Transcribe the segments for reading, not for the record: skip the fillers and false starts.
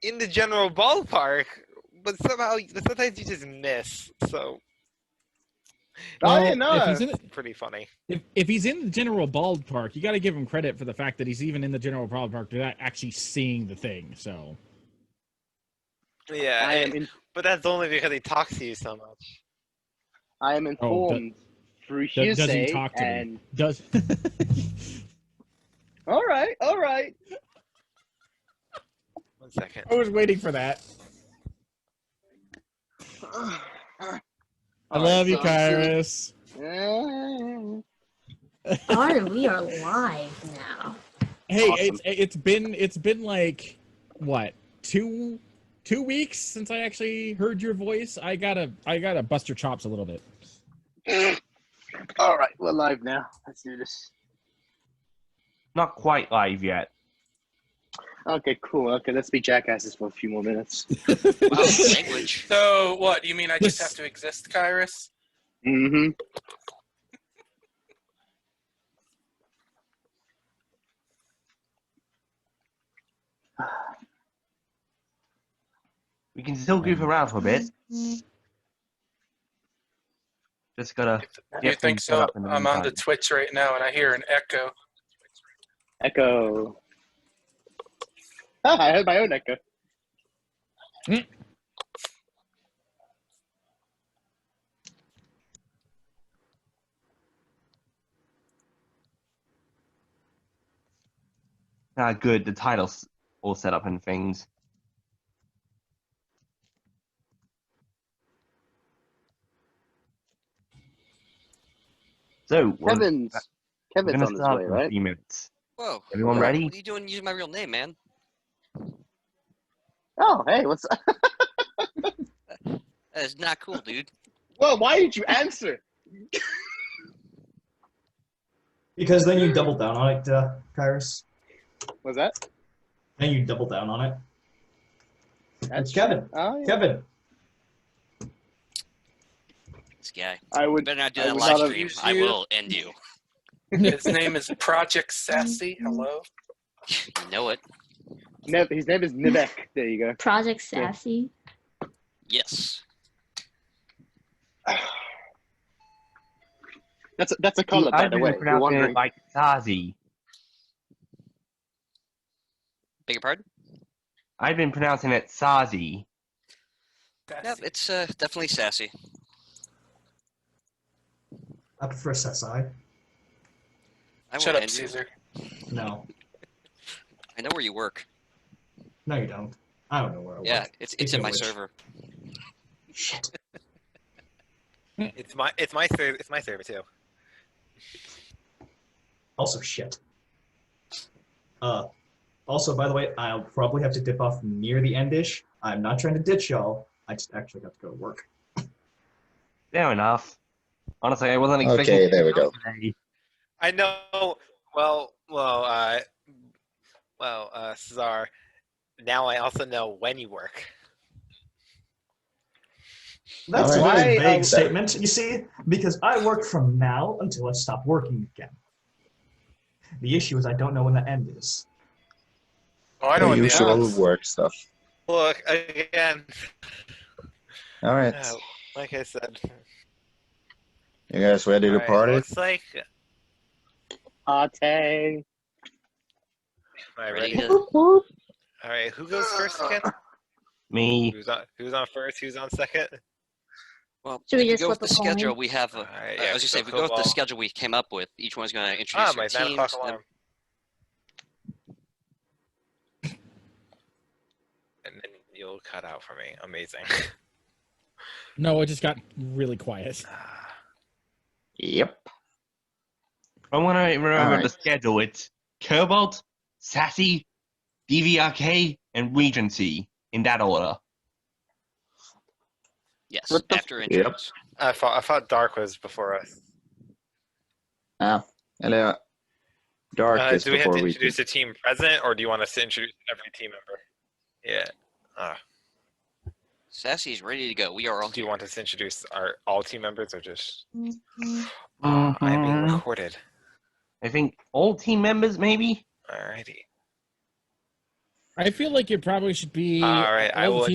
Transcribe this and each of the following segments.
in the general ballpark, but sometimes you just miss. So Well, it's pretty funny. If he's in the general ballpark, you got to give him credit for the fact that he's even in the general ballpark without actually seeing the thing. So yeah, but that's only because he talks to you so much. I am informed through hearsay. Does he talk to me? Does? All right. 1 second. I was waiting for that. I love you, Kyrus. Alright, we are live now. Hey, Awesome. it's been like what, 2 weeks since I actually heard your voice. I gotta bust your chops a little bit. All right, we're live now. Let's do this. Not quite live yet. Okay, cool. Okay, let's be jackasses for a few more minutes. Wow, language. So, what, you mean I just have to exist, Kyrus? Mm-hmm. We can still goof around for a bit. Just gotta. You get think things set so? up in the I'm on the meantime. Twitch right now, and I hear an echo. Echo. I heard my own echo. Ah, good. The title's all set up and things. So, Kevin's we're gonna on his start way, in a right? few minutes. Whoa. Everyone Whoa, ready? What are you doing using my real name, man? Oh, hey, what's up? That is not cool, dude. Well, why did you answer? Because then you double down on it, Kyrus. Was that? Then you double down on it. That's It's Kevin. Oh, yeah. Kevin. This guy. I You would. better not do I that would live not have stream. used I you. will end you. His name is Project Sassy. Hello? You know it. His name is Nibek. There you go. Project Sassy. Yes. That's a color, by I've the been way. If you're pronouncing wondering. it like Sassy. Beg your pardon? I've been pronouncing it Sassy. Yep, it's definitely sassy. I prefer Sassy. I Shut will up, end you. Caesar. No. I know where you work. No, you don't. I don't know where I Yeah, work. it's Speaking in of my which- server. Shit. It's my server too. Also shit. Also, by the way, I'll probably have to dip off near the end-ish. I'm not trying to ditch y'all. I just actually have to go to work. Fair enough. Honestly, I wasn't expecting. Okay, there we go. Today. I know. Well, Cesar. Now I also know when you work. That's a All very right. vague statement, you see, because I work from now until I stop working again. The issue is I don't know when the end is. Oh, I know The what the usual odds. work stuff. Look again. All right, Like I said. you guys ready to Alright, party? looks like. Ate. Alright, Ready ready? to... Alright, who goes first again? Me. Who's on first? Who's on second? Well, Should we if just go with flip the a coin? schedule we have... Alright, I was just saying, if we go with the Cobalt. schedule we came up with, each one's going to introduce My their 9 o'clock teams. alarm. And then you'll cut out for me. Amazing. No, it just got really quiet. Yep. I want to remember Alright. the schedule. It's Cobalt, Sassy, DVRK, and Regency in that order. Yes, What the after intros. I thought Dark was before us. Eller Dark is Do we have to before we introduce the team present, or do you want us to introduce every team member? Yeah. Sassy's ready to go. We are all Do you here. want us to introduce all team members, or just? Mhm. I'm being recorded. I think all team members, maybe? Alrighty. I feel like it probably should be All right, I will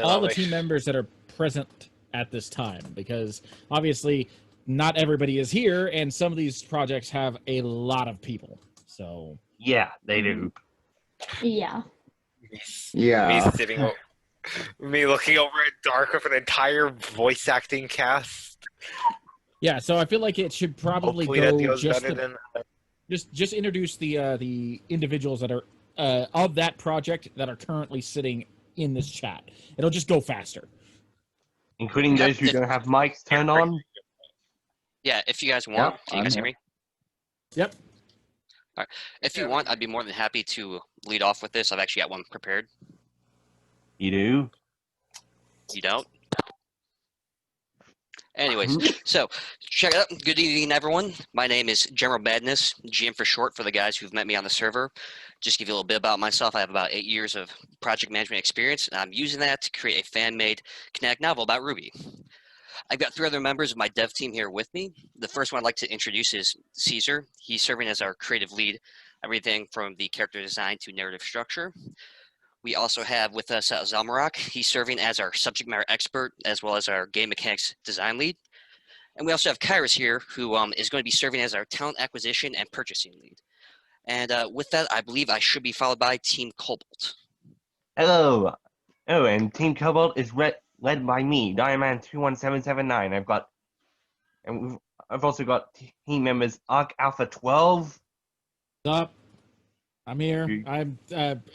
all the team members that are present at this time, because obviously not everybody is here, and some of these projects have a lot of people. So Yeah, they do. Yeah. Yeah. Me looking over at Dark with an entire voice acting cast. yeah, so I feel like it should probably Hopefully that go goes just better than. just introduce the individuals that are of that project that are currently sitting in this chat. It'll just go faster. Including those who don't have mics turned on. Yeah, if you guys want, Yep, can you guys I'm hear me? Yep. If you want, I'd be more than happy to lead off with this. I've actually got one prepared. You do? You don't? Anyways, so check it out. Good evening, everyone. My name is General Madness, GM for short for the guys who've met me on the server. Just give you a little bit about myself. I have about 8 years of project management experience, and I'm using that to create a fan-made kinetic novel about RWBY. I've got 3 other members of my dev team here with me. The first one I'd like to introduce is Caesar. He's serving as our creative lead, everything from the character design to narrative structure. We also have with us Zalmarak. He's serving as our subject matter expert as well as our game mechanics design lead. And we also have Kairos here, who is going to be serving as our talent acquisition and purchasing lead. And with that, I believe I should be followed by Team Cobalt. Hello. Oh, and Team Cobalt is led by me, Diamond 21779. I've also got team members Arc Alpha 12. What's up? I'm here. I'm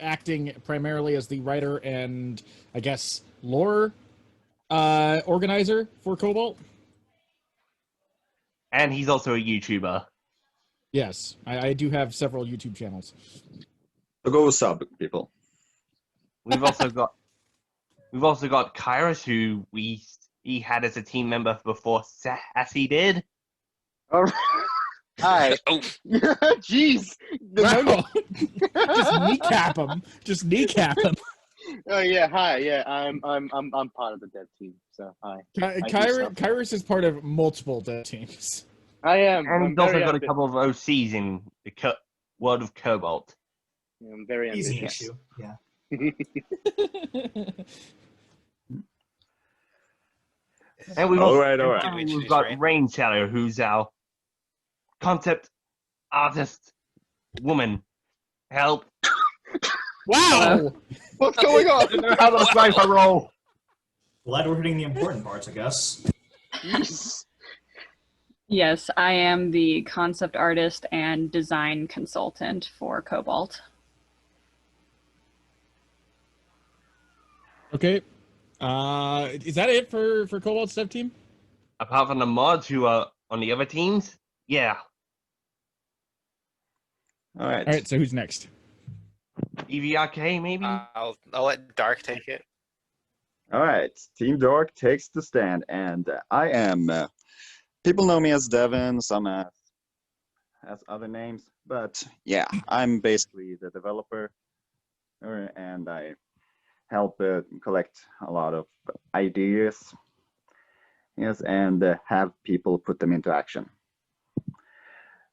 acting primarily as the writer and, I guess, lore organizer for Cobalt. And he's also a YouTuber. Yes, I do have several YouTube channels. So go sub, people. We've also got Kairos, who he had as a team member before Sassy did. All right. Hi. Oh, Jeez. Wow. Just kneecap him. Just kneecap him. Oh yeah. Hi. Yeah. I'm part of the dev team. So hi. Kairos is part of multiple dev teams. I am. And I'm he's also very got a couple of OCs in the world of Cobalt. Yeah, I'm very Easy ambitious. issue. Yeah. And we've All right. we've got Rainshadow, who's our concept artist woman. Help. Wow! What's going on? How to cipher roll. Glad we're hitting the important parts, I guess. Jeez. Yes, I am the concept artist and design consultant for Cobalt. Okay. Is that it for Cobalt's dev team? Apart from the mods who are on the other teams, yeah. All right. All right, so who's next? DVRK maybe? I'll let Dark take it. All right. Team Dark takes the stand, and I am. People know me as Devin, some as other names, but yeah, I'm basically the developer, and I help collect a lot of ideas, yes, and have people put them into action.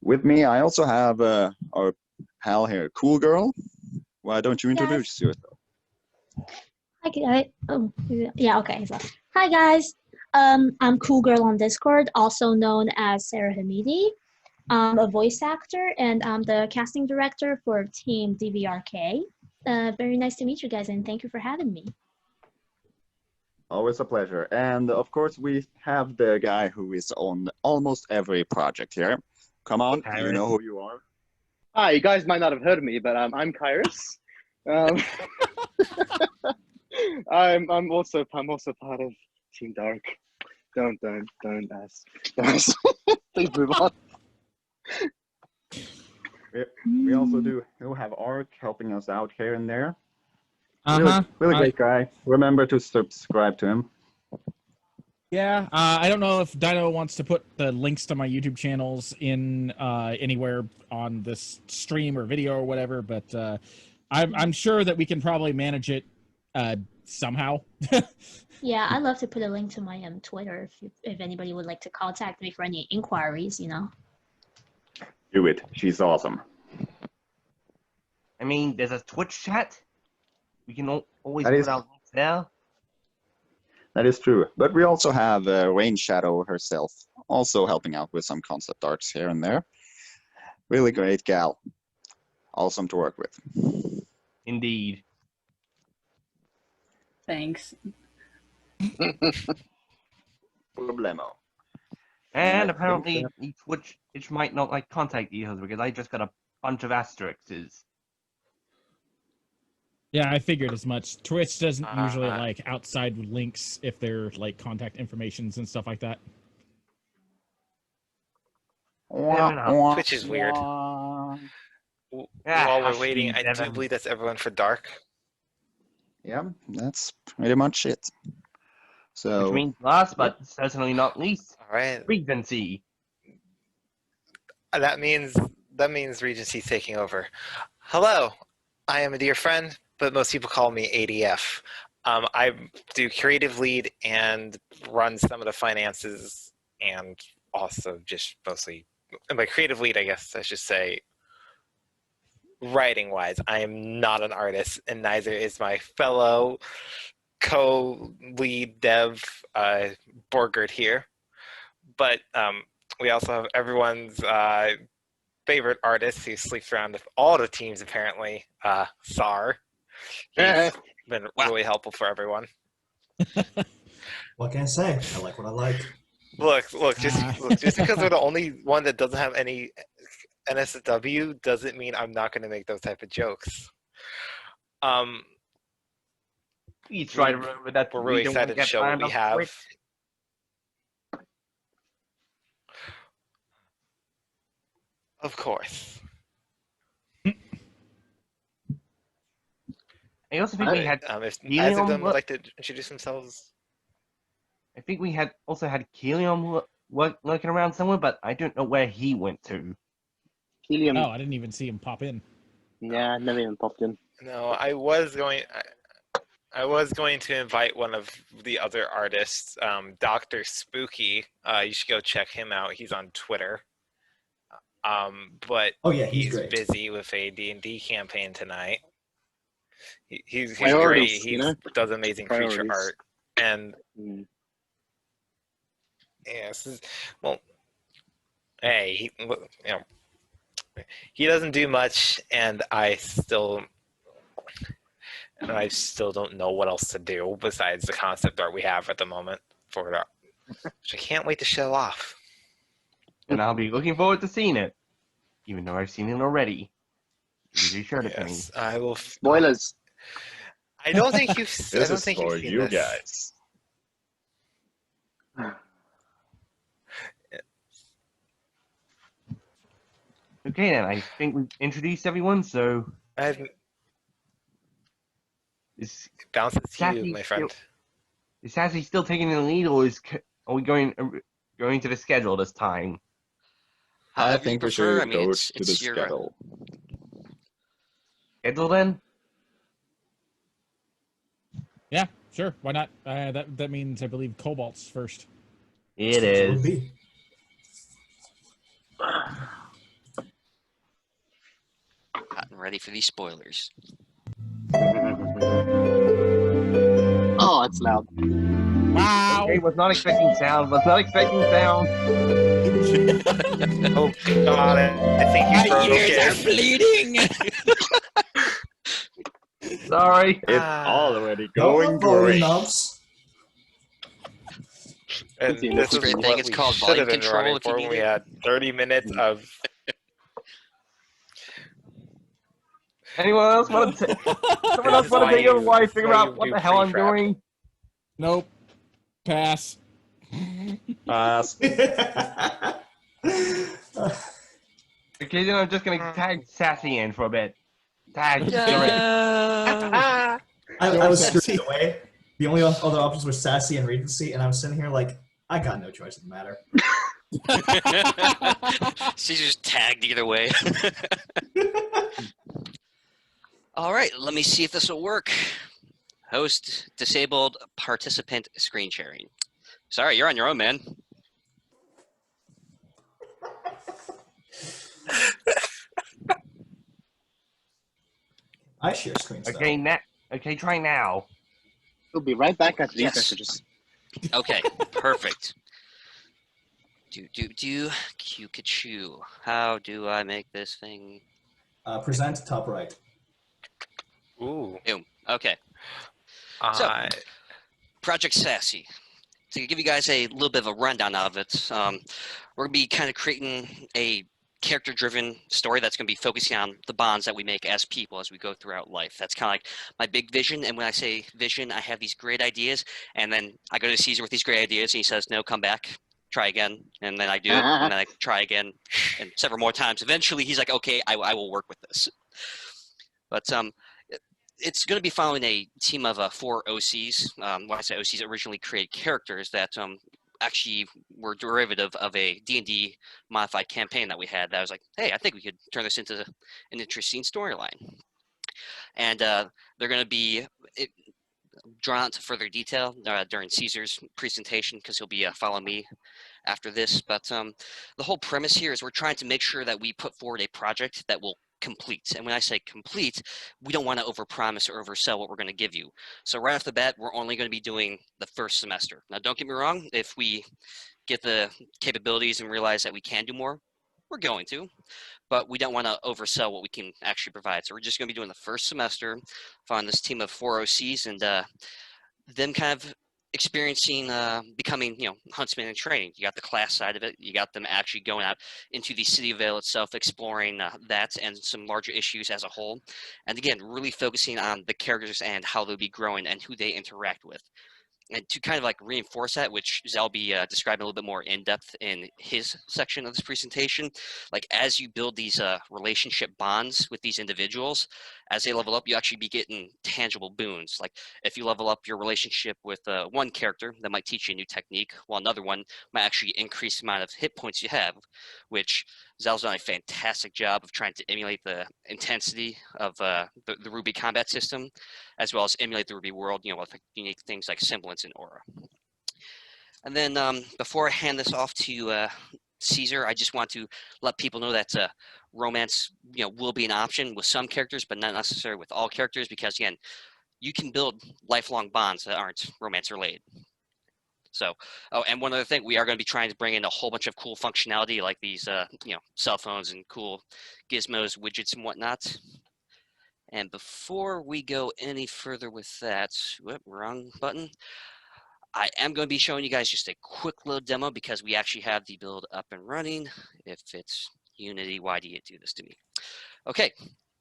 With me, I also have our pal here, Cool Girl. Why don't you introduce yourself? Hi guys. Oh, yeah. Okay. So, hi guys. I'm Cool Girl on Discord, also known as Sarah Hamidi. I'm a voice actor, and I'm the casting director for Team DVRK. Very nice to meet you guys, and thank you for having me. Always a pleasure. And of course, we have the guy who is on almost every project here. Come on, you know who you are. Hi. You guys might not have heard of me, but I'm Kairos. I'm also part of Team Dark. Don't ask. Please move on. We also do have Ark helping us out here and there. Uh-huh. Really great guy. Remember to subscribe to him. Yeah, I don't know if Dino wants to put the links to my YouTube channels in anywhere on this stream or video or whatever, but I'm sure that we can probably manage it somehow. Yeah, I'd love to put a link to my Twitter if anybody would like to contact me for any inquiries, you know. Do it. She's awesome. I mean, there's a Twitch chat. we can always That put is- our links there. That is true. But we also have Rain Shadow herself also helping out with some concept arts here and there. Really great gal. Awesome to work with. Indeed. Thanks. Problemo. And I apparently, think Twitch might not like contact details because I just got a bunch of asterisks. Yeah, I figured as much. Twitch doesn't usually Uh, like outside links if they're like contact informations and stuff like that. Twitch is weird. Wah. While we're hush waiting, you, I do Devin. believe that's everyone for Dark. Yeah, that's pretty much it. So Which means last but certainly not least, All right. Regency. That means Regency's taking over. Hello, I am a dear friend, but most people call me ADF. I do creative lead and run some of the finances, and also just mostly my creative lead, I guess I should say. Writing wise, I am not an artist, and neither is my fellow co-lead dev Borgert here. But we also have everyone's favorite artist who sleeps around with all the teams apparently, Sar. He's been really helpful for everyone. What can I say? I like what I like. Look, just because we're the only one that doesn't have any NSW doesn't mean I'm not going to make those type of jokes. Please try to remember that. We're really we don't excited to get show what banned we off have. Twitch. Of course. I also think we had. If Helium either of them would look- like to introduce themselves. I think we had also had Helium lurking around somewhere, but I don't know where he went to. Helium. Oh, I didn't even see him pop in. Yeah, never even popped in. No, I was going to invite one of the other artists, Dr. Spooky. You should go check him out. He's on Twitter. But Oh yeah, he's he's great. busy with a D&D campaign tonight. He's Priorities, great. you He know? does amazing creature Priorities. art. And Mm. yes, well, hey, he doesn't do much, and I still don't know what else to do besides the concept art we have at the moment for it, which I can't wait to show off. And I'll be looking forward to seeing it, even though I've seen it already. You showed it to me. Yes, I will. Spoilers. I don't think you've. I this don't is think for you've seen you this. guys. Okay, then I think we've introduced everyone. So I've is bounced it to Sassy you, my friend. is Sassy still taking the lead, or are we going to the schedule this time? I However you think we prefer. should I mean, go it's to the your schedule. Schedule then? Yeah, sure. Why not? That means I believe Cobalt's first. It It would is. be. gotten ready for these spoilers. Oh, it's loud. Wow. Okay, was not expecting sound. Was not expecting sound. Oh God, I think you broke it. bleeding. Sorry. It's Ah. already No going volume great. knobs. And this is Great what thing, it's we called should volume have been control running if you for need when we it. had 30 minutes of. Anyone else want to? Someone else This is want why to take over you- while I this is figure why out you what do the hell I'm pre-prep. doing? Nope. Pass. Okay, then I'm just gonna tag Sassy in for a bit. Tag. Yeah. I was screwed away. The only other options were Sassy and Regency, and I was sitting here like, I got no choice in the matter. She's just tagged either way. All right, let me see if this will work. Host disabled participant screen sharing. Sorry, you're on your own, man. I share screen stuff. Okay, Okay, try now. We'll be right back after these Yes. messages. Okay, perfect. Pikachu. How do I make this thing? Present top right. Ooh. Boom. Okay. So, Uh, Project Sassy. To give you guys a little bit of a rundown of it, we're going to be kind of creating a character-driven story that's going to be focusing on the bonds that we make as people as we go throughout life. That's kind of like my big vision. And when I say vision, I have these great ideas, and then I go to Caesar with these great ideas, and he says, "No, come back, try again." And then I do it, and then I try again, and several more times. Eventually, he's like, "Okay, I will work with this." But it's going to be following a team of 4 OCs. When I say OCs, originally created characters that actually were derivative of a D&D modified campaign that we had. That was like, hey, I think we could turn this into an interesting storyline. And they're going to be drawn out to further detail during Caesar's presentation, because he'll be following me after this. But the whole premise here is we're trying to make sure that we put forward a project that will complete. And when I say complete, we don't want to overpromise or oversell what we're going to give you. So right off the bat, we're only going to be doing the first semester. Now, don't get me wrong, if we get the capabilities and realize that we can do more, we're going to, but we don't want to oversell what we can actually provide. So we're just going to be doing the first semester, following this team of 4 OCs, and them kind of experiencing becoming, huntsmen in training. You got the class side of it. You got them actually going out into the City of Vale itself, exploring that and some larger issues as a whole. And again, really focusing on the characters and how they'll be growing and who they interact with. And to kind of like reinforce that, which Zell will be describing a little bit more in depth in his section of this presentation, like as you build these relationship bonds with these individuals, as they level up, you actually be getting tangible boons. Like if you level up your relationship with one character, that might teach you a new technique, while another one might actually increase the amount of hit points you have, which Zell's done a fantastic job of trying to emulate the intensity of the RWBY combat system, as well as emulate the RWBY world, with unique things like semblance and aura. And then before I hand this off to Caesar, I just want to let people know that romance, will be an option with some characters, but not necessarily with all characters, because again, you can build lifelong bonds that aren't romance related. So, and one other thing, we are going to be trying to bring in a whole bunch of cool functionality, like these, cell phones and cool gizmos, widgets, and whatnot. And before we go any further with that, whoop, wrong button. I am going to be showing you guys just a quick little demo, because we actually have the build up and running. If it's Unity, why do you do this to me? Okay,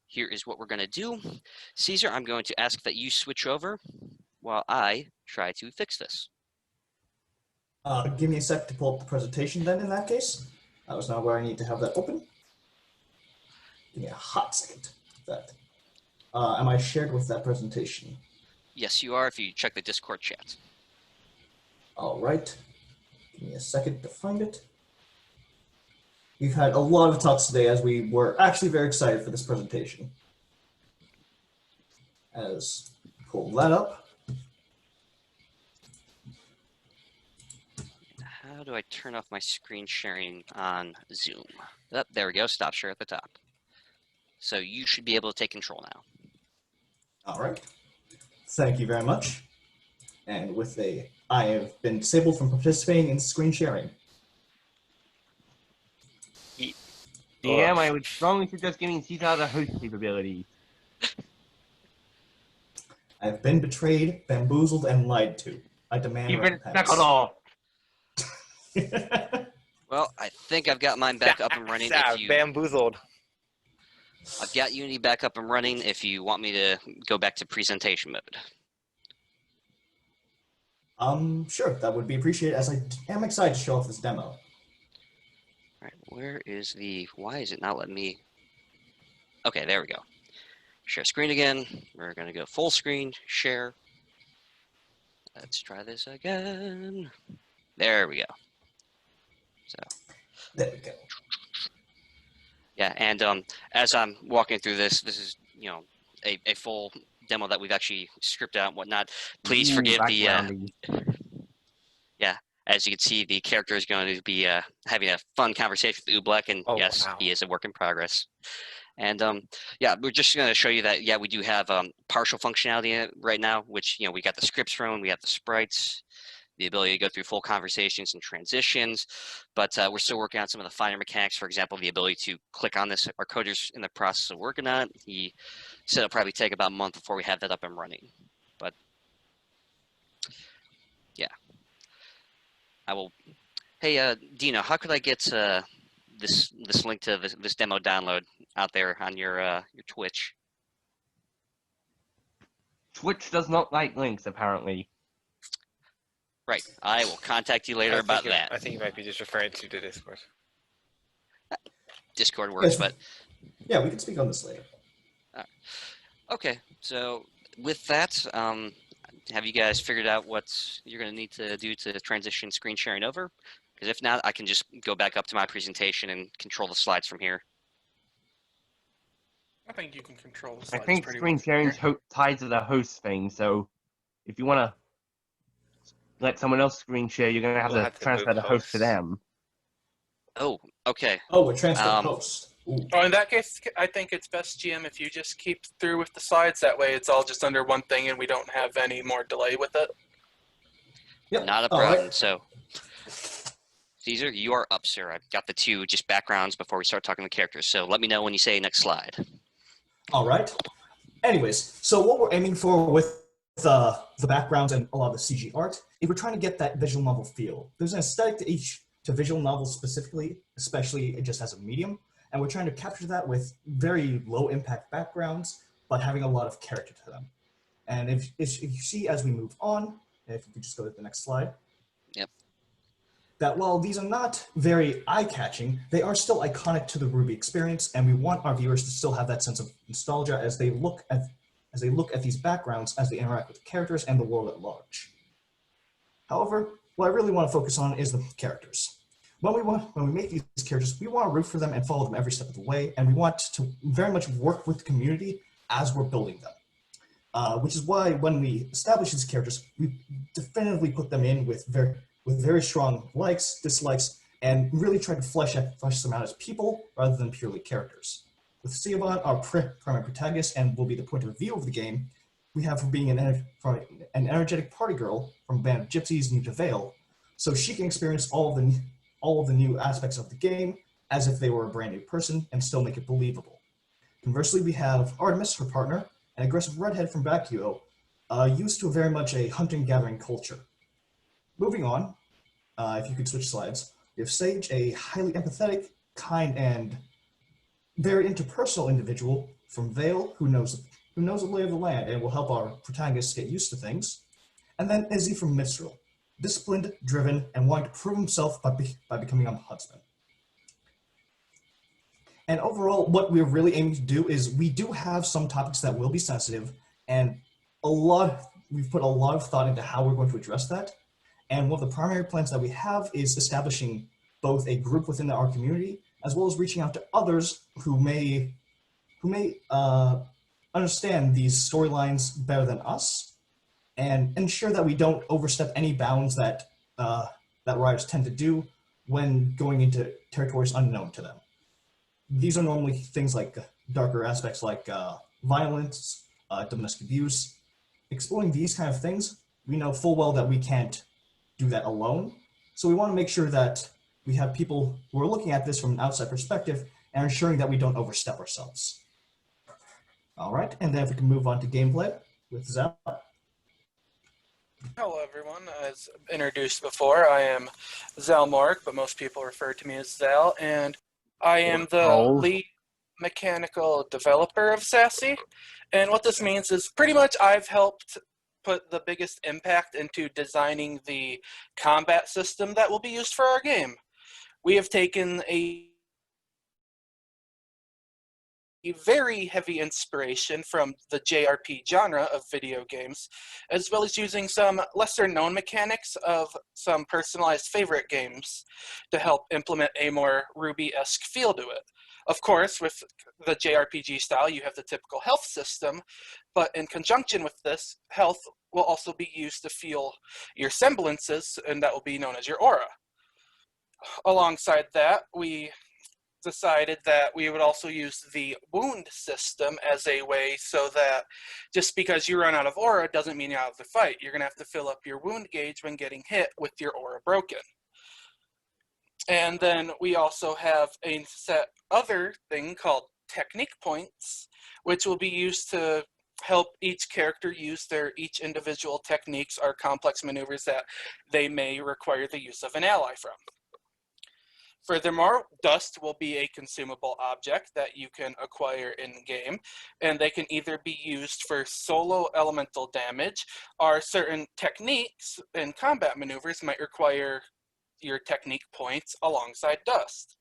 here is what we're going to do. Caesar, I'm going to ask that you switch over while I try to fix this. Give me a sec to pull up the presentation then, in that case. That was not where I need to have that open. Give me a hot second. That. Am I shared with that presentation? Yes, you are, if you check the Discord chat. All right. Give me a second to find it. We've had a lot of talks today, as we were actually very excited for this presentation. As pull that up. How do I turn off my screen sharing on Zoom? Oh, there we go, stop share at the top. So you should be able to take control now. All right. Thank you very much. And with I have been disabled from participating in screen sharing. DM, I would strongly suggest giving Caesar the host capability. I've been betrayed, bamboozled, and lied to. I demand You've been recompense. stuck off. Well, I think I've got mine back up and running. If you, bamboozled. I've got Unity back up and running if you want me to go back to presentation mode. Sure, that would be appreciated, as I am excited to show off this demo. All right, where is the, why is it not letting me? Okay, there we go. Share screen again. We're going to go full screen, share. Let's try this again. There we go. So. There we go. Yeah, and as I'm walking through this, this is, a full demo that we've actually scripted out and whatnot. Please forgive the, yeah, as you can see, the character is going to be having a fun conversation with Oobleck, and yes, wow, he is a work in progress. And yeah, we're just going to show you that, yeah, we do have partial functionality in it right now, which, we got the scripts from, we have the sprites, the ability to go through full conversations and transitions, but we're still working on some of the finer mechanics. For example, the ability to click on this. Our coder's in the process of working on it. He said it'll probably take about a month before we have that up and running. But yeah, I will. Hey, Dino, how could I get this link to this demo download out there on your Twitch? Twitch does not like links, apparently. Right. I will contact you later about that. I think you might be just referring to the Discord. Discord works, Yes. but Yeah, we can speak on this later. okay. So with that, have you guys figured out what you're going to need to do to transition screen sharing over? Because if not, I can just go back up to my presentation and control the slides from here. I think you can control the I slides think pretty screen well. sharing's tied to the host thing, so if you want to let someone else screen share, you're going to have We'll to have to transfer move the host to hosts. them. Oh, okay. Oh, we're transferring Um, host. Ooh. Oh, in that case, I think it's best, GM, if you just keep through with the slides. That way it's all just under one thing and we don't have any more delay with it. Yep. Not a all problem. right. So, Caesar, you are up, sir. I've got the two just backgrounds before we start talking the characters. So let me know when you say next slide. All right. Anyways, so what we're aiming for with the backgrounds and a lot of the CG art is we're trying to get that visual novel feel. There's an aesthetic to visual novels specifically, especially just as a medium, and we're trying to capture that with very low impact backgrounds, but having a lot of character to them. And if you see as we move on, if you could just go to the next slide. Yep. That while these are not very eye-catching, they are still iconic to the RWBY experience, and we want our viewers to still have that sense of nostalgia as they look at these backgrounds, as they interact with the characters and the world at large. However, what I really want to focus on is the characters. When we make these characters, we want to root for them and follow them every step of the way, and we want to very much work with the community as we're building them. Which is why when we establish these characters, we definitively put them in with very strong likes, dislikes, and really try to flesh them out as people rather than purely characters. With Siobhan, our primary protagonist, and will be the point of view of the game, we have her being an energetic party girl from a band of gypsies new to Vale, so she can experience all of the new aspects of the game as if they were a brand new person and still make it believable. Conversely, we have Artemis, her partner, an aggressive redhead from Bakuo, used to very much a hunting-gathering culture. Moving on, if you could switch slides, we have Sage, a highly empathetic, kind, and very interpersonal individual from Vale who knows the lay of the land and will help our protagonists get used to things. And then Izzy from Mistral, disciplined, driven, and wanting to prove himself by becoming a huntsman. And overall, what we're really aiming to do is we do have some topics that will be sensitive, and we've put a lot of thought into how we're going to address that. And one of the primary plans that we have is establishing both a group within our community, as well as reaching out to others who may understand these storylines better than us, and ensure that we don't overstep any bounds that writers tend to do when going into territories unknown to them. These are normally things like darker aspects like violence, domestic abuse. Exploring these kind of things, we know full well that we can't do that alone. So we want to make sure that we have people who are looking at this from an outside perspective and ensuring that we don't overstep ourselves. All right, and then if we can move on to gameplay with Zal. Hello, everyone. As introduced before, I am Zal Morg, but most people refer to me as Zal, and I am the lead mechanical developer of Sassy. And what this means is pretty much I've helped put the biggest impact into designing the combat system that will be used for our game. We have taken a very heavy inspiration from the JRP genre of video games, as well as using some lesser known mechanics of some personalized favorite games to help implement a more RWBY-esque feel to it. Of course, with the JRPG style, you have the typical health system, but in conjunction with this, health will also be used to feel your semblances, and that will be known as your aura. Alongside that, we decided that we would also use the wound system as a way so that just because you run out of aura doesn't mean you're out of the fight. You're going to have to fill up your wound gauge when getting hit with your aura broken. And then we also have a set other thing called technique points, which will be used to help each character use their each individual techniques or complex maneuvers that they may require the use of an ally from. Furthermore, dust will be a consumable object that you can acquire in-game, and they can either be used for solo elemental damage, or certain techniques and combat maneuvers might require your technique points alongside dust.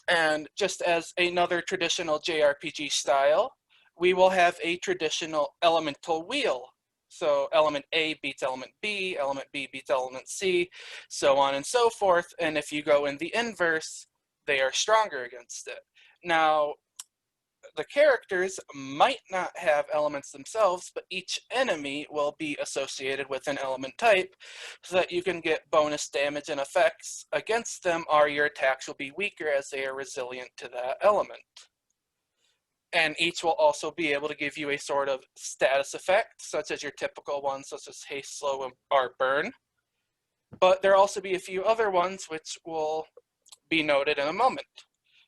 And just as another traditional JRPG style, we will have a traditional elemental wheel. So element A beats element B beats element C, so on and so forth. And if you go in the inverse, they are stronger against it. Now, the characters might not have elements themselves, but each enemy will be associated with an element type so that you can get bonus damage and effects against them, or your attacks will be weaker as they are resilient to that element. And each will also be able to give you a sort of status effect, such as your typical ones, such as haste, slow, or burn. But there'll also be a few other ones which will be noted in a moment.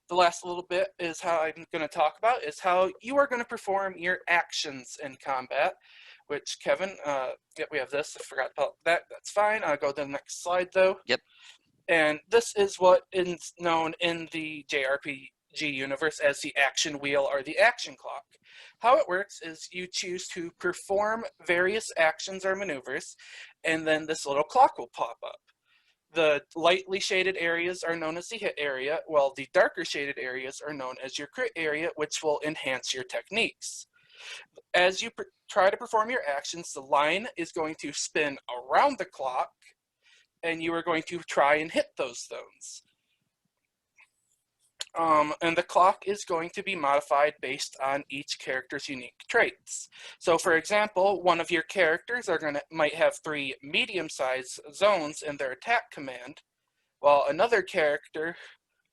The last little bit is how I'm going to talk about is how you are going to perform your actions in combat, which Kevin, yep, we have this. I forgot about that. That's fine. I'll go to the next slide though. Yep. And this is what is known in the JRPG universe as the action wheel or the action clock. How it works is you choose to perform various actions or maneuvers, and then this little clock will pop up. The lightly shaded areas are known as the hit area, while the darker shaded areas are known as your crit area, which will enhance your techniques. As you try to perform your actions, the line is going to spin around the clock, and you are going to try and hit those zones. And the clock is going to be modified based on each character's unique traits. So for example, one of your characters might have 3 medium-sized zones in their attack command, while another character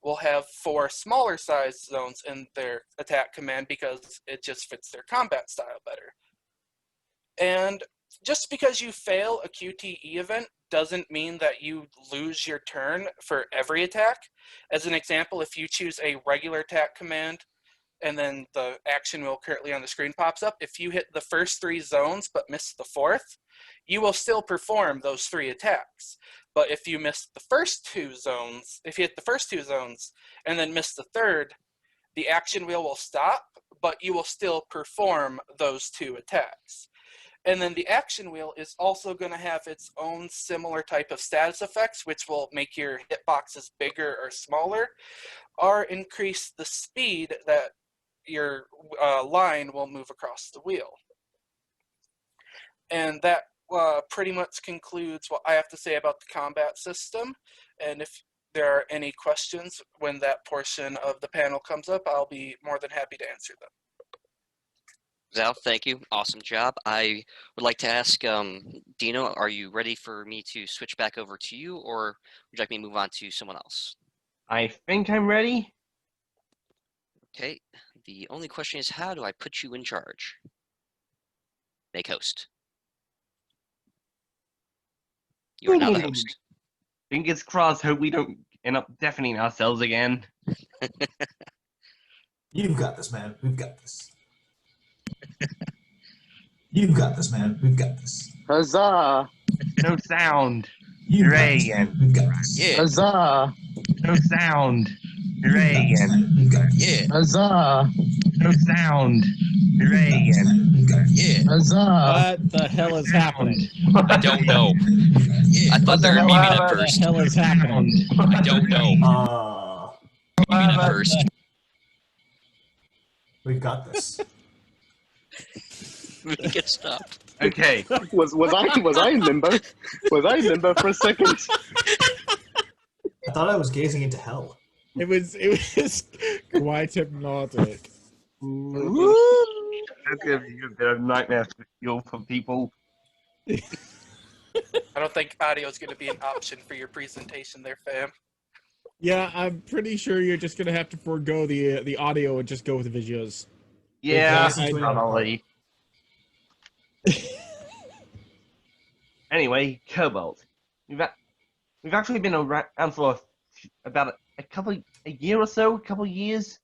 will have 4 smaller-sized zones in their attack command because it just fits their combat style better. And just because you fail a QTE event doesn't mean that you lose your turn for every attack. As an example, if you choose a regular attack command and then the action wheel currently on the screen pops up, if you hit the first 3 zones but miss the 4th, you will still perform those 3 attacks. But if you miss the first 2 zones, if you hit the first 2 zones and then miss the 3rd, the action wheel will stop, but you will still perform those 2 attacks. And then the action wheel is also going to have its own similar type of status effects, which will make your hitboxes bigger or smaller, or increase the speed that your line will move across the wheel. And that pretty much concludes what I have to say about the combat system. And if there are any questions when that portion of the panel comes up, I'll be more than happy to answer them. Zal, thank you. Awesome job. I would like to ask Dino, are you ready for me to switch back over to you, or would you like me to move on to someone else? I think I'm ready. Okay. The only question is, how do I put you in charge? Make host. You are now the host. Fingers crossed, hope we don't end up deafening ourselves again. You've got this, man. We've got this. You've got this, man. We've got this. Huzzah! No sound. You've got Hooray this, again. man. We've got this. Yeah. Huzzah! No sound. Hooray You've got this, again. man. We've got this. Yeah. Huzzah! No sound. Hooray You've got this, again. man. We've got this. Yeah. Huzzah! What the hell is happening? I don't know. Yeah. I thought they were What memeing the at What the first. hell is happening? I don't know. Memeing at first. We've got this. We get stopped. Okay. Was I in limbo? Was I in limbo for a second? I thought I was gazing into hell. It was quite hypnotic. That's gonna be a bit of nightmare fuel for people. I don't think audio is going to be an option for your presentation there, fam. Yeah, I'm pretty sure you're just gonna have to forego the audio and just go with the videos. Yeah, listen to it in your car. probably. Anyway, Cobalt. We've actually been around for about a year or so, a couple years.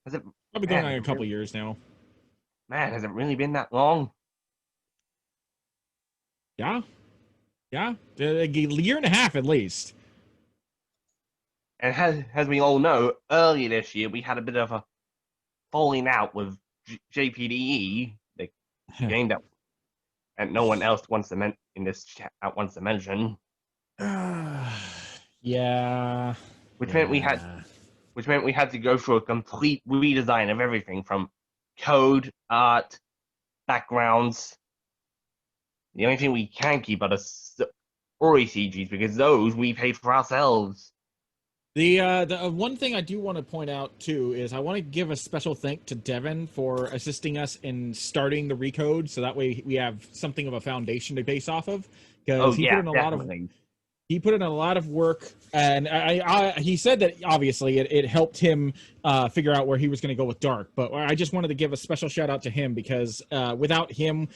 Has it? I've been going on a couple years now. Man, has it really been that long? Yeah, yeah, a year and a half at least. And as we all know, earlier this year we had a bit of a falling out with JPDE, the game that and no one else wants to in this chat wants to mention. Yeah. Which meant we had to go through a complete redesign of everything from code, art, backgrounds. The only thing we can keep are the story CGs because those we paid for ourselves. The one thing I do want to point out too is I want to give a special thank to Devin for assisting us in starting the recode, so that way we have something of a foundation to base off of. Because he put in a lot of work, and he said that obviously it helped him figure out where he was going to go with Dark. But I just wanted to give a special shout out to him because without him,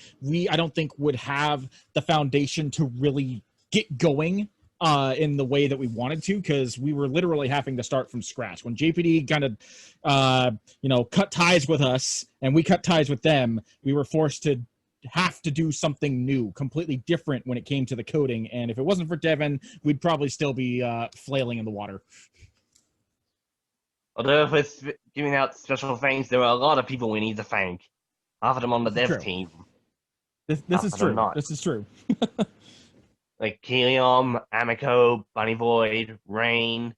I don't think would have the foundation to really get going in the way that we wanted to, because we were literally having to start from scratch. When JPD kind of cut ties with us and we cut ties with them, we were forced to have to do something new, completely different when it came to the coding. And if it wasn't for Devin, we'd probably still be flailing in the water. Although if it's giving out special thanks, there are a lot of people we need to thank. Half of them on the dev team. This is true. This is true. Like Kilium, Amico, Bunny Void, Rain,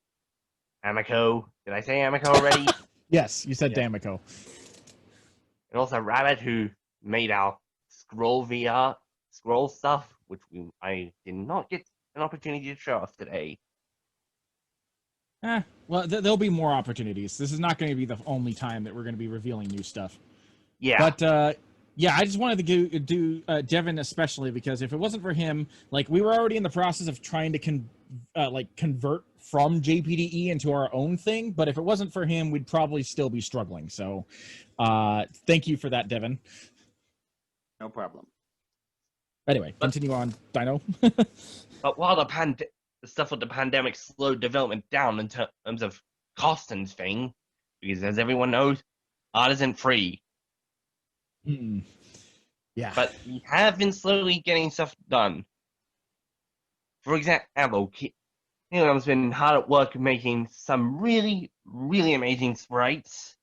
Amico. Did I say Amico already? Yes, you said Damico. And also Rabbit, who made our scroll stuff, which I did not get an opportunity to show off today. Well, there'll be more opportunities. This is not going to be the only time that we're going to be revealing new stuff. Yeah. But yeah, I just wanted to do Devin especially because if it wasn't for him, like we were already in the process of trying to convert from JPDE into our own thing. But if it wasn't for him, we'd probably still be struggling. So thank you for that, Devin. No problem. Anyway, continue on, Dino. But while the stuff with the pandemic slowed development down in terms of cost and thing, because as everyone knows, art isn't free. Yeah. But we have been slowly getting stuff done. For example, Kilium's been hard at work making some really, really amazing sprites.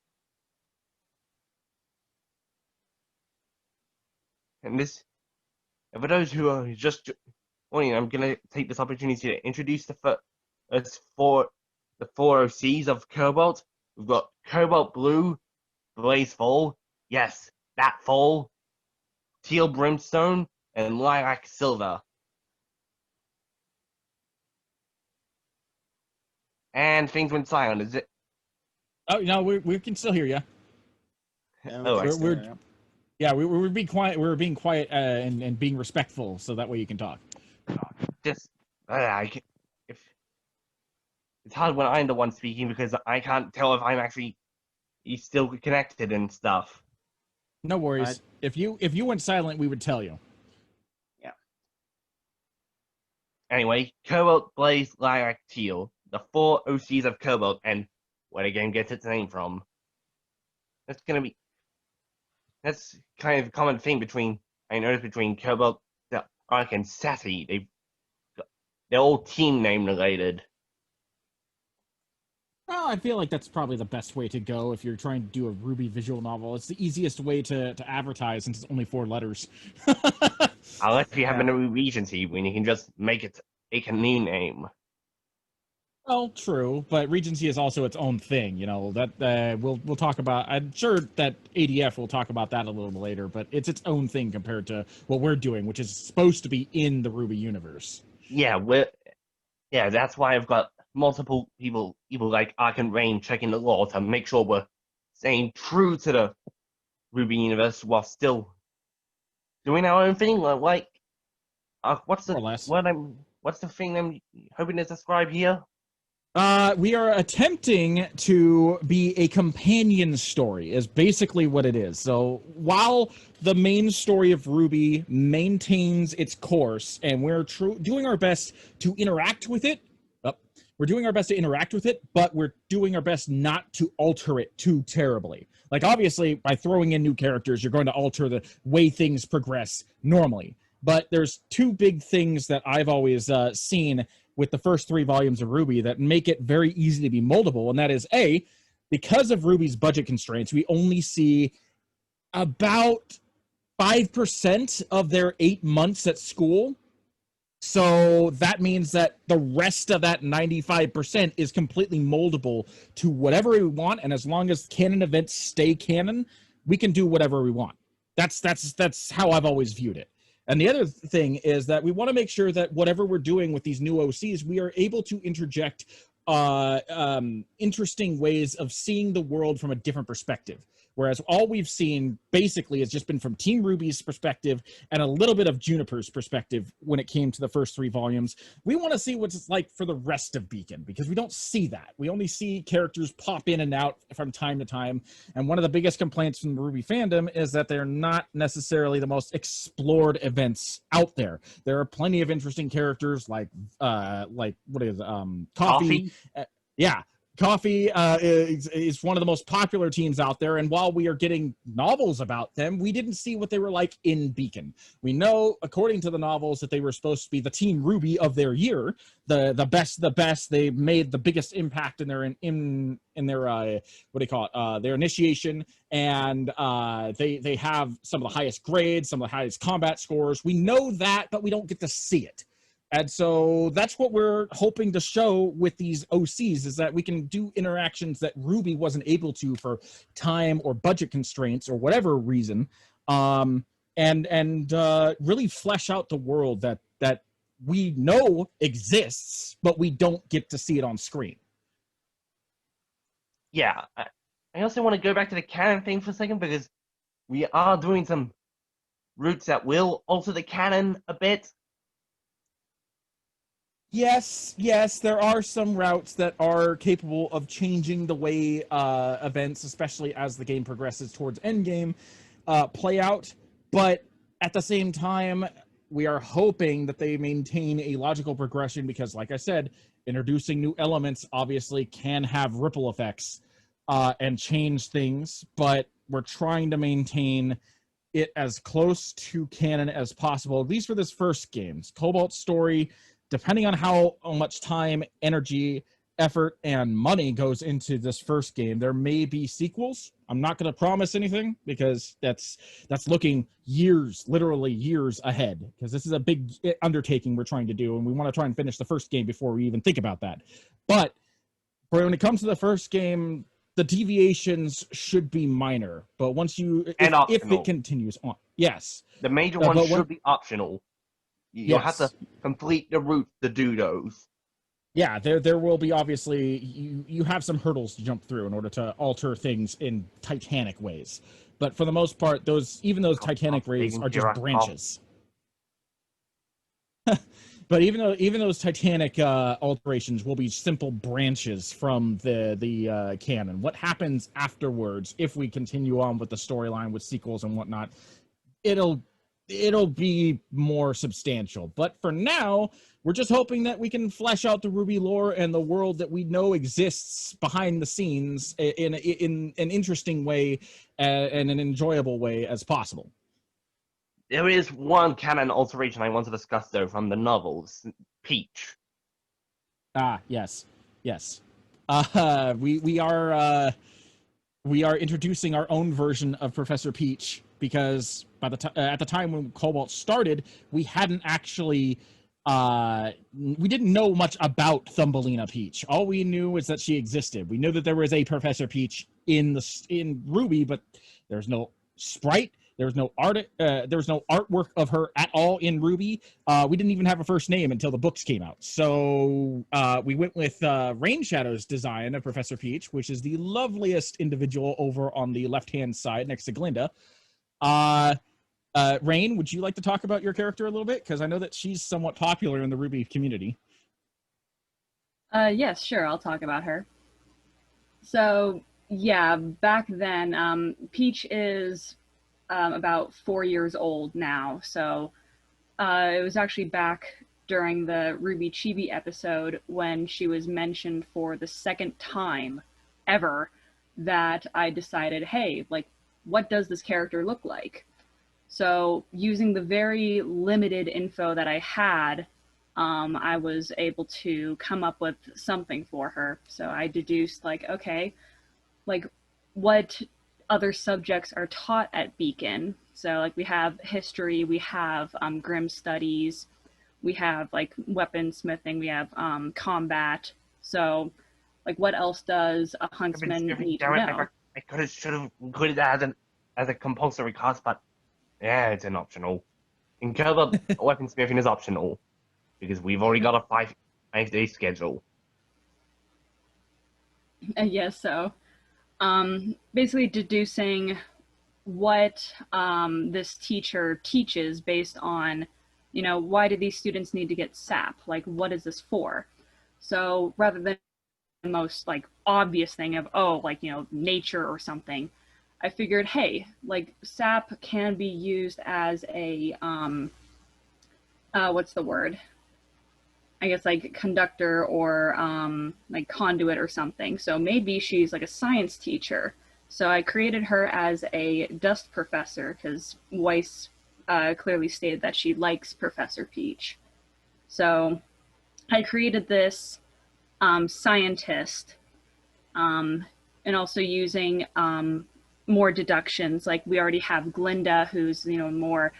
And for those who are just joining, I'm going to take this opportunity to introduce the four OCs of Cobalt. We've got Cobalt Blue, Blaze Fall, yes, that Fall, Teal Brimstone, and Lilac Silver. And things went silent, is it? Oh, no, we can still hear you. Yeah, we're being quiet. We're being quiet and being respectful, so that way you can talk. Just, if it's hard when I'm the one speaking because I can't tell if I'm actually still connected and stuff. No worries. If you went silent, we would tell you. Yeah. Anyway, Cobalt, Blaze, Lilac, Teal, the four OCs of Cobalt, and where the game gets its name from. That's kind of a common thing between Cobalt, DeviantArt, and Sassy. They're all team name related. Well, I feel like that's probably the best way to go if you're trying to do a RWBY visual novel. It's the easiest way to advertise since it's only 4 letters. Unless you have a new Regency, when you can just make a new name. Well, true, but Regency is also its own thing. You know that we'll talk about. I'm sure that ADF will talk about that a little later, but it's its own thing compared to what we're doing, which is supposed to be in the RWBY universe. Yeah, that's why I've got multiple people like Ark and Rain checking the law to make sure we're staying true to the RWBY universe while still doing our own thing. What's the thing I'm hoping to describe here? We are attempting to be a companion story, is basically what it is. So while the main story of RWBY maintains its course, and we're doing our best to interact with it, we're doing our best to interact with it, but we're doing our best not to alter it too terribly. Like, obviously, by throwing in new characters, you're going to alter the way things progress normally. But there's two big things that I've always seen with the first 3 volumes of RWBY that make it very easy to be moldable, and that is, A, because of RWBY's budget constraints, we only see about 5% of their 8 months at school. So that means that the rest of that 95% is completely moldable to whatever we want, and as long as canon events stay canon, we can do whatever we want. That's how I've always viewed it. And the other thing is that we want to make sure that whatever we're doing with these new OCs, we are able to interject interesting ways of seeing the world from a different perspective. Whereas all we've seen basically has just been from Team RWBY's perspective and a little bit of Juniper's perspective when it came to the first 3 volumes. We want to see what it's like for the rest of Beacon, because we don't see that. We only see characters pop in and out from time to time. And one of the biggest complaints from the RWBY fandom is that they're not necessarily the most explored events out there. There are plenty of interesting characters like what is Coffee. Yeah. Coffee is one of the most popular teams out there, and while we are getting novels about them, we didn't see what they were like in Beacon. We know, according to the novels, that they were supposed to be the Team RWBY of their year, the best of the best. They made the biggest impact in their in their what do you call it? Their initiation, and they have some of the highest grades, some of the highest combat scores. We know that, but we don't get to see it. And so that's what we're hoping to show with these OCs, is that we can do interactions that RWBY wasn't able to for time or budget constraints or whatever reason, and really flesh out the world that we know exists, but we don't get to see it on screen. Yeah, I also want to go back to the canon thing for a second, because we are doing some routes that will alter the canon a bit. Yes, there are some routes that are capable of changing the way events, especially as the game progresses towards endgame, play out. But at the same time, we are hoping that they maintain a logical progression because, like I said, introducing new elements obviously can have ripple effects and change things, but we're trying to maintain it as close to canon as possible, at least for this first game. Cobalt's story, depending on how much time, energy, effort, and money goes into this first game, there may be sequels. I'm not going to promise anything because that's looking years, literally years ahead, because this is a big undertaking we're trying to do, and we want to try and finish the first game before we even think about that. But when it comes to the first game, the deviations should be minor. But once if it continues on, yes, the major ones should be optional. You'll have to complete the route to do those. Yeah, there will be, obviously, you have some hurdles to jump through in order to alter things in titanic ways. But for the most part, even those titanic ways are just branches. But even those titanic alterations will be simple branches from the canon. What happens afterwards, if we continue on with the storyline with sequels and whatnot, it'll be more substantial. But for now, we're just hoping that we can flesh out the RWBY lore and the world that we know exists behind the scenes in an interesting way and an enjoyable way as possible. There is one canon alteration I want to discuss, though, from the novels. Peach. Yes. We are introducing our own version of Professor Peach, because at the time when Cobalt started, we hadn't actually we didn't know much about Thumbelina Peach. All we knew was that she existed. We knew that there was a Professor Peach in RWBY, but there's no sprite. There was no art. There was no artwork of her at all in RWBY. We didn't even have a first name until the books came out. So we went with Rainshadow's design of Professor Peach, which is the loveliest individual over on the left-hand side next to Glinda. Rain, would you like to talk about your character a little bit? Because I know that she's somewhat popular in the RWBY community. Yes, sure, I'll talk about her. So, yeah, back then, Peach is about 4 years old now. So, it was actually back during the Ruby Chibi episode when she was mentioned for the second time ever that I decided, hey, like, what does this character look like? So, using the very limited info that I had, I was able to come up with something for her. So I deduced, like, okay, like, what other subjects are taught at Beacon? So, like, we have history, we have Grim Studies, we have, like, weaponsmithing, we have combat. So, like, what else does a huntsman need to know? I could have, should have included that as a compulsory class, but yeah, it's an optional. In Cobalt, weaponsmithing is optional because we've already got a 5-day schedule. Yes, so basically deducing what this teacher teaches based on, you know, why do these students need to get SAP? Like, what is this for? So rather than the most, like, obvious thing of, oh, like, you know, nature or something, I figured, hey, like, SAP can be used as a, what's the word? I guess, like, conductor or like conduit or something. So maybe she's like a science teacher. So I created her as a dust professor because Weiss clearly stated that she likes Professor Peach. So I created this scientist and also using more deductions. Like, we already have Glinda, who's, you know, more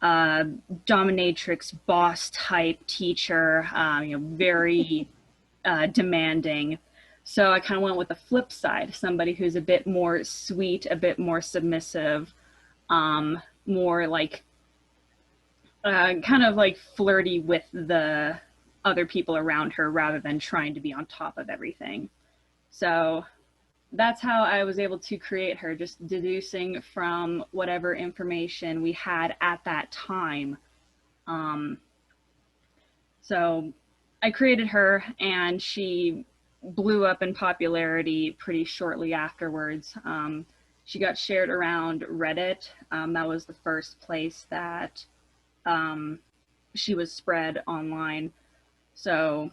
dominatrix boss type teacher, you know, very demanding. So I kind of went with the flip side, somebody who's a bit more sweet, a bit more submissive, more like kind of like flirty with the other people around her rather than trying to be on top of everything. So that's how I was able to create her, just deducing from whatever information we had at that time. So I created her, and she blew up in popularity pretty shortly afterwards. She got shared around Reddit. That was the first place that she was spread online. So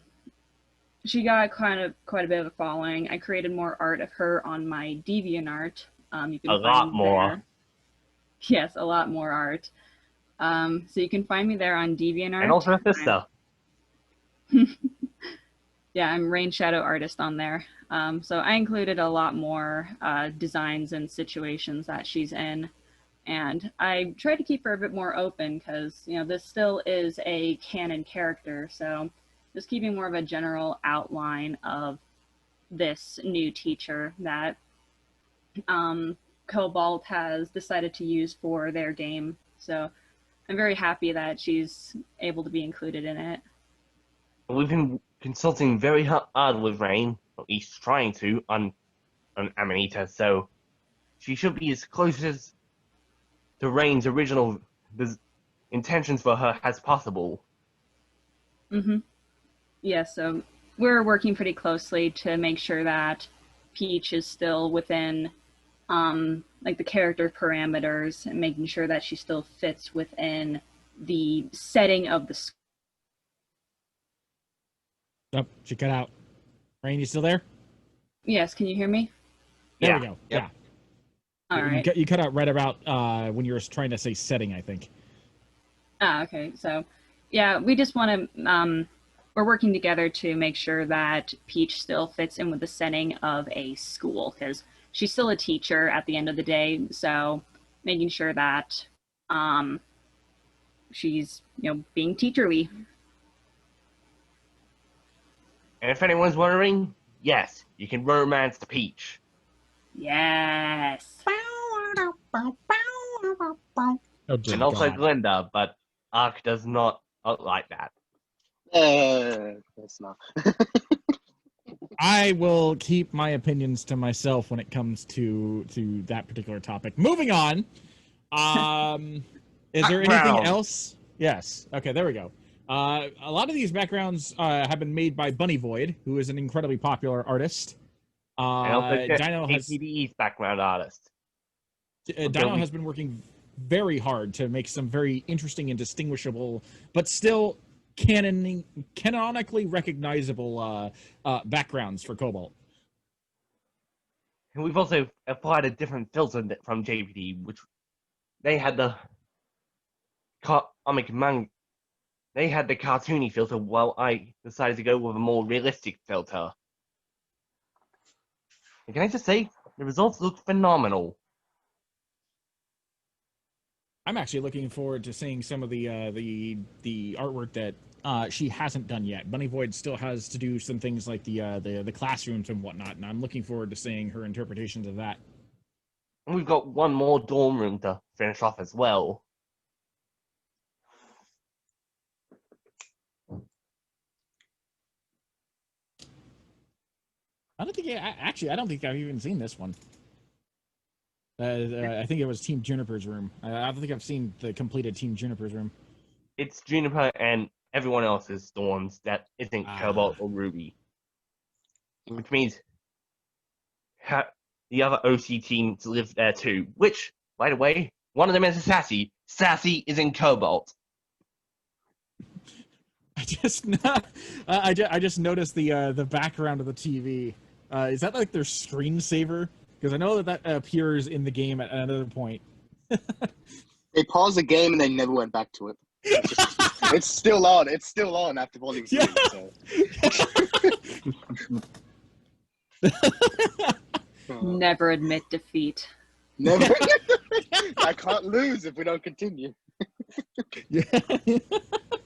she got quite a bit of a following. I created more art of her on my DeviantArt. You can A lot more. There. Yes, a lot more art. So you can find me there on DeviantArt. And also this stuff. Yeah, I'm RainshadowArtist on there. So I included a lot more designs and situations that she's in. And I try to keep her a bit more open because, you know, this still is a canon character. So just keeping more of a general outline of this new teacher that Cobalt has decided to use for their game. So I'm very happy that she's able to be included in it. We've been consulting very hard with Rain, or at least trying to, on Amanita, so she should be as close as to Rain's original intentions for her as possible. Mm-hmm. Yeah, so we're working pretty closely to make sure that Peach is still within like the character parameters and making sure that she still fits within the setting of the school. Oh, she cut out. Rain, you still there? Yes, can you hear me? There we go. Yep. Yeah. All right. You cut out right about when you were trying to say setting, I think. Ah, okay. So, yeah, we just want to, we're working together to make sure that Peach still fits in with the setting of a school, because she's still a teacher at the end of the day. So making sure that she's, you know, being teacherly. And if anyone's wondering, yes, you can romance the Peach. Yes. Oh, dear And also God. Glinda, but Ark does not like that. It's not. I will keep my opinions to myself when it comes to that particular topic. Moving on. Is there anything else? Yes. Okay, there we go. A lot of these backgrounds have been made by Bunny Void, who is an incredibly popular artist. And also Dino has JPD's background artist. Dino has been working very hard to make some very interesting and distinguishable, but still canonically recognizable backgrounds for Cobalt. And we've also applied a different filter from JPD, which they had the comic manga. They had the cartoony filter, while I decided to go with a more realistic filter. And can I just say, the results look phenomenal. I'm actually looking forward to seeing some of the artwork that she hasn't done yet. Bunny Void still has to do some things like the classrooms and whatnot, and I'm looking forward to seeing her interpretations of that. And we've got one more dorm room to finish off as well. I don't think I've even seen this one. I think it was Team Juniper's room. I don't think I've seen the completed Team Juniper's room. It's Juniper and everyone else's dorms that isn't Cobalt or RWBY. Which means the other OC teams live there too. Which, by the way, one of them is a Sassy. Sassy is in Cobalt. I just noticed the background of the TV. Is that like their screensaver? Because I know that appears in the game at another point. They paused the game and they never went back to it. It's still on. It's still on after volume 3. So. Never admit defeat. Never. I can't lose if we don't continue. Yeah.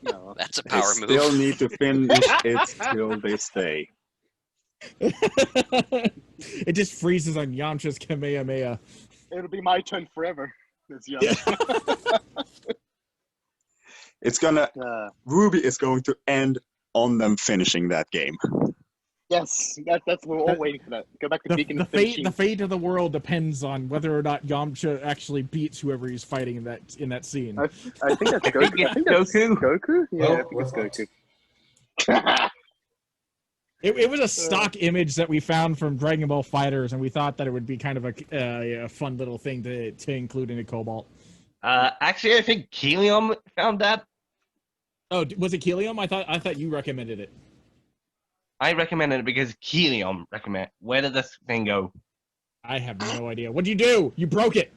No. That's a power They move. still need to finish it till this day. It just freezes on Yamcha's Kamehameha. It'll be my turn forever. It's young. It's gonna. RWBY is going to end on them finishing that game. Yes, that's we're all waiting for that. Go back to Beacon. The fate of the world depends on whether or not Yamcha actually beats whoever he's fighting in that scene. I think that's Goku. I think that's Goku. Goku? Yeah, I Oh, think it's we're Goku. It was a stock image that we found from Dragon Ball Fighters, and we thought that it would be kind of a fun little thing to include in a Cobalt. Actually, I think Kelium found that. Oh, was it Kelium? I thought you recommended it. I recommended it because Kelium recommended. Where did this thing go? I have no idea. What'd you do? You broke it.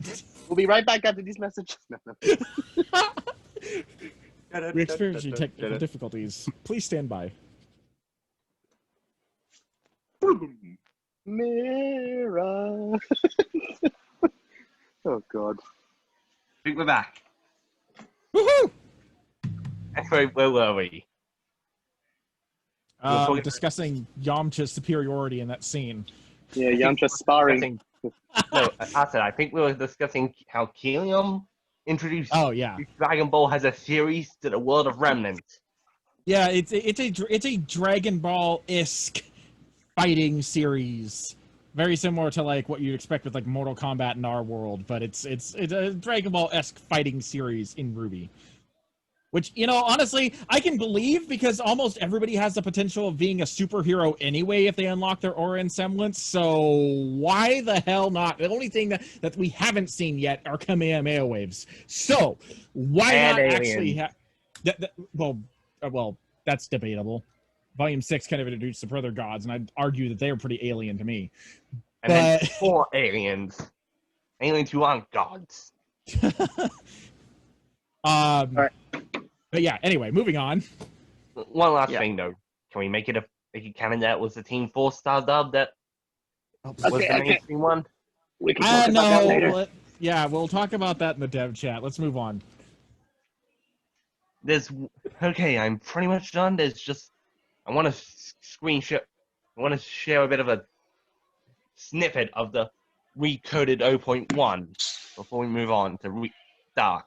We'll be right back after these messages. No. We experienced technical difficulties. Please stand by. Mirror. Oh God. I think we're back. Woohoo! Anyway, where were we? Discussing Yamcha's superiority in that scene. Yeah, Yamcha sparring. No, I think we were discussing how Kelium introduced Oh yeah, Dragon Ball as a series to the world of Remnant. yeah. It's a Dragon Ball-esque fighting series, very similar to like what you'd expect with like Mortal Kombat in our world, but it's a Dragon Ball-esque fighting series in RWBY. Which, you know, honestly, I can believe because almost everybody has the potential of being a superhero anyway if they unlock their aura and semblance, so why the hell not? The only thing that we haven't seen yet are Kamehameha waves. So, why And not aliens. actually have... Well, that's debatable. Volume 6 kind of introduced the brother gods, and I'd argue that they're pretty alien to me. And then But- 4 aliens. Aliens who aren't gods. Alright. But yeah, anyway, moving on. One last Yeah. thing though. Can we make it canon that was the Team 4-star dub that was Okay, the mainstream one? We can talk about that later. Yeah, we'll talk about that in the dev chat. Let's move on. Okay, I'm pretty much done. There's just I want to screenshot. I want to share a bit of a snippet of the recoded 0.1 before we move on to Dark.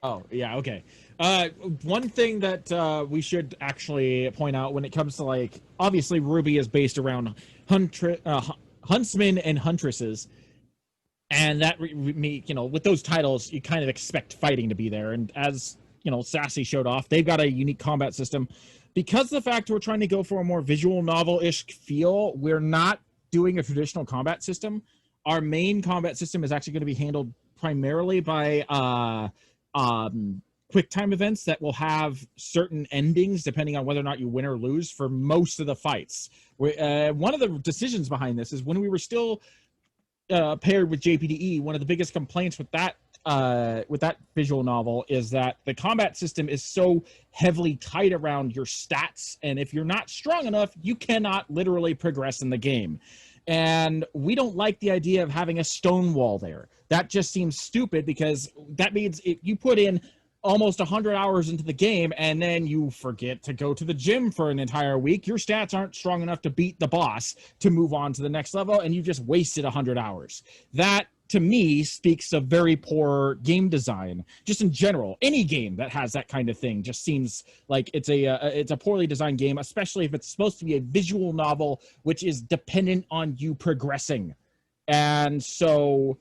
Oh, yeah, okay. One thing that we should actually point out when it comes to, like, obviously RWBY is based around huntsmen and huntresses, and that, you know, with those titles, you kind of expect fighting to be there, and as Sassy showed off. They've got a unique combat system. Because of the fact we're trying to go for a more visual novel-ish feel, we're not doing a traditional combat system. Our main combat system is actually going to be handled primarily by quick time events that will have certain endings depending on whether or not you win or lose for most of the fights. One of the decisions behind this is when we were still paired with JPDE, one of the biggest complaints with that visual novel is that the combat system is so heavily tied around your stats, and if you're not strong enough, you cannot literally progress in the game. And we don't like the idea of having a stone wall there. That just seems stupid, because that means if you put in almost 100 hours into the game and then you forget to go to the gym for an entire week, your stats aren't strong enough to beat the boss to move on to the next level, and you just wasted 100 hours. That, to me, speaks of very poor game design. Just in general, any game that has that kind of thing just seems like it's a poorly designed game, especially if it's supposed to be a visual novel, which is dependent on you progressing. And so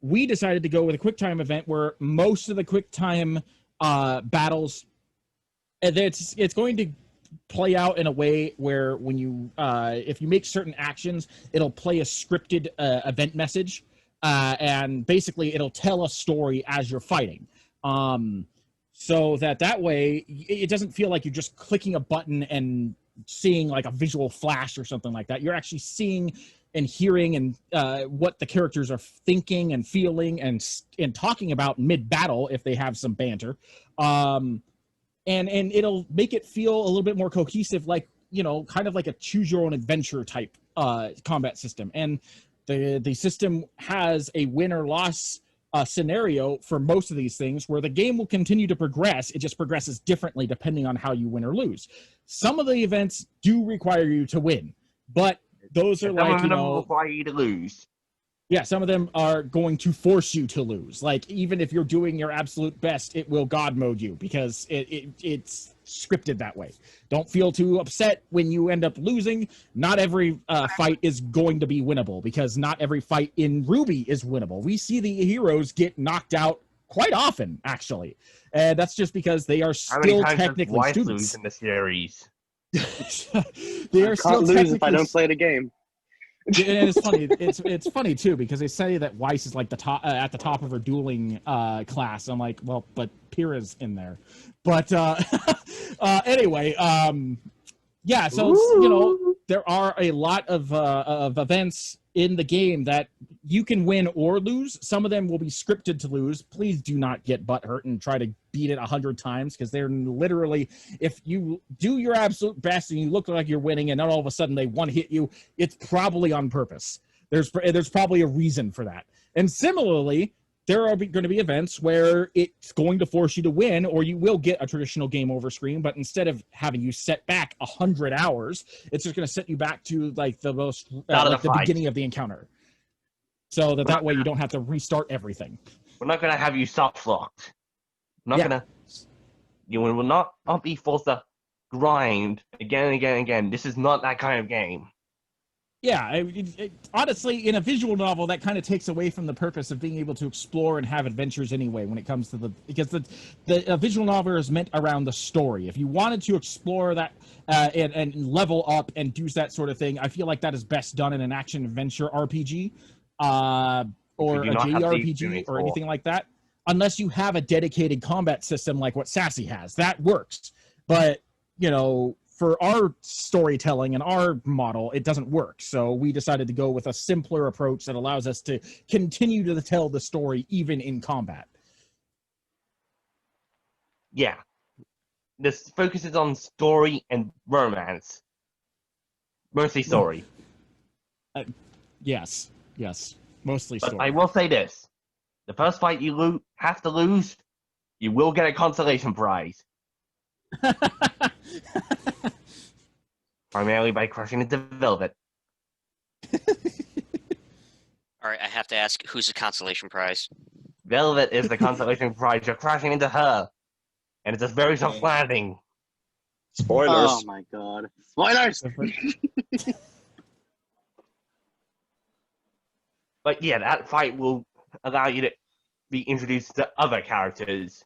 we decided to go with a quick time event where most of the quick time battles, it's going to play out in a way where when you if you make certain actions, it'll play a scripted event message, and basically it'll tell a story as you're fighting, so that way it doesn't feel like you're just clicking a button and seeing like a visual flash or something like that. You're actually seeing and hearing and what the characters are thinking and feeling and talking about mid-battle if they have some banter. And it'll make it feel a little bit more cohesive, like, kind of like a choose-your-own-adventure type combat system. And the system has a win or loss scenario for most of these things, where the game will continue to progress. It just progresses differently depending on how you win or lose. Some of the events do require you to win, but those are like, require you to lose. Yeah, some of them are going to force you to lose. Like, even if you're doing your absolute best, it will God mode you, because it's scripted that way. Don't feel too upset when you end up losing. Not every fight is going to be winnable, because not every fight in RWBY is winnable. We see the heroes get knocked out quite often, actually. And that's just because they are still technically students in the series. They are I still can't lose if I technically don't play the game. And it's funny. It's funny too, because they say that Weiss is like the top at the top of her dueling class. I'm like, well, but Pyrrha's in there. But anyway, yeah. So there are a lot of events in the game that you can win or lose. Some of them will be scripted to lose. Please do not get butthurt and try to beat it 100 times, because they're literally, if you do your absolute best and you look like you're winning and then all of a sudden they one hit you, it's probably on purpose. There's probably a reason for that. And similarly, there are going to be events where it's going to force you to win, or you will get a traditional game over screen, but instead of having you set back 100 hours, it's just going to set you back to like the most like the beginning of the encounter, so that way you don't have to restart everything. We're not going to have you soft locked. We're not going to. You will not be forced to grind again and again and again. This is not that kind of game. Yeah, honestly, in a visual novel, that kind of takes away from the purpose of being able to explore and have adventures anyway. When it comes to because the visual novel is meant around the story. If you wanted to explore that and level up and do that sort of thing, I feel like that is best done in an action adventure RPG or a JRPG or anything like that. Unless you have a dedicated combat system like what Sassy has, that works. But for our storytelling and our model, it doesn't work. So we decided to go with a simpler approach that allows us to continue to tell the story even in combat. Yeah. This focuses on story and romance. Mostly story. Yes. Mostly story. But I will say this. The first fight you have to lose, you will get a consolation prize. Primarily by crushing into Velvet. All right, I have to ask, who's the consolation prize? Velvet is the consolation prize. You're crashing into her. And it's a very soft landing. Spoilers. Oh my god. Spoilers! But yeah, that fight will allow you to be introduced to other characters.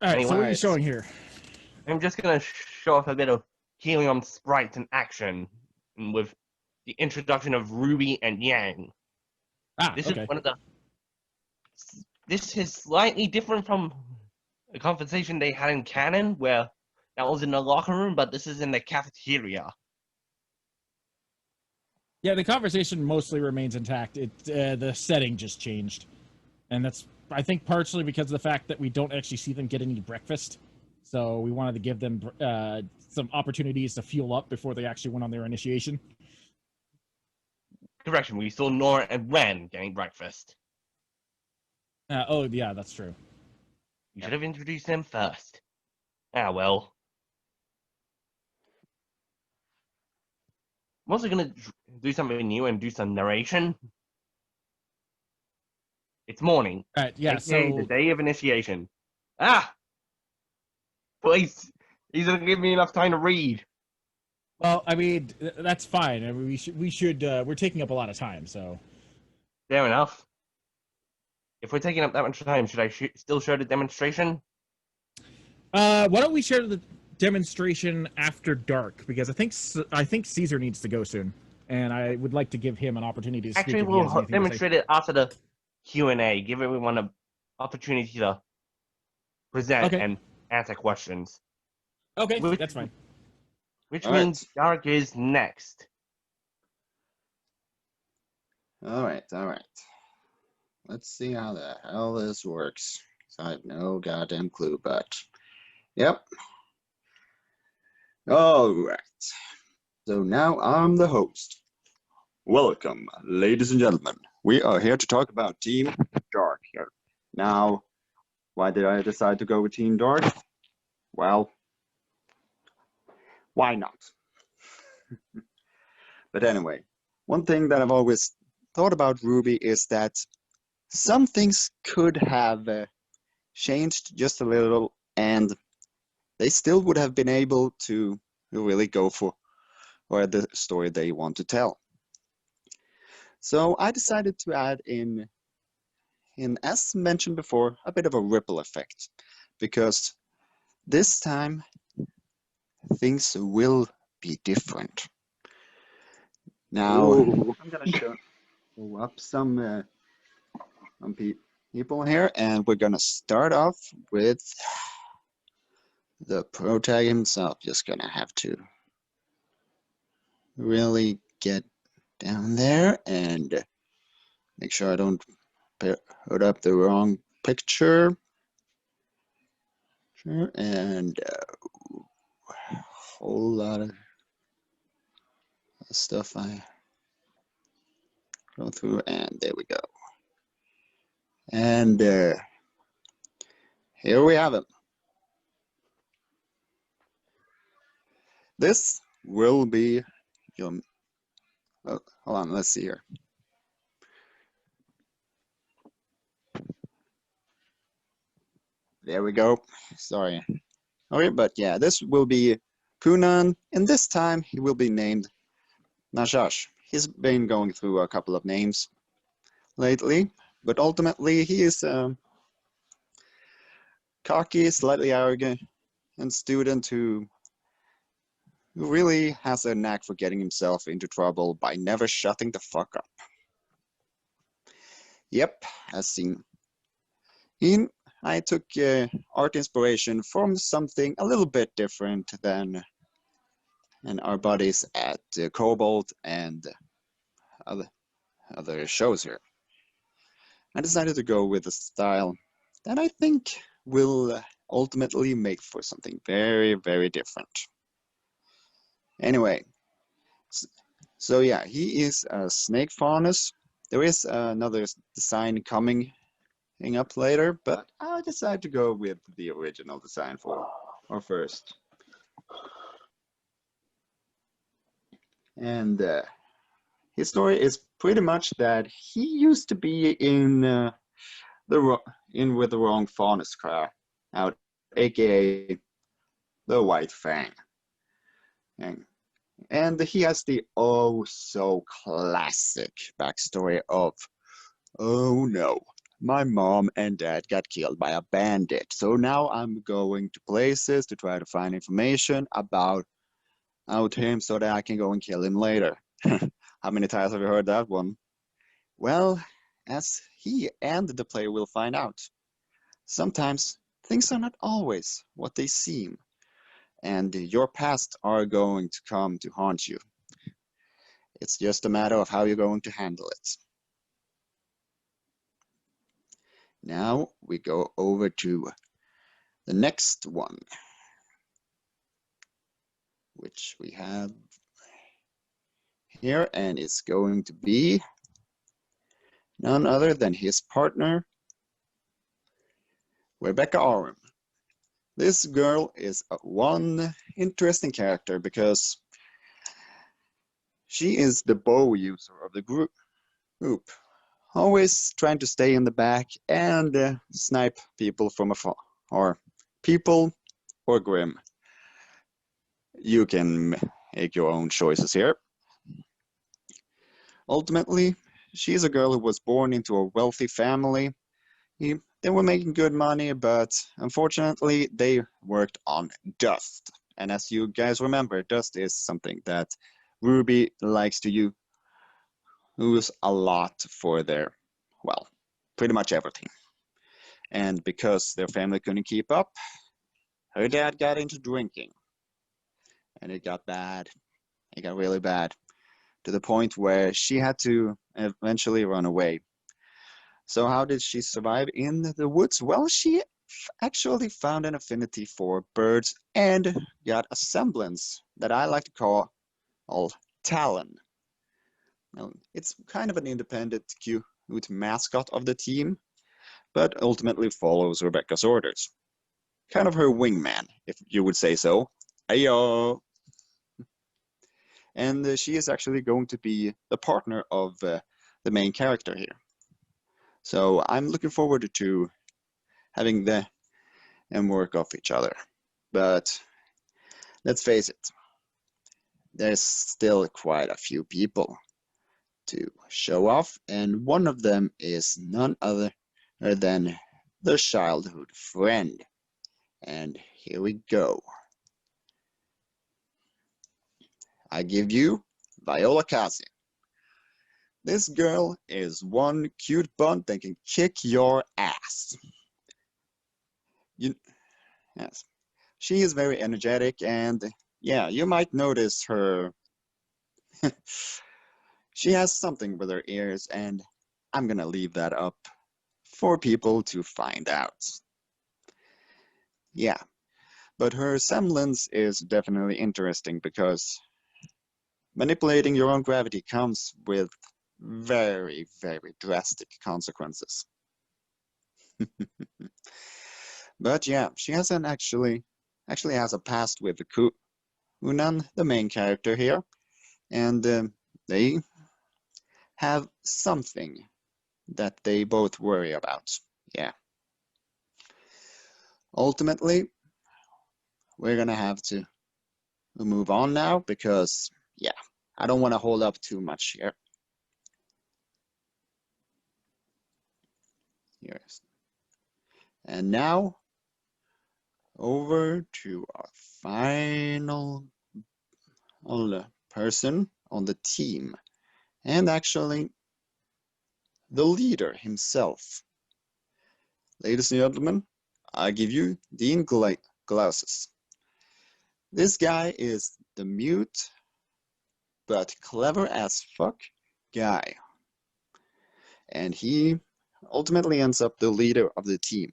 All right, so what are you Anyways. showing here? I'm just gonna show off a bit of helium sprites in action with the introduction of Ruby and Yang. Ah, This okay. is one of the. This is slightly different from the conversation they had in Canon, where that was in the locker room, but this is in the cafeteria. Yeah, the conversation mostly remains intact. The setting just changed, and that's, I think, partially because of the fact that we don't actually see them get any breakfast. So we wanted to give them some opportunities to fuel up before they actually went on their initiation. Correction, we saw Nora and Ren getting breakfast. Oh, yeah, that's true. You should have introduced them first. Ah, well. I'm also gonna do something new and do some narration. It's morning. All right, yeah, aka the so day of initiation. Ah! Please, he's gonna give me enough time to read. well, I mean, that's fine. I mean, we should we're taking up a lot of time, so Fair enough. If we're taking up that much time, should I still show the demonstration? why don't we share the demonstration after dark, because I think Caesar needs to go soon, and I would like to give him an opportunity to speak. Actually, if he has we'll anything to say. demonstrate it after the Q&A. Give everyone an opportunity to present Okay. and answer questions. Okay, Which- that's fine. Which All right. means Dark is next. All right. Let's see how the hell this works. 'Cause I have no goddamn clue, but yep. All right. So now I'm the host. Welcome, ladies and gentlemen. We are here to talk about Team Dark here. Now, why did I decide to go with Team Dark? Well, why not? But anyway, one thing that I've always thought about RWBY is that some things could have changed just a little, and they still would have been able to really go for the story they want to tell. So I decided to add in, as mentioned before, a bit of a ripple effect, because this time things will be different. Now, Ooh. I'm gonna show up some people here, and we're gonna start off with the protagonist himself. Just gonna have to really get down there and make sure I don't put up the wrong picture. Sure, and a whole lot of stuff I go through, and there we go. And here we have it. This will be your. Oh, hold on, let's see here. There we go. Sorry. Okay, but yeah, this will be Kunan, and this time he will be named Nashash. He's been going through a couple of names lately, but ultimately he is a cocky, slightly arrogant, and student who really has a knack for getting himself into trouble by never shutting the fuck up. Yep, as seen. I took art inspiration from something a little bit different than our buddies at Cobalt and other shows here. I decided to go with a style that I think will ultimately make for something very, very different. Anyway, so yeah, he is a snake faunus. There is another design coming up later, but I decided to go with the original design for our first. And his story is pretty much that he used to be in with the wrong faunus crowd out, aka the White Fang. And he has the oh so classic backstory of, oh no, my mom and dad got killed by a bandit. So now I'm going to places to try to find information about him so that I can go and kill him later. How many times have you heard that one? Well, as he and the player will find out, sometimes things are not always what they seem, and your past are going to come to haunt you. It's just a matter of how you're going to handle it. Now we go over to the next one, which we have here, and it's going to be none other than his partner, Rebecca Arum. This girl is one interesting character because she is the bow user of the group, always trying to stay in the back and snipe people from afar, or people or Grim. You can make your own choices here. Ultimately, she's a girl who was born into a wealthy family. They were making good money, but unfortunately, they worked on dust. And as you guys remember, dust is something that RWBY likes to use a lot for their, well, pretty much everything. And because their family couldn't keep up, her dad got into drinking. And it got bad. It got really bad, to the point where she had to eventually run away. So how did she survive in the woods? Well, she actually found an affinity for birds and got a semblance that I like to call Talon. Now, it's kind of an independent, cute mascot of the team, but ultimately follows Rebecca's orders. Kind of her wingman, if you would say so. Ayo! And she is actually going to be the partner of the main character here. So I'm looking forward to having them work off each other. But let's face it, there's still quite a few people to show off, and one of them is none other than the childhood friend. And here we go. I give you Viola Kasi. This girl is one cute bunt that can kick your ass. Yes, she is very energetic, and yeah, you might notice her. She has something with her ears, and I'm gonna leave that up for people to find out. Yeah, but her semblance is definitely interesting because manipulating your own gravity comes with very, very drastic consequences. But yeah, she has actually has a past with the Unan, the main character here, and they have something that they both worry about. Yeah. Ultimately, we're gonna have to move on now because, yeah, I don't want to hold up too much here. Yes. And now, over to our final person on the team, and actually the leader himself. Ladies and gentlemen, I give you Dean Glauses. This guy is the mute but clever as fuck guy, and he ultimately ends up the leader of the team.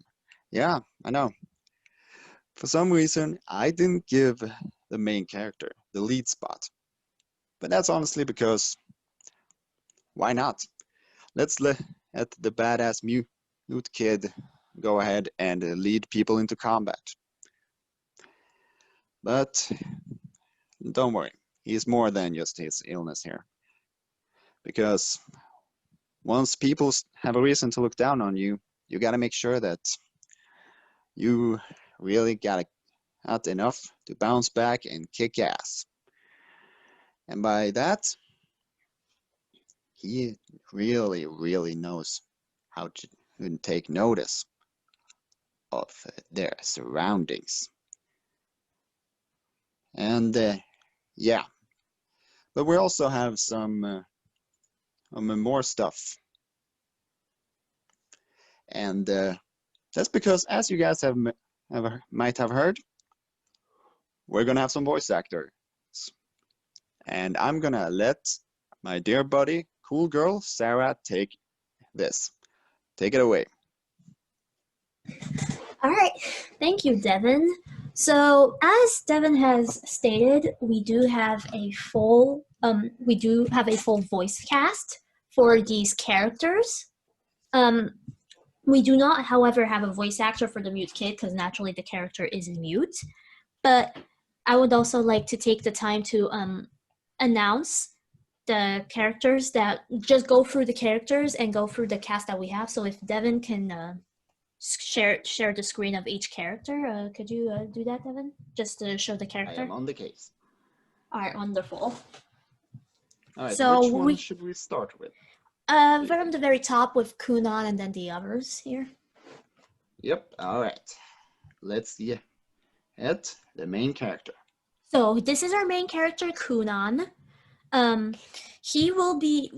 Yeah, I know. For some reason, I didn't give the main character the lead spot, but that's honestly because why not? Let's let the badass mute kid go ahead and lead people into combat. But don't worry, he's more than just his illness here. Because once people have a reason to look down on you, you gotta make sure that you really got enough to bounce back and kick ass. And by that, he really, really knows how who take notice of their surroundings. And yeah, but we also have some more stuff. And that's because, as you guys might have heard, we're gonna have some voice actors. And I'm gonna let my dear buddy, cool girl, Sarah, take this. Take it away. All right, thank you, Devin. So, as Devin has stated, we do have a full voice cast for these characters. We do not, however, have a voice actor for the mute kid because naturally the character is mute. But I would also like to take the time to announce the characters, that just go through the characters and go through the cast that we have. So if Devin can share the screen of each character, could you do that, Devin? Just to show the character. I am on the case. All right, wonderful. All right, So which one should we start with? From the very top with Kunan and then the others here. Yep, all right. Let's see at the main character. So this is our main character, Kunan. He will be,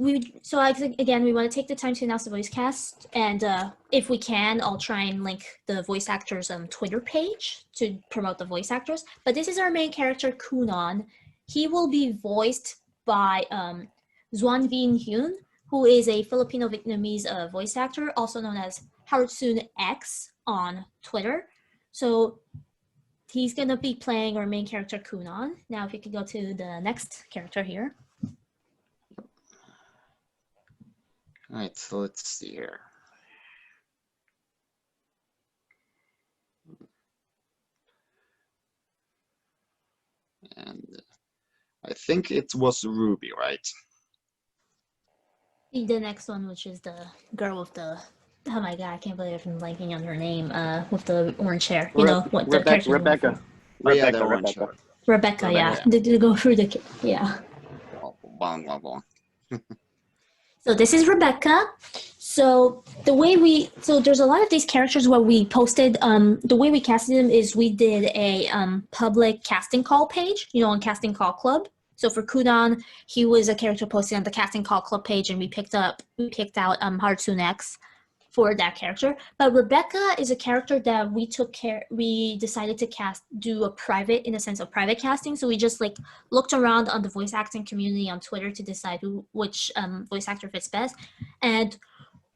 again, we want to take the time to announce the voice cast, and if we can, I'll try and link the voice actor's Twitter page to promote the voice actors. But this is our main character, Kunan. He will be voiced by Xuan Vin Hyun, who is a Filipino Vietnamese voice actor, also known as Harusun X on Twitter. So he's gonna be playing our main character, Kunan. Now, if you could go to the next character here. All right, so let's see here. And I think it was RWBY, right? The next one, which is the girl with the, oh my god, I can't believe I'm blanking on her name, with the orange hair. You know what the character. Rebecca. Yeah, the orange hair. Rebecca, yeah. To go through the, yeah. Bong, bong, bong. So this is Rebecca. So there's a lot of these characters where we posted, the way we casted them is we did a public casting call page, on Casting Call Club. So for Kunan, he was a character posted on the Casting Call Club page, and we picked out Harusun X for that character. But Rebecca is a character that we decided to do a private, in a sense of private casting. So we just looked around on the voice acting community on Twitter to decide which voice actor fits best. And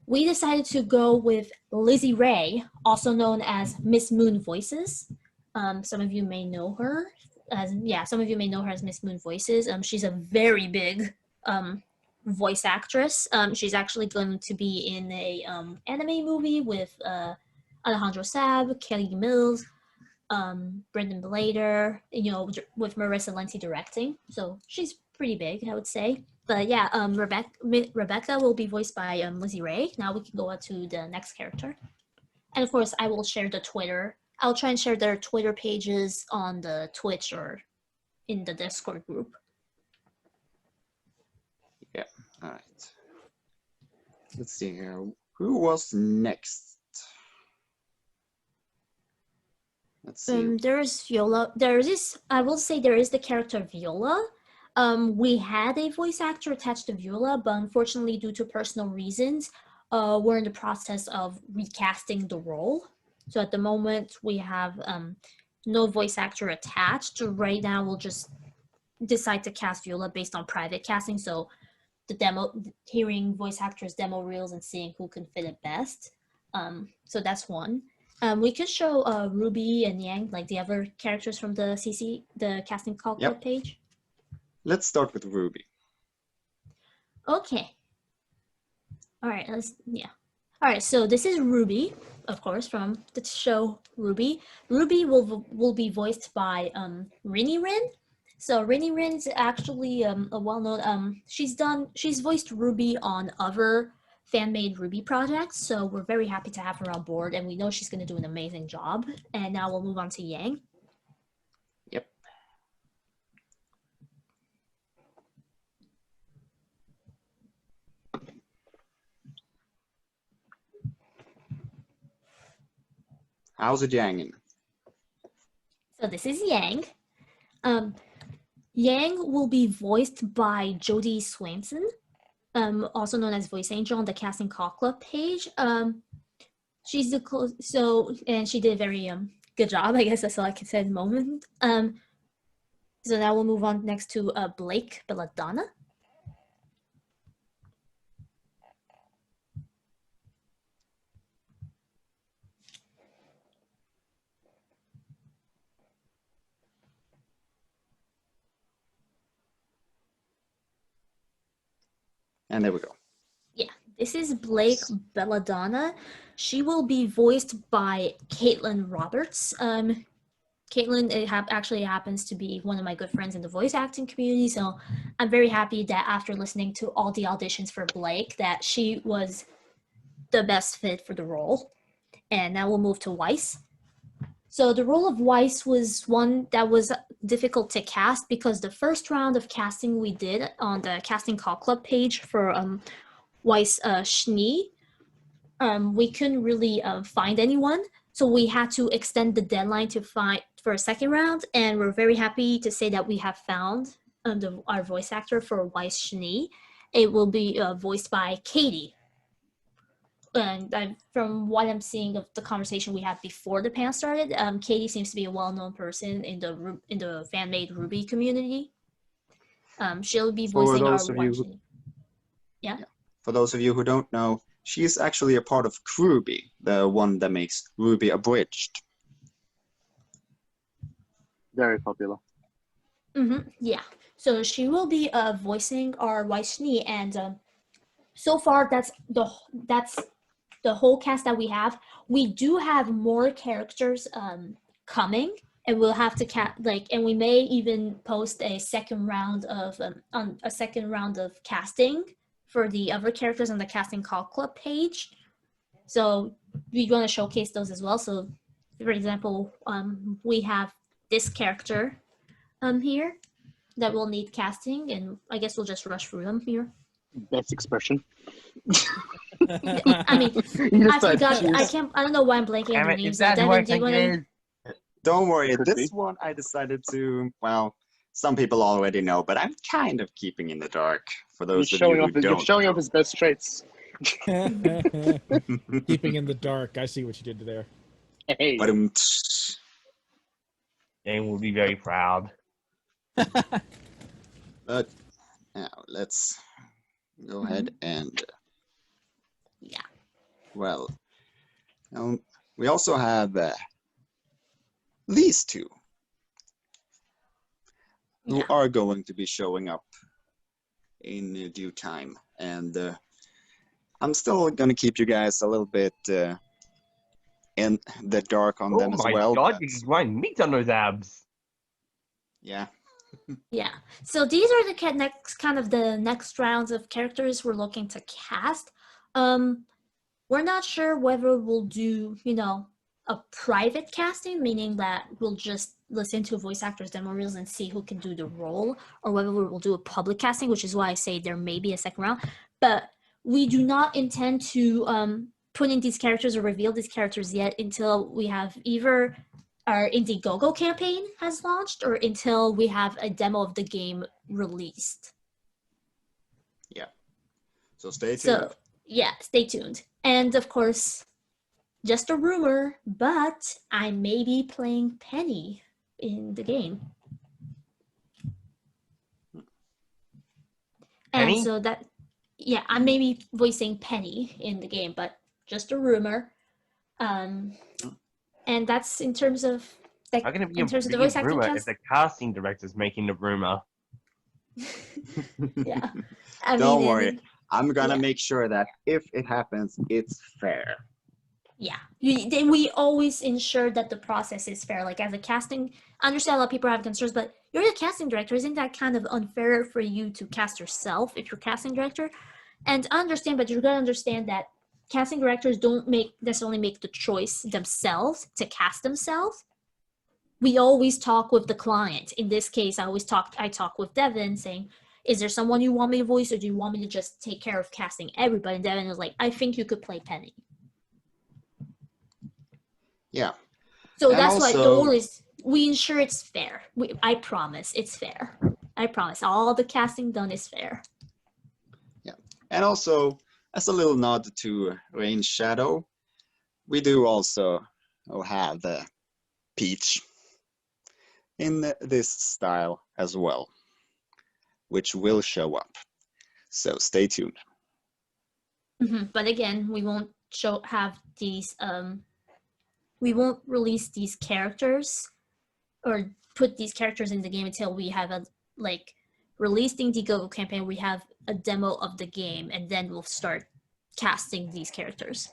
we decided to go with Lizzie Ray, also known as Miss Moon Voices. Some of you may know her as Miss Moon Voices. She's a very big voice actress. She's actually going to be in a anime movie with Alejandro Sab, Kelly Mills, Brendan Blader, with Marissa Lenti directing. So she's pretty big, I would say. But yeah, Rebecca will be voiced by Lizzie Ray. Now we can go on to the next character. And of course, I will share the Twitter. I'll try and share their Twitter pages on the Twitch or in the Discord group. Yeah, all right. Let's see here. Who was next? Let's see. There's Viola. There is the character Viola. We had a voice actor attached to Viola, but unfortunately, due to personal reasons, we're in the process of recasting the role. So at the moment, we have no voice actor attached. So right now, we'll just decide to cast Viola based on private casting. So hearing voice actors' demo reels and seeing who can fit it best. So that's one. We could show RWBY and Yang, like the other characters from the Casting Call Club page. Let's start with RWBY. Okay. All right. All right. So this is RWBY, of course, from the show RWBY. RWBY will be voiced by Rini Rin. So Rini Rin is actually a well-known. She's voiced RWBY on other fan-made RWBY projects. So we're very happy to have her on board, and we know she's going to do an amazing job. And now we'll move on to Yang. Yep. How's it yanging? So this is Yang. Yang will be voiced by Jodie Swanson, also known as Voice Angel on the Casting Call Club page. She's the and she did a very good job. I guess that's all I can say at the moment. So now we'll move on next to Blake Belladonna. And there we go. Yeah, this is Blake Belladonna. She will be voiced by Caitlin Roberts. Caitlin actually happens to be one of my good friends in the voice acting community, so I'm very happy that after listening to all the auditions for Blake, that she was the best fit for the role. And now we'll move to Weiss. So the role of Weiss was one that was difficult to cast because the first round of casting we did on the Casting Call Club page for Weiss Schnee, we couldn't really find anyone. So we had to extend the deadline to find for a second round, and we're very happy to say that we have found our voice actor for Weiss Schnee. It will be voiced by Katie. And from what I'm seeing of the conversation we had before the panel started, Katie seems to be a well-known person in the fan-made RWBY community. She'll be voicing our Weiss Schnee. Yeah. For those of you who don't know, she is actually a part of RWBY, the one that makes RWBY Abridged. Very popular. Yeah. So she will be voicing our Weiss Schnee, and so far that's the whole cast that we have. We do have more characters coming, and we'll have to and we may even post a second round of casting for the other characters on the Casting Call Club page. So we want to showcase those as well. So for example, we have this character here that will need casting, and I guess we'll just rush through them here. Best expression. I mean, I forgot. I don't know why I'm blanking on the names. Devin, do you want to? Don't worry. This one I decided to. Well, some people already know, but I'm kind of keeping in the dark for those of you who don't. You're showing off his best traits. Keeping in the dark. I see what you did there. Hey. Dane will be very proud. But now let's go ahead and. Yeah. Well, we also have these two who are going to be showing up in due time, and I'm still going to keep you guys a little bit in the dark on them as well. Oh my god, you can grind meat on those abs. Yeah. Yeah. So these are the next rounds of characters we're looking to cast. We're not sure whether we'll do, a private casting, meaning that we'll just listen to voice actors' demo reels and see who can do the role, or whether we will do a public casting, which is why I say there may be a second round. But we do not intend to put in these characters or reveal these characters yet until we have either our Indiegogo campaign has launched or until we have a demo of the game released. Yeah. So stay tuned. So, yeah, stay tuned. And of course, just a rumor, but I may be playing Penny in the game. Penny? And so I may be voicing Penny in the game, but just a rumor. And that's in terms of How can it be in terms of the big voice acting rumor cast. if the casting director's making the rumor? Yeah. Don't worry. I'm gonna make sure that if it happens, it's fair. Yeah, we always ensure that the process is fair. Like as a casting, I understand a lot of people have concerns, but you're the casting director. Isn't that kind of unfair for you to cast yourself if you're casting director? And I understand, but you're gonna understand that casting directors don't necessarily make the choice themselves to cast themselves. We always talk with the client. In this case, I talk with Devin saying, is there someone you want me to voice, or do you want me to just take care of casting everybody? And Devin was like, I think you could play Penny. Yeah, So And that's why the also- rule is we ensure it's fair. I promise it's fair. I promise all the casting done is fair. And also, as a little nod to Rain Shadow, we do also have Peach in this style as well, which will show up. So stay tuned. But again, we won't have these. We won't release these characters or put these characters in the game until we have released the Indiegogo campaign. We have a demo of the game, and then we'll start casting these characters.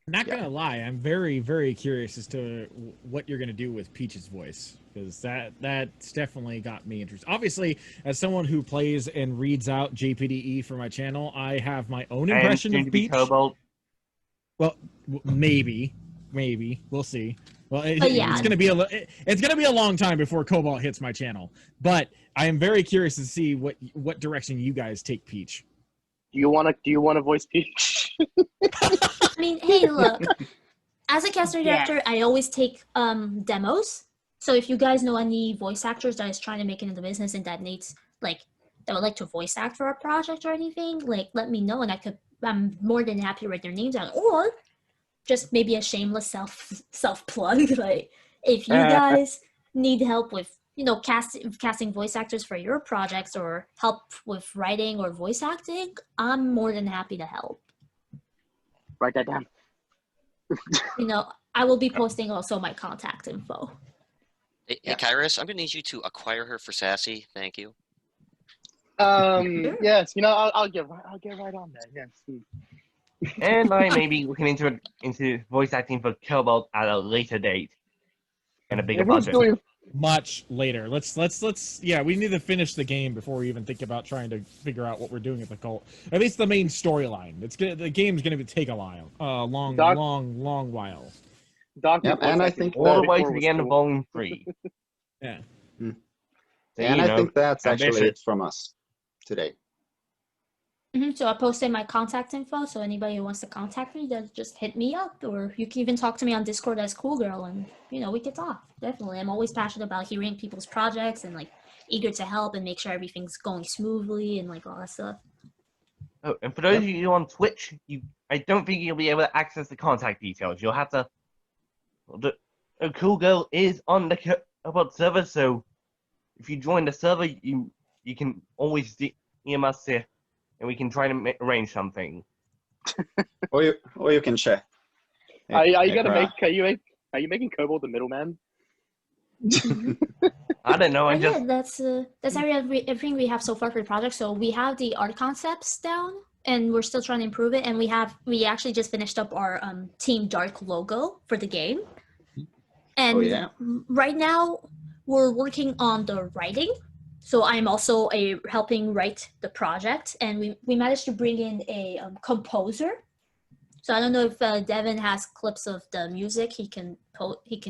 Not gonna lie, I'm very, very curious as to what you're gonna do with Peach's voice, because that's definitely got me interested. Obviously, as someone who plays and reads out JPDE for my channel, I have my own impression soon of to be Peach. Cobalt. Well, maybe we'll see. Well, yeah. it's gonna be a long time before Cobalt hits my channel, but I am very curious to see what direction you guys take Peach. Do you wanna voice Peach? I mean, hey, look. As a casting Yeah. director, I always take demos. So if you guys know any voice actors that is trying to make it in the business and that needs that would like to voice act for a project or anything, let me know, and I'm more than happy to write their names down. Or just maybe a shameless self plug. If you guys need help with casting voice actors for your projects or help with writing or voice acting, I'm more than happy to help. Write that down. I will be posting also my contact info. Hey, Yeah. Kairos, I'm gonna need you to acquire her for Sassy. Thank you. Yes, I'll get right on that. Yes. And I may be looking into voice acting for Cobalt at a later date and a bigger Everyone's budget. doing Much later. Let's we need to finish the game before we even think about trying to figure out what we're doing with the cult. At least the main storyline. The game's gonna take a while. Long while. Doctor. Yep, and I think All the that- way to the end of Volume 3. Yeah. So, and I think that's actually ambitious. it from us today. So I posted my contact info, so anybody who wants to contact me, just hit me up, or you can even talk to me on Discord as Cool Girl, and we can talk. Definitely, I'm always passionate about hearing people's projects and eager to help and make sure everything's going smoothly and all that stuff. Oh, and for those of you on Twitch, I don't think you'll be able to access the contact details. You'll have to. The Cool Girl is on the Cobalt server, so if you join the server, you can always DM us here, and we can try to arrange something. Or you can check. Are you making Cobalt the middleman? I don't know. Yeah, that's everything we have so far for the project. So we have the art concepts down, and we're still trying to improve it. And we actually just finished up our Team Dark logo for the game. And right now we're working on the writing. So I'm also helping write the project, and we managed to bring in a composer. So I don't know if Devin has clips of the music he can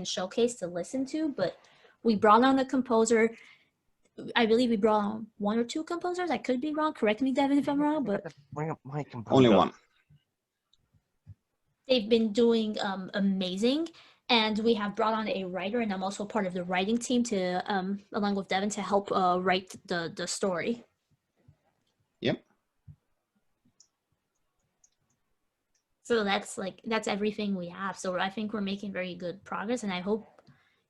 showcase to listen to, but we brought on a composer. I believe we brought on one or two composers. I could be wrong. Correct me, Devin, if I'm wrong. But Bring up my composer. Only one. they've been doing amazing. And we have brought on a writer, and I'm also part of the writing team to, along with Devin, to help write the story. Yep. So that's everything we have. So I think we're making very good progress, and I hope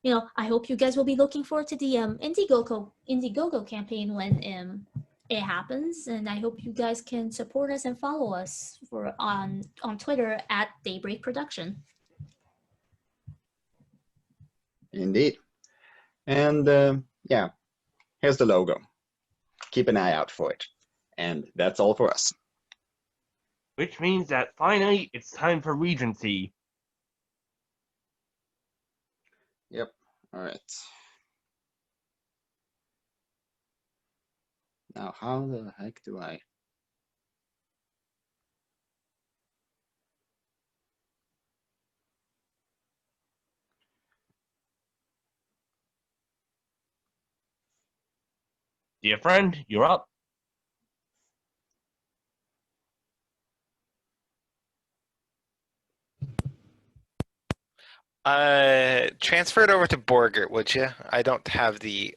you guys will be looking forward to the Indiegogo campaign when it happens, and I hope you guys can support us and follow us on Twitter at Daybreak Production. Indeed. And here's the logo. Keep an eye out for it. And that's all for us. Which means that finally it's time for Regency. Yep. All right. Now, how the heck do I... Dear friend, you're up. Transfer it over to Borgert, would you? I don't have the.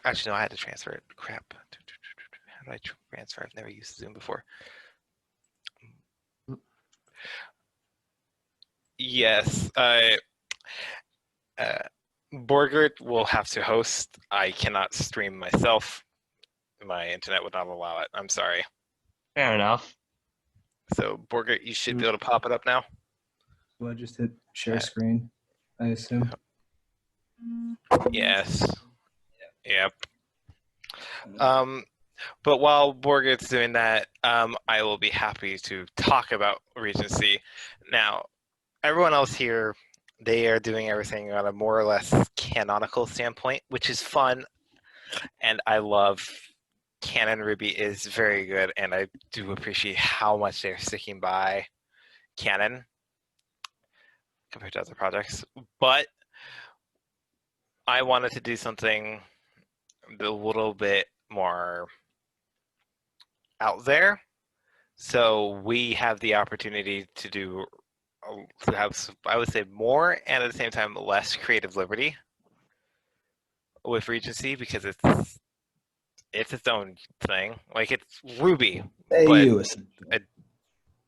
Actually, no, I had to transfer it. Crap. How do I transfer? I've never used Zoom before. Yes. Borgert will have to host. I cannot stream myself. My internet would not allow it. I'm sorry. Fair enough. So Borgert, you should be able to pop it up now. So I just hit share screen, I assume. Yes. Yep. But while Borgert's doing that, I will be happy to talk about Regency. Now, everyone else here, they are doing everything on a more or less canonical standpoint, which is fun, and I love. Canon RWBY is very good, and I do appreciate how much they're sticking by Canon compared to other projects. But I wanted to do something a little bit more out there, so we have the opportunity to have, I would say, more and at the same time less creative liberty with Regency, because it's its own thing. Like, it's RWBY, but a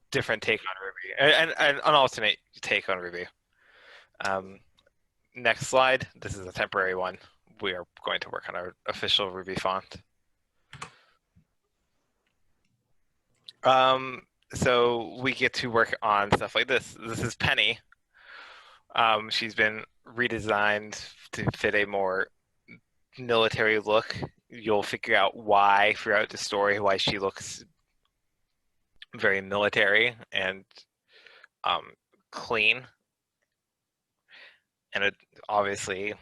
different take on RWBY, and an alternate take on RWBY. Next slide. This is a temporary one. We are going to work on our official RWBY font. So we get to work on stuff like this. This is Penny. She's been redesigned to fit a more military look. You'll figure out why throughout the story, why she looks very military and clean. And it, obviously,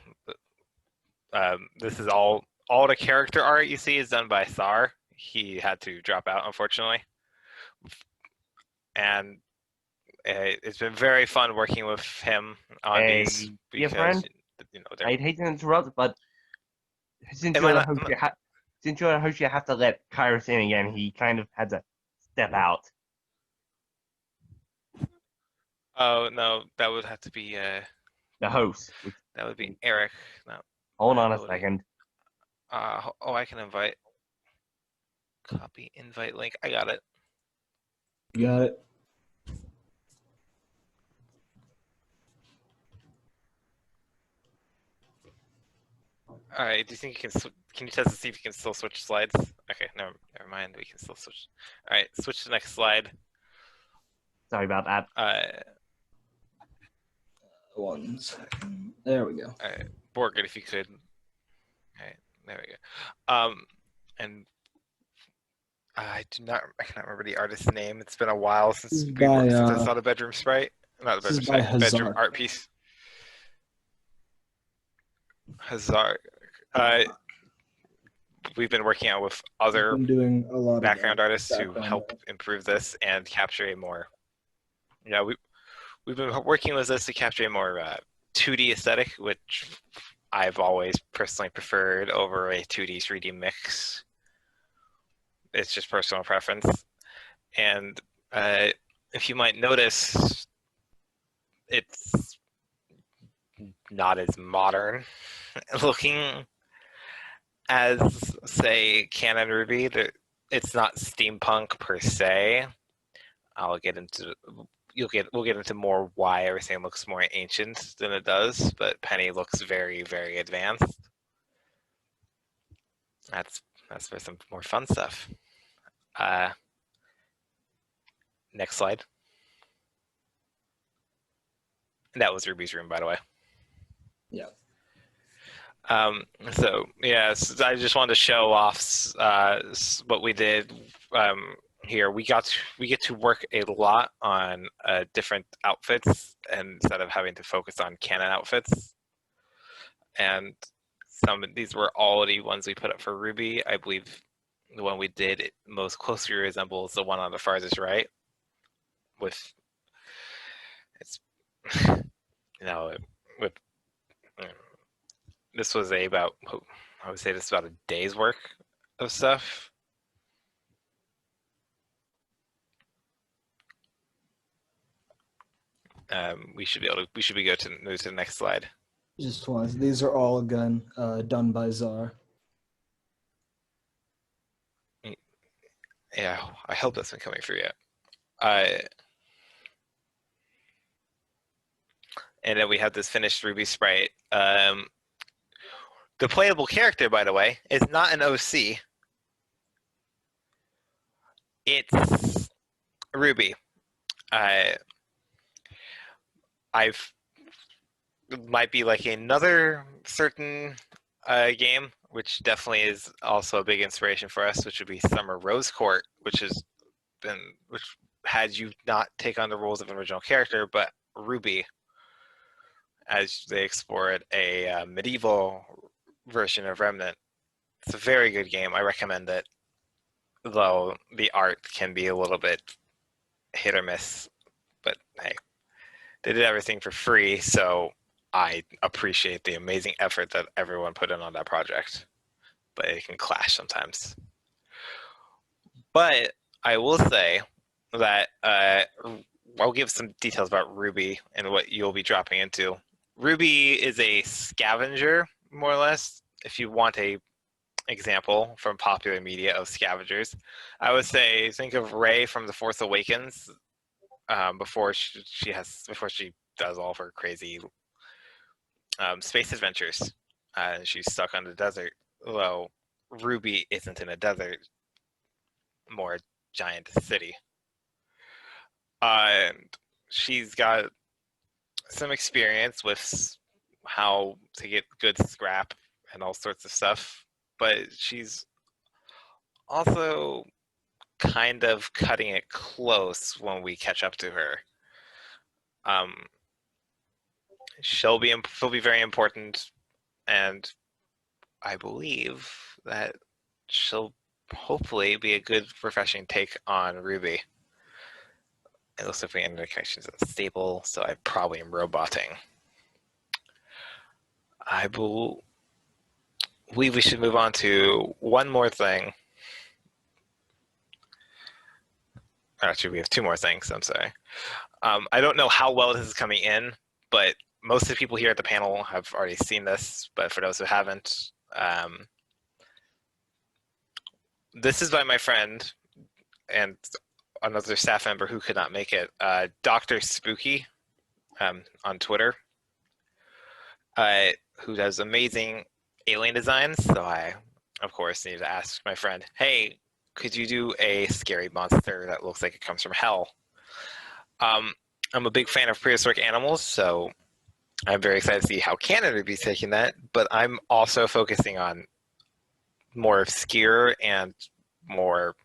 this is all the character art you see is done by Sar. He had to drop out, unfortunately. And it's been very fun working with him on these. Dear friend, I'd hate to interrupt, but since you're the host, you have to let Kairos in again. He kind of had to step out. Oh no, that would have to be the host. That would be Eric. No. Hold on a second. Oh, I can invite. Copy invite link. I got it. You got it. All right. Do you think you can you test to see if you can still switch slides? Okay. Never mind. We can still switch. All right. Switch to the next slide. Sorry about that. 1 second. There we go. All right. Borgert, if you could. All right. There we go. And I cannot remember the artist's name. It's been a while since since I saw the bedroom sprite. Not the bedroom sprite. Bedroom art piece. Hazard. We've been working out with other doing a lot background artists to help improve this and capture a more. Yeah, we've been working with this to capture a more 2D aesthetic, which I've always personally preferred over a 2D 3D mix. It's just personal preference. And if you might notice, it's not as modern looking as, say, Canon RWBY. It's not steampunk per se. We'll get into more why everything looks more ancient than it does, but Penny looks very, very advanced. That's for some more fun stuff. Next slide. That was RWBY's room, by the way. Yeah. So yes, I just wanted to show off what we did here. We get to work a lot on different outfits instead of having to focus on Canon outfits. And some of these were already ones we put up for RWBY. I believe the one we did most closely resembles the one on the farthest right. With it's with this was about I would say this is about a day's work of stuff. we should be able to. We should be good to move to the next slide. Just once. These are all again done by Czar. Yeah, I hope that's been coming through yet. And then we have this finished RWBY sprite. The playable character, by the way, is not an OC. It's RWBY. I've might be like another certain game, which definitely is also a big inspiration for us, which would be Summer Rose Court, which had you not take on the roles of an original character, but RWBY, as they explored a medieval version of Remnant. It's a very good game. I recommend it, though the art can be a little bit hit or miss. But hey, they did everything for free, so I appreciate the amazing effort that everyone put in on that project. But it can clash sometimes. But I will say that I'll give some details about RWBY and what you'll be dropping into. RWBY is a scavenger, more or less. If you want a example from popular media of scavengers, I would say think of Rey from The Force Awakens before she does all of her crazy space adventures. She's stuck on the desert. Although RWBY isn't in a desert, more giant city. And she's got some experience with how to get good scrap and all sorts of stuff, but she's also kind of cutting it close when we catch up to her. She'll be very important, and I believe that she'll hopefully be a good, refreshing take on RWBY. It looks like the internet connection is unstable, so I probably am roboting. I believe we should move on to one more thing. Actually, we have two more things. I'm sorry. I don't know how well this is coming in, but most of the people here at the panel have already seen this. But for those who haven't, this is by my friend and another staff member who could not make it, Dr. Spooky on Twitter, who does amazing alien designs. So I, of course, need to ask my friend, hey, could you do a scary monster that looks like it comes from hell? I'm a big fan of prehistoric animals, so I'm very excited to see how Canon would be taking that, but I'm also focusing on more obscure and more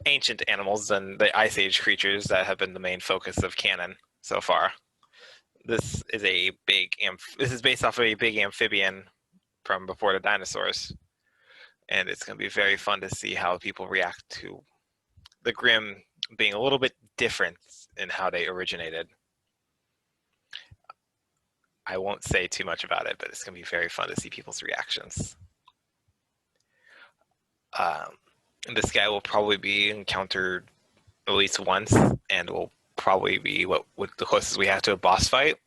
ancient animals than the Ice Age creatures that have been the main focus of canon so far. This is based off of a big amphibian from before the dinosaurs, and it's going to be very fun to see how people react to the Grimm being a little bit different in how they originated. I won't say too much about it, but it's going to be very fun to see people's reactions. This guy will probably be encountered at least once, and will probably be what the closest we have to a boss fight.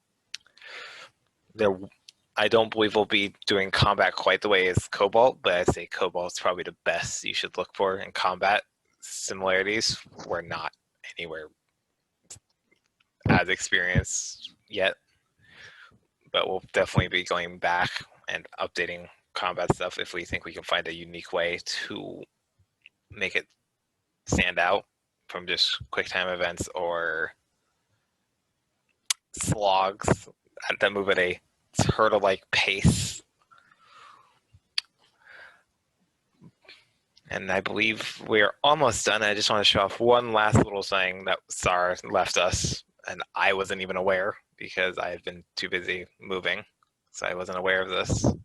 I don't believe we'll be doing combat quite the way as Cobalt, but I'd say Cobalt's probably the best you should look for in combat. Similarities, we're not anywhere as experienced yet, but we'll definitely be going back and updating combat stuff if we think we can find a unique way to make it stand out from just quick time events or slogs that move at a turtle-like pace. And I believe we're almost done. I just want to show off one last little thing that Sar left us, and I wasn't even aware because I had been too busy moving, so I wasn't aware of this. And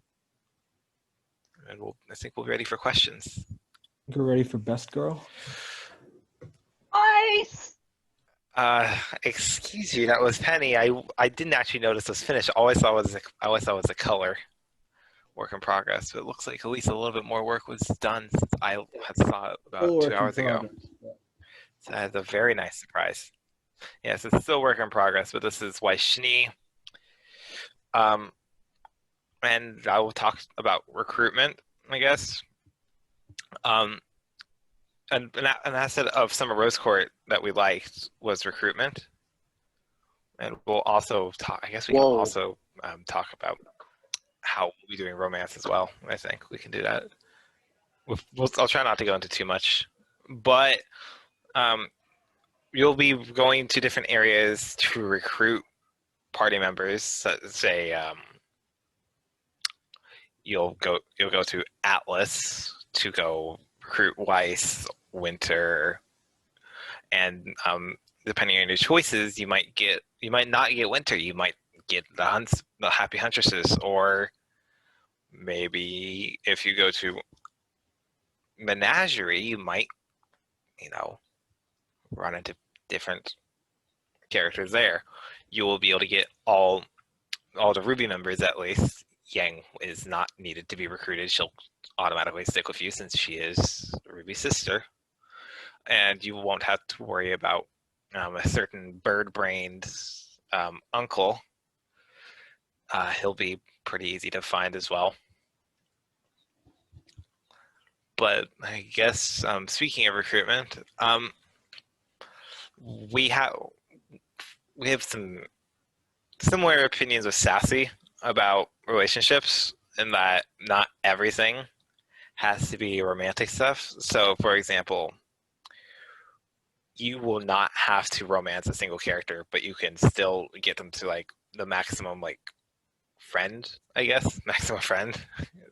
I think we'll be ready for questions. You're ready for best girl? Ice! Excuse you, that was Penny. I didn't actually notice this finish. All I saw was a color. Work in progress, but it looks like at least a little bit more work was done since I had saw it about 2 hours ago. So that's a very nice surprise. Yes, it's still work in progress, but this is Waishni. And I will talk about recruitment, I guess. An asset of Summer Rose Court that we liked was recruitment. And we'll also talk, I guess we can Whoa. also talk about how we're doing romance as well. I think we can do that. I'll try not to go into too much, but you'll be going to different areas to recruit party members. Say you'll go to Atlas to go recruit Weiss, Winter, and depending on your choices, you might not get Winter. You might get the Happy Huntresses, or maybe if you go to Menagerie, you might, run into different characters there. You will be able to get all the RWBY members at least. Yang is not needed to be recruited. She'll automatically stick with you since she is RWBY's sister. And you won't have to worry about a certain bird-brained uncle. He'll be pretty easy to find as well. But I guess speaking of recruitment, we have some similar opinions with Sassy about relationships, in that not everything has to be romantic stuff. So, for example, you will not have to romance a single character, but you can still get them to like the maximum like friend, I guess. Maximum friend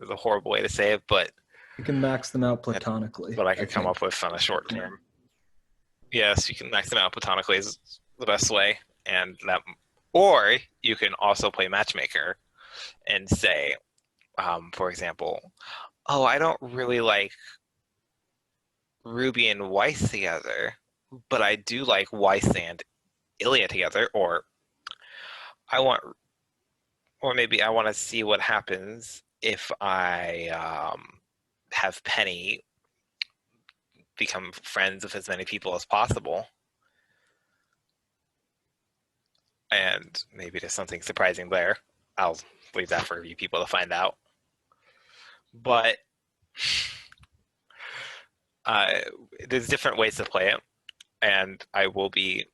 is a horrible way to say it, but You can max them out platonically. what I could come think. up with on a short term. Yes, you can max them out platonically is the best way, and that, or you can also play matchmaker and say, for example, oh, I don't really like Ruby and Weiss together, but I do like Weiss and Ilya together, or maybe I want to see what happens if I have Penny become friends with as many people as possible. And maybe there's something surprising there. I'll leave that for you people to find out. But there's different ways to play it, and I will be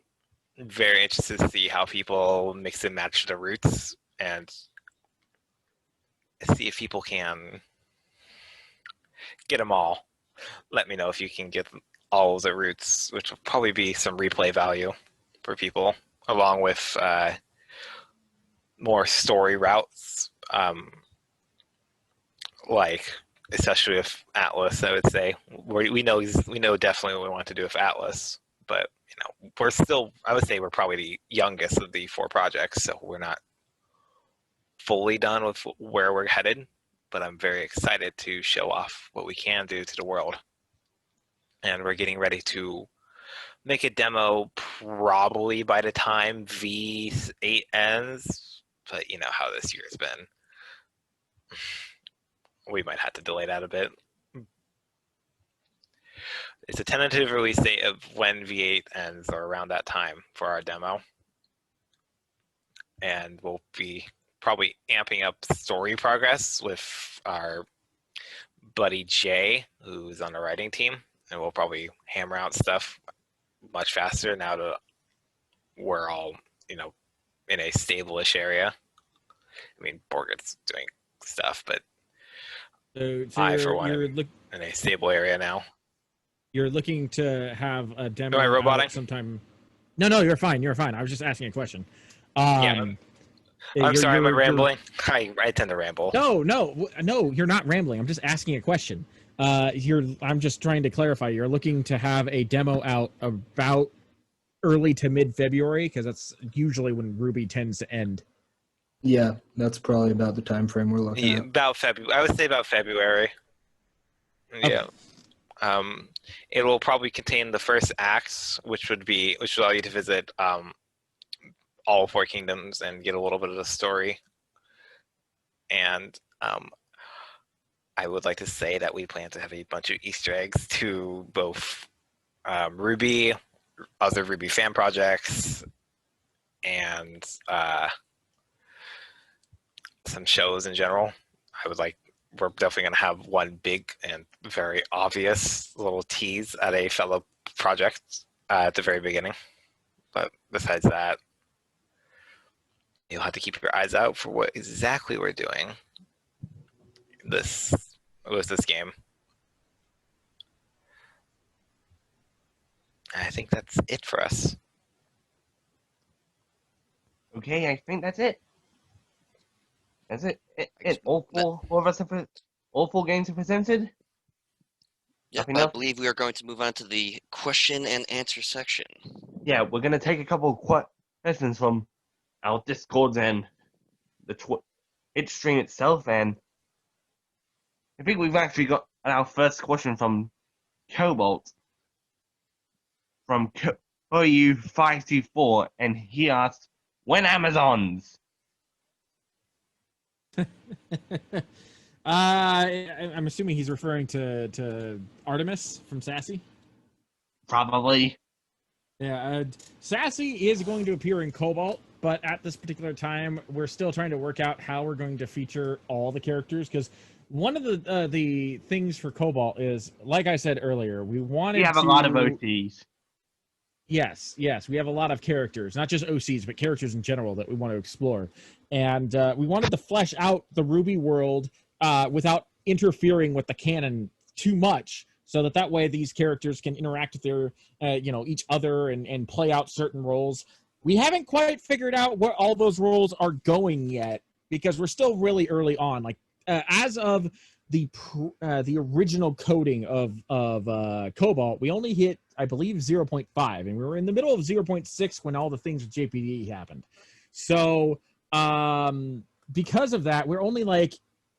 very interested to see how people mix and match the roots and see if people can get them all. Let me know if you can get all of the roots, which will probably be some replay value for people, along with more story routes, like especially with Atlas. I would say we know definitely what we want to do with Atlas, but we're still, I would say we're probably the youngest of the 4 projects, so we're not fully done with where we're headed, but I'm very excited to show off what we can do to the world. And we're getting ready to make a demo probably by the time V8 ends, but you know how this year's been. We might have to delay that a bit. It's a tentative release date of when V8 ends, or around that time, for our demo. And we'll be probably amping up story progress with our buddy Jay, who's on the writing team, and we'll probably hammer out stuff much faster now that we're all, in a stable-ish area. I mean, Borget's doing stuff, but So I, for one, you're am in a stable area now. You're looking to have a demo Am I out roboting? sometime. No, you're fine. You're fine. I was just asking a question. Yeah. I'm sorry, am I rambling? I tend to ramble. No, you're not rambling. I'm just asking a question. I'm just trying to clarify. You're looking to have a demo out about early to mid-February, because that's usually when RWBY tends to end. Yeah, that's probably about the time frame we're looking Yeah, at. about February. I would say about February. Okay. Yeah. It will probably contain the first acts, which will allow you to visit all 4 kingdoms and get a little bit of the story. And I would like to say that we plan to have a bunch of Easter eggs to both RWBY other Ruby fan projects and some shows in general. We're definitely going to have one big and very obvious little tease at a fellow project at the very beginning. But besides that, you'll have to keep your eyes out for what exactly we're doing this game. I think that's it for us. Okay, I think that's it. That's it. All four of us have all 4 games are presented. Yep, Nothing I else? believe we are going to move on to the question and answer section. Yeah, we're gonna take a couple of questions from our Discords and the Twitch stream itself, and I think we've actually got our first question from Cobalt from OU524, and he asked, "When Amazons?" I'm assuming he's referring to Artemis from Sassy. Probably. Yeah, Sassy is going to appear in Cobalt, but at this particular time, we're still trying to work out how we're going to feature all the characters, because one of the things for Cobalt is, like I said earlier, we have a lot of OCs. Yes, we have a lot of characters, not just OCs, but characters in general that we want to explore. And we wanted to flesh out the RWBY world without interfering with the canon too much, so that way these characters can interact with their, each other and play out certain roles. We haven't quite figured out what all those roles are going yet, because we're still really early on. Like, as of the original coding of Cobalt, we only hit, I believe, 0.5, and we were in the middle of 0.6 when all the things with JPD happened. So because of that, we're only, like,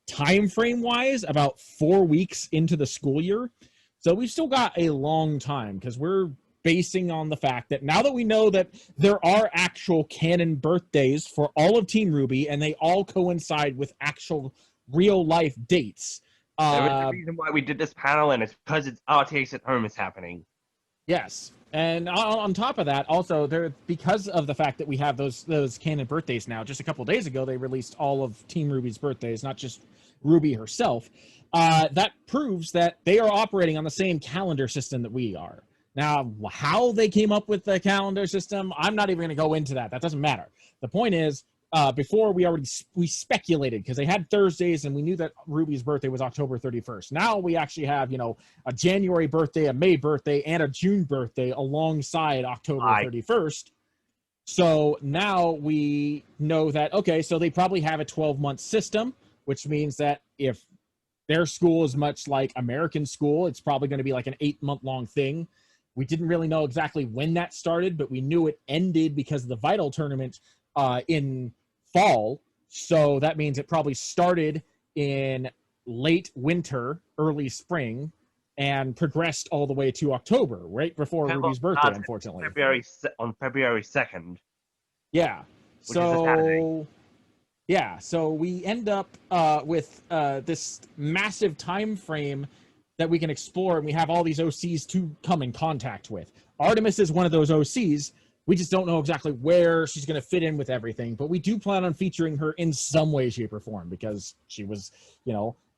time frame wise about 4 weeks into the school year. So we've still got a long time, because we're basing on the fact that now that we know that there are actual canon birthdays for all of Team RWBY, and they all coincide with actual real life dates. There is a reason why we did this panel, and it's because it's RTX at home is happening. Yes, and on top of that, also because of the fact that we have those canon birthdays now. Just a couple days ago, they released all of Team RWBY's birthdays, not just RWBY herself. That proves that they are operating on the same calendar system that we are. Now, how they came up with the calendar system, I'm not even going to go into that. That doesn't matter. The point is, before we speculated, because they had Thursdays, and we knew that RWBY's birthday was October 31st. Now we actually have, a January birthday, a May birthday, and a June birthday alongside October 31st. So now we know that, okay, so they probably have a 12-month system, which means that if their school is much like American school, it's probably going to be like an 8-month-long thing. We didn't really know exactly when that started, but we knew it ended because of the Vital tournament in fall. So that means it probably started in late winter, early spring, and progressed all the way to October, right before RWBY's birthday, unfortunately. On February 2nd. Yeah. Which is a Saturday. Yeah, so we end up with this massive time frame that we can explore, and we have all these OCs to come in contact with. Artemis is one of those OCs. We just don't know exactly where she's going to fit in with everything, but we do plan on featuring her in some way, shape, or form, because she was,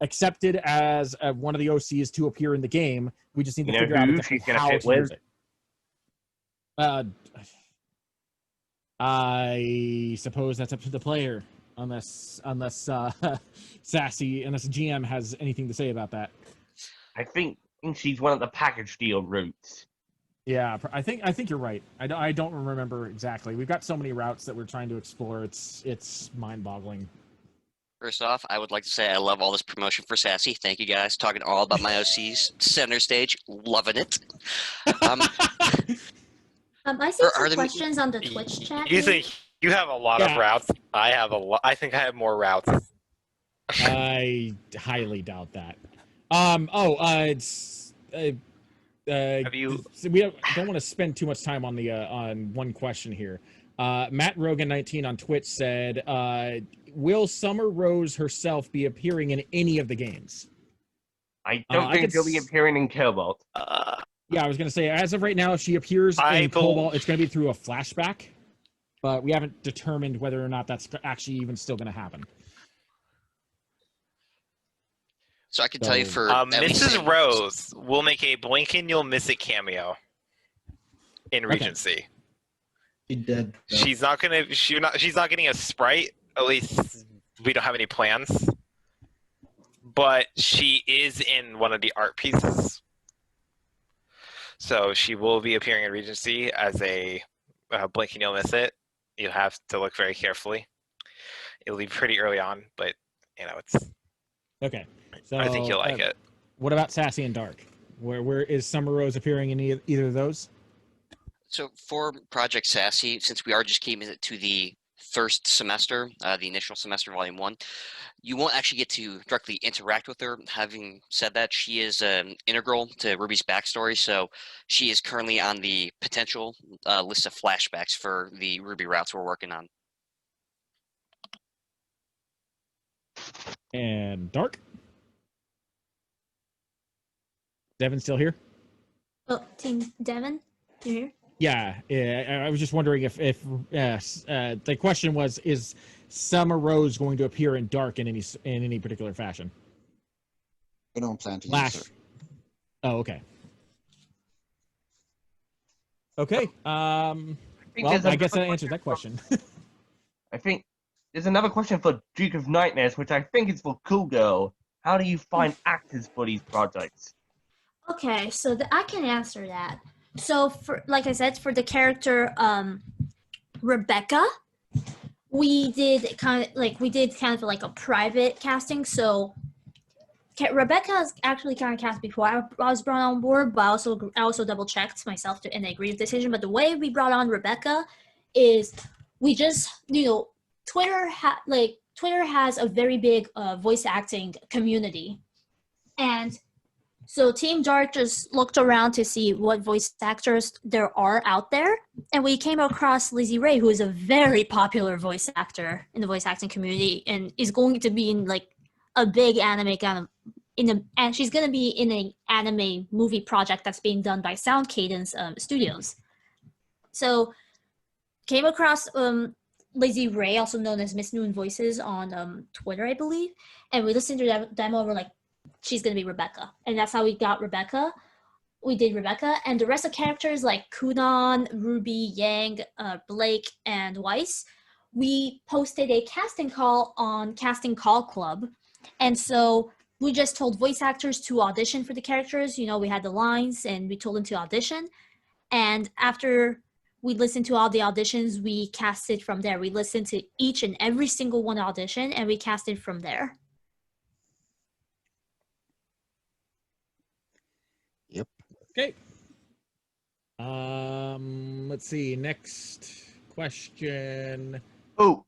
accepted as one of the OCs to appear in the game. We just need to figure out exactly how to use it. I suppose that's up to the player, unless Sassy, unless GM has anything to say about that. I think she's one of the package deal routes. Yeah, I think you're right. I don't remember exactly. We've got so many routes that we're trying to explore. It's mind-boggling. First off, I would like to say I love all this promotion for Sassy. Thank you guys. Talking all about my OCs. Center stage. Loving it. I see some questions on the Twitch chat. You think you have a lot of routes? I have a lot. I think I have more routes. I highly doubt that. We don't want to spend too much time on the on one question here. Matt Rogan 19 on Twitch said, "Will Summer Rose herself be appearing in any of the games?" I don't think she'll be appearing in Cobalt. Yeah, I was going to say, as of right now, if she appears in Cobalt, it's going to be through a flashback, but we haven't determined whether or not that's actually even still going to happen. So I can tell you for Mrs. Rose will make a blink and you'll miss it cameo in Regency. She did. Though. She's not getting a sprite. At least we don't have any plans. But she is in one of the art pieces. So she will be appearing in Regency as a blink and you'll miss it. You'll have to look very carefully. It'll be pretty early on, but it's okay. So I think you'll like it. What about Sassy and Dark? Where is Summer Rose appearing in either of those? So for Project Sassy, since we are just keeping it to the first semester, the initial semester, Volume 1, you won't actually get to directly interact with her. Having said that, she is integral to RWBY's backstory, so she is currently on the potential list of flashbacks for the RWBY routes we're working on. And Dark? Devin still here? Oh, Team Devin, you here? Yeah, I was just wondering if the question was, is Summer Rose going to appear in Dark in any particular fashion? I don't plan to Flash. use her. Oh, okay. Okay. Well, I guess that answers that question. I think there's another question for Duke of Nightmares, which I think is for Cool Girl. How do you find actors for these projects? Okay, so I can answer that. So for, like I said, for the character Rebecca, we did kind of like a private casting. So Rebecca is actually kind of cast before I was brought on board, but I also double checked myself and I agreed with the decision. But the way we brought on Rebecca is we just Twitter has a very big voice acting community, and so Team Dark just looked around to see what voice actors there are out there, and we came across Lizzie Ray, who is a very popular voice actor in the voice acting community, and is going to be in like a big anime and she's going to be in an anime movie project that's being done by Sound Cadence Studios. So came across Lizzie Ray, also known as Miss Noon Voices on Twitter, I believe, and we listened to that demo. We're like, she's gonna be Rebecca, and that's how we got Rebecca. We did Rebecca, and the rest of characters like Kunan, Ruby, Yang, Blake, and Weiss. We posted a casting call on Casting Call Club, and so we just told voice actors to audition for the characters. We had the lines, and we told them to audition. And after we listened to all the auditions, we casted from there. We listened to each and every single one audition, and we casted from there. Yep. Okay. Let's see. Next question. Oh.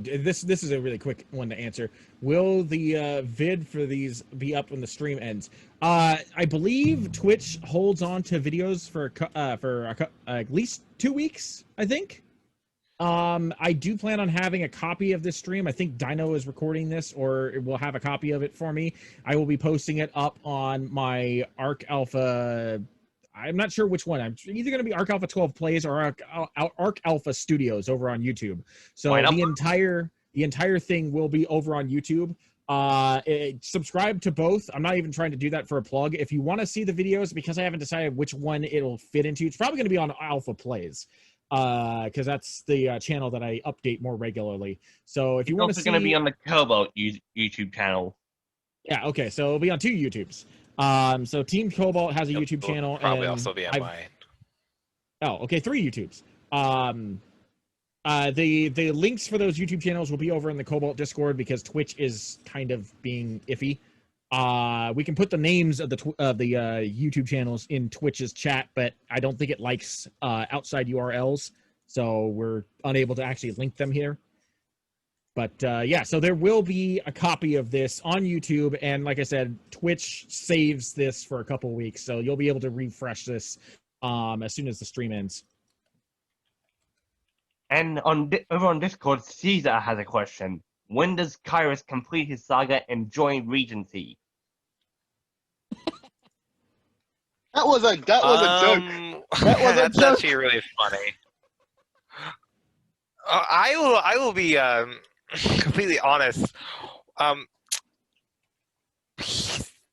This is a really quick one to answer. Will the vid for these be up when the stream ends? I believe Twitch holds on to videos for at least 2 weeks, I think. I do plan on having a copy of this stream. I think Dino is recording this, or will have a copy of it for me. I will be posting it up on my Arc Alpha. I'm not sure which one. I'm either going to be Arc Alpha 12 Plays or Arc Alpha Studios over on YouTube. So the entire thing will be over on YouTube. Subscribe to both. I'm not even trying to do that for a plug. If you want to see the videos, because I haven't decided which one it'll fit into, it's probably going to be on Alpha Plays. Because that's the channel that I update more regularly. So if you want to see, it's also going to be on the Cobalt YouTube channel. Yeah. Okay. So it'll be on 2 YouTubes. So Team Cobalt has a YouTube channel. Probably and also be on mine. Oh, okay. 3 YouTubes. The links for those YouTube channels will be over in the Cobalt Discord because Twitch is kind of being iffy. We can put the names of the YouTube channels in Twitch's chat, but I don't think it likes outside URLs, so we're unable to actually link them here. But yeah, so there will be a copy of this on YouTube, and like I said, Twitch saves this for a couple weeks, so you'll be able to refresh this as soon as the stream ends. And over on Discord, Caesar has a question. When does Kyrus complete his saga and join Regency? That was a joke. That was a That's joke. actually really funny. I will be completely honest.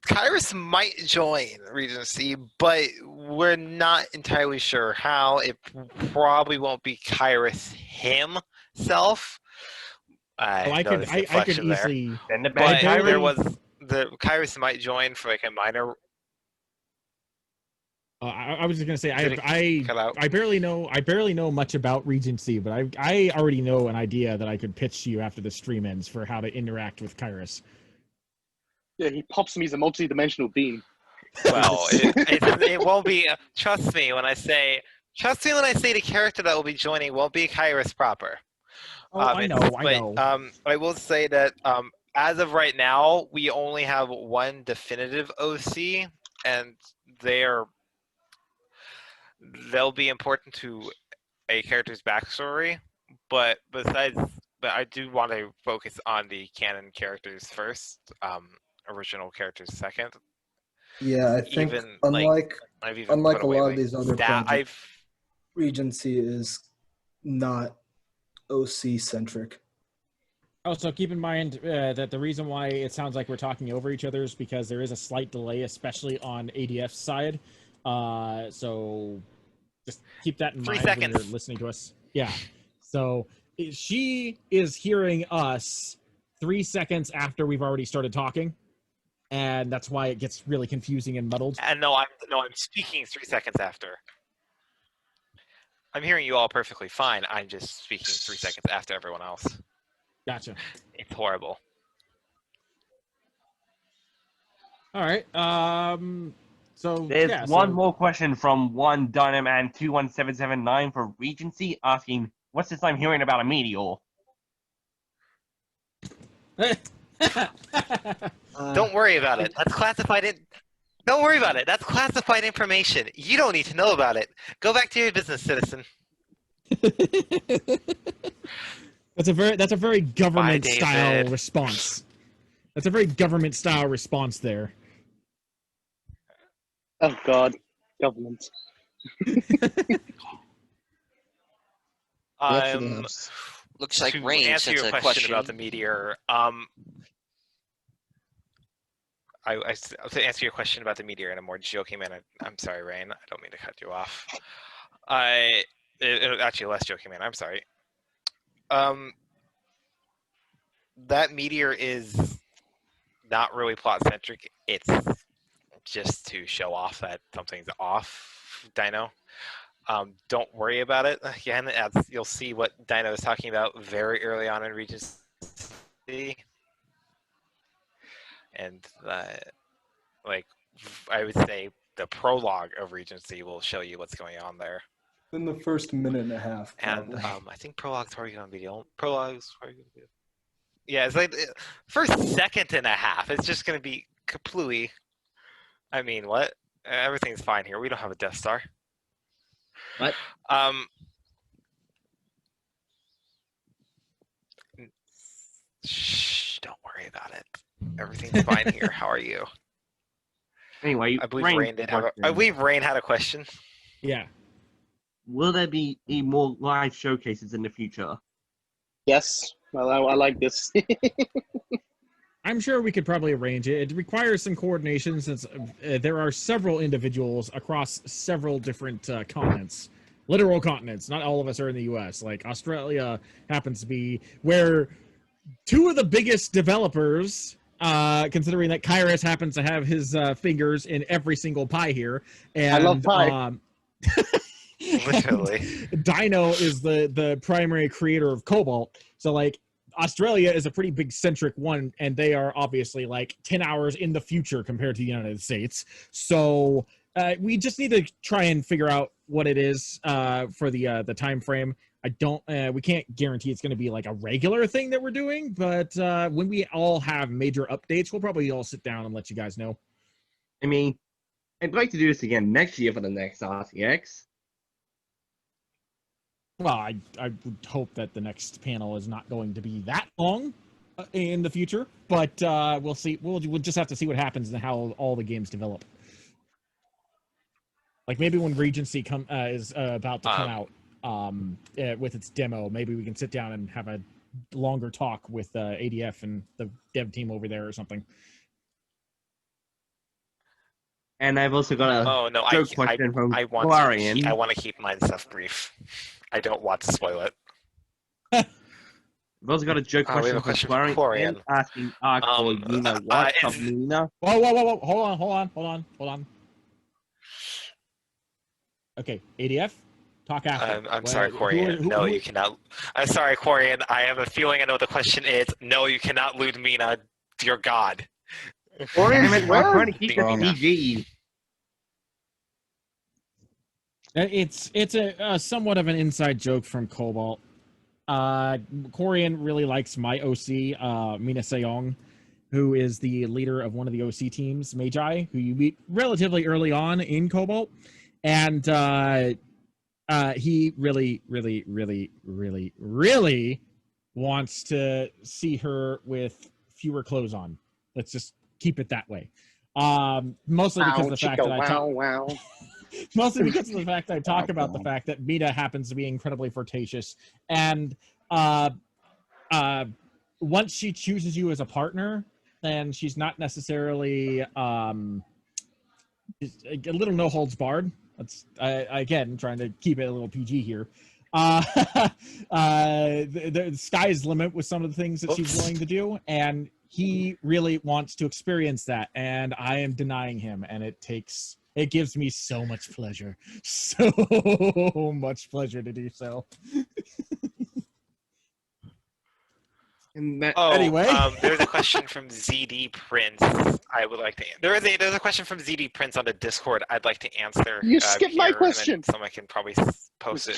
Kyrus might join Regency, but we're not entirely sure how. It probably won't be Kyrus himself. I could easily. Send it But back, there Kyrus. was Kyrus might join for like a minor. I was just gonna say Did it cut out? I barely know much about Regency, but I already know an idea that I could pitch to you after the stream ends for how to interact with Kyrus. Yeah, he pops me as a multi-dimensional being. Well, it won't be. Trust me when I say the character that will be joining won't be Kyrus proper. Oh, I know. I will say that as of right now, we only have one definitive OC, and they'll be important to a character's backstory. But I do want to focus on the canon characters first, original characters second. Yeah, I think Even, unlike I've even unlike put a away, lot like, of these other stat- projects, Regency is not OC centric. Also, keep in mind that the reason why it sounds like we're talking over each other is because there is a slight delay, especially on ADF's side. So just keep that in 3 mind when seconds. you're listening to us. Yeah. So she is hearing us 3 seconds after we've already started talking, and that's why it gets really confusing and muddled. And no, I'm speaking 3 seconds after. I'm hearing you all perfectly fine. I'm just speaking 3 seconds after everyone else. Gotcha. It's horrible. All right. So There's one more question from one Dynaman 21779 for Regency asking, "What's this I'm hearing about a meteor?" Don't worry about it. That's classified. Don't worry about it. That's classified information. You don't need to know about it. Go back to your business, citizen. That's a very government style response. That's a very government style response there. Oh God, government. Looks like to Rain answer sent your a question about the meteor. To answer your question about the meteor in a more joking manner. I'm sorry, Rain. I don't mean to cut you off. Actually, a less joking manner. I'm sorry. That meteor is not really plot centric. It's just to show off that something's off, Dino. Don't worry about it. Again, as you'll see what Dino is talking about very early on in Regency. And like I would say the prologue of Regency will show you what's going on there. In the first minute and a half, And probably. I think prologue's probably going to be the only prologue's probably going to be. Yeah, it's like first second and a half. It's just going to be completely. I mean, what? Everything's fine here. We don't have a Death Star. What? Shh, don't worry about it. Everything's fine here. How are you? Anyway, I believe Rain had a question. Yeah. Will there be more live showcases in the future? Yes. Well, I like this. I'm sure we could probably arrange it. It requires some coordination since there are several individuals across several different continents. Literal continents. Not all of us are in the US. Like Australia happens to be where two of the biggest developers, considering that Kyrus happens to have his fingers in every single pie here. And, I love pie. Literally. Dino is the primary creator of Cobalt. So like Australia is a pretty big centric one, and they are obviously like 10 hours in the future compared to the United States. So we just need to try and figure out what it is for the time frame. We can't guarantee it's going to be like a regular thing that we're doing, but when we all have major updates, we'll probably all sit down and let you guys know. I mean, I'd like to do this again next year for the next RTX. Well, I would hope that the next panel is not going to be that long. in the future, but we'll see. We'll just have to see what happens and how all the games develop. Like maybe when Regency is about to come out with its demo, maybe we can sit down and have a longer talk with ADF and the dev team over there or something. And I've also got a joke question from Glorian. I want to keep mine stuff brief. I don't want to spoil it. I've also got a joke we have question a question from from Glorian. asking Nina, what's up, Nina? Whoa! Hold on. Okay, ADF, talk after. I'm sorry, Corian. No, you cannot. I'm sorry, Corian. I have a feeling I know what the question is. No, you cannot lewd Mina. Dear God. I'm trying to keep it PG. It's a somewhat of an inside joke from Cobalt. Corian really likes my OC, Mina Seong, who is the leader of one of the OC teams, Magi, who you meet relatively early on in Cobalt. And he really wants to see her with fewer clothes on. Let's just keep it that way. Mostly because of the fact that mostly because of the fact that I talk about the fact that Mina happens to be incredibly flirtatious, and once she chooses you as a partner, then she's not necessarily a little no holds barred. That's again trying to keep it a little PG here. The sky's the limit with some of the things that she's willing to do, and he really wants to experience that, and I am denying him, and it gives me so much pleasure, so much pleasure to do so. Anyway, there's a question from ZD Prince. I would like to. There's a question from ZD Prince on the Discord. I'd like to answer. You skipped my question. Someone can probably post it.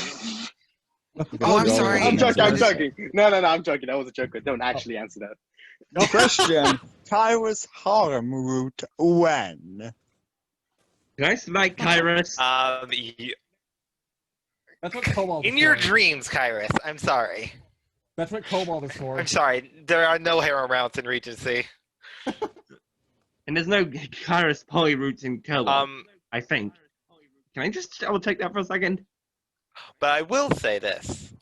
I'm sorry. I'm joking. No, I'm joking. That was a joke. Don't actually answer that. No question. Kyrus harm root when? Can I smack Kyrus? That's what Cobalt. In your dreams, Kyrus. I'm sorry. That's what Cobalt is for. I'm sorry. There are no harem routes in Regency. And there's no Kyrus poly roots in Cobalt. I think. Can I just double check that for a second? But I will say this.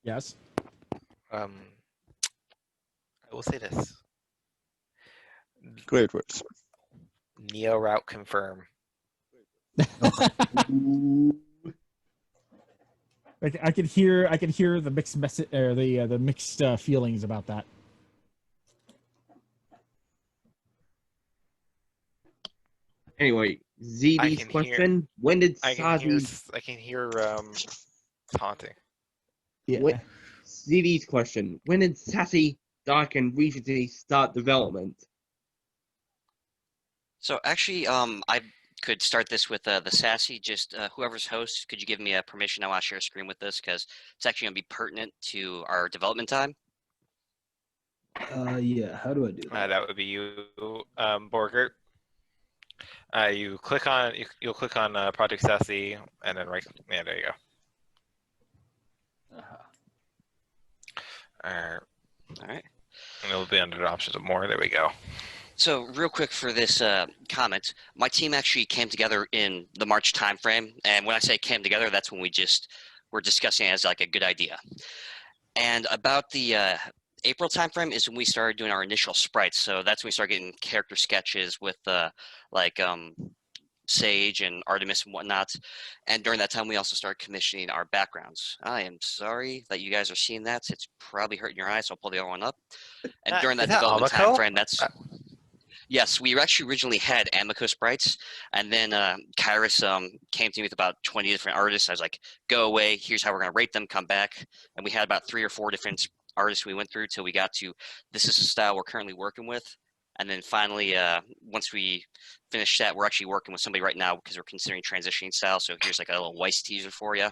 Yes. I will say this. Great words. Neo route confirm. I could hear the mixed message or the mixed feelings about that. Anyway, ZD's question: when did SASI? I can hear taunting. Yeah. ZD's question: when did Sassy, DVRK, and Regency start development? So actually, I could start this with the Sassy. Just whoever's host, could you give me a permission? I want to share a screen with this because it's actually going to be pertinent to our development time. Yeah. How do I do that? That would be you, Borgert. You'll click on Project Sassy, and then right. Yeah, there you go. All right. And it'll be under the options of more. There we go. So real quick for this comment, my team actually came together in the March timeframe, and when I say came together, that's when we just were discussing it as like a good idea. And about the April timeframe is when we started doing our initial sprites. So that's when we started getting character sketches with Sage and Artemis and whatnot. And during that time, we also started commissioning our backgrounds. I am sorry that you guys are seeing that. It's probably hurting your eyes, so I'll pull the other one up. And during that development timeframe, that's... Yes, we actually originally had Amico sprites, and then Kyrus came to me with about 20 different artists. I was like, go away, here's how we're going to rate them, come back. And we had about 3 or 4 different artists we went through till we got to, this is the style we're currently working with. And then finally, once we finished that, we're actually working with somebody right now because we're considering transitioning style. So here's like a little Weiss teaser for you.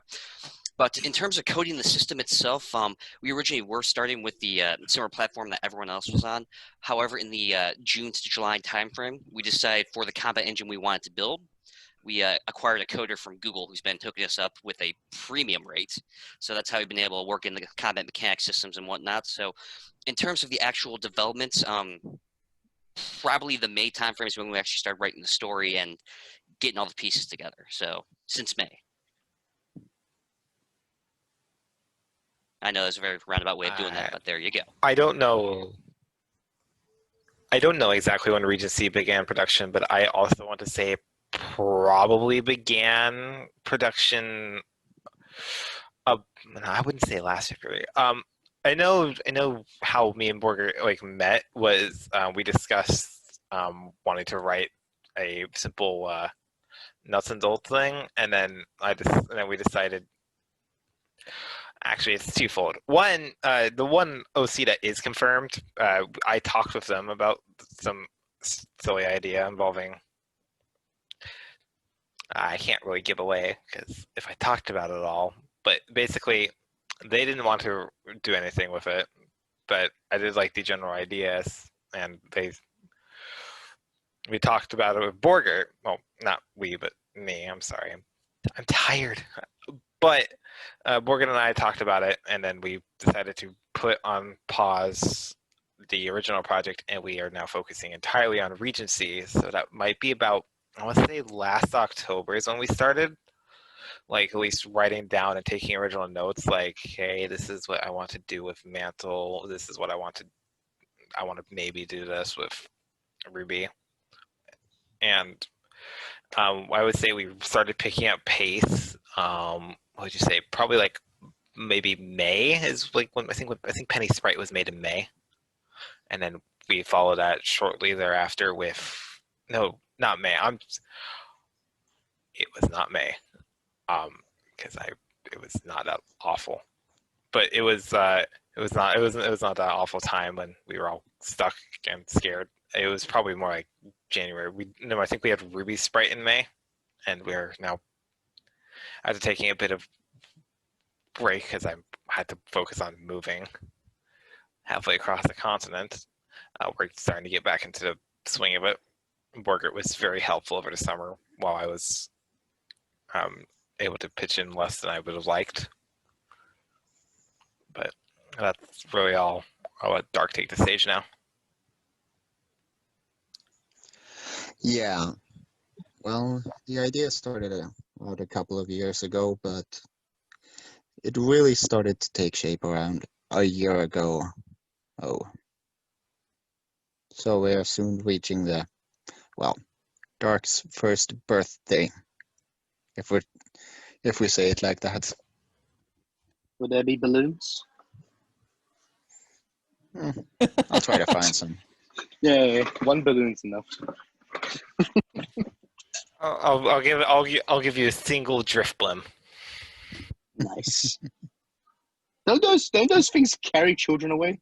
But in terms of coding the system itself, we originally were starting with the similar platform that everyone else was on. However, in the June to July timeframe, we decided for the combat engine we wanted to build, we acquired a coder from Google who's been hooking us up with a premium rate. So that's how we've been able to work in the combat mechanic systems and whatnot. So in terms of the actual developments, probably the May timeframe is when we actually started writing the story and getting all the pieces together. So since May. I know there's a very roundabout way of doing that, but there you go. I don't know exactly when Regency began production, but I also want to say probably began production. I wouldn't say last February. I know how me and Borger like met was we discussed wanting to write a simple nuts and bolts thing, and then we decided. Actually, it's twofold. One, the one OC that is confirmed, I talked with them about some silly idea involving. I can't really give away because if I talked about it all, but basically, they didn't want to do anything with it. But I did like the general ideas, and we talked about it with Borger. Well, not we, but me. I'm sorry. I'm tired. But Morgan and I talked about it, and then we decided to put on pause the original project, and we are now focusing entirely on Regency. So that might be about, I want to say last October is when we started, like at least writing down and taking original notes, like, hey, this is what I want to do with Mantle. This is what I want to maybe do this with RWBY. And I would say we started picking up pace. What would you say? Probably like maybe May is like when I think Penny Sprite was made in May, and then we followed that shortly thereafter with not May. It was not May, because it was not that awful, but it was not that awful time when we were all stuck and scared. It was probably more like January. I think we had RWBY Sprite in May, and we're now after taking a bit of break because I had to focus on moving halfway across the continent. We're starting to get back into the swing of it. Borgert was very helpful over the summer while I was able to pitch in less than I would have liked. But that's really all. I'll let Dark take the stage now. Yeah. Well, the idea started out a couple of years ago, but it really started to take shape around a year ago. So we are soon reaching Dark's first birthday, if we say it like that. Would there be balloons? I'll try to find some. Yeah, one balloon's enough. I'll give you a single drift blimp. Nice. Don't those things carry children away?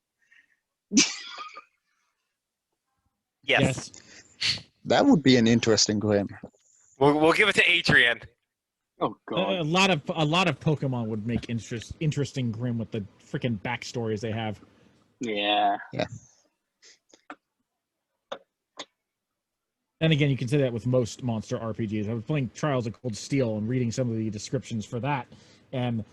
Yes. That would be an interesting grim. We'll give it to Adrian. Oh god. A lot of Pokemon would make interesting grim with the freaking backstories they have. Yeah. Yeah. And again, you can say that with most monster RPGs. I was playing Trials of Cold Steel and reading some of the descriptions for that, and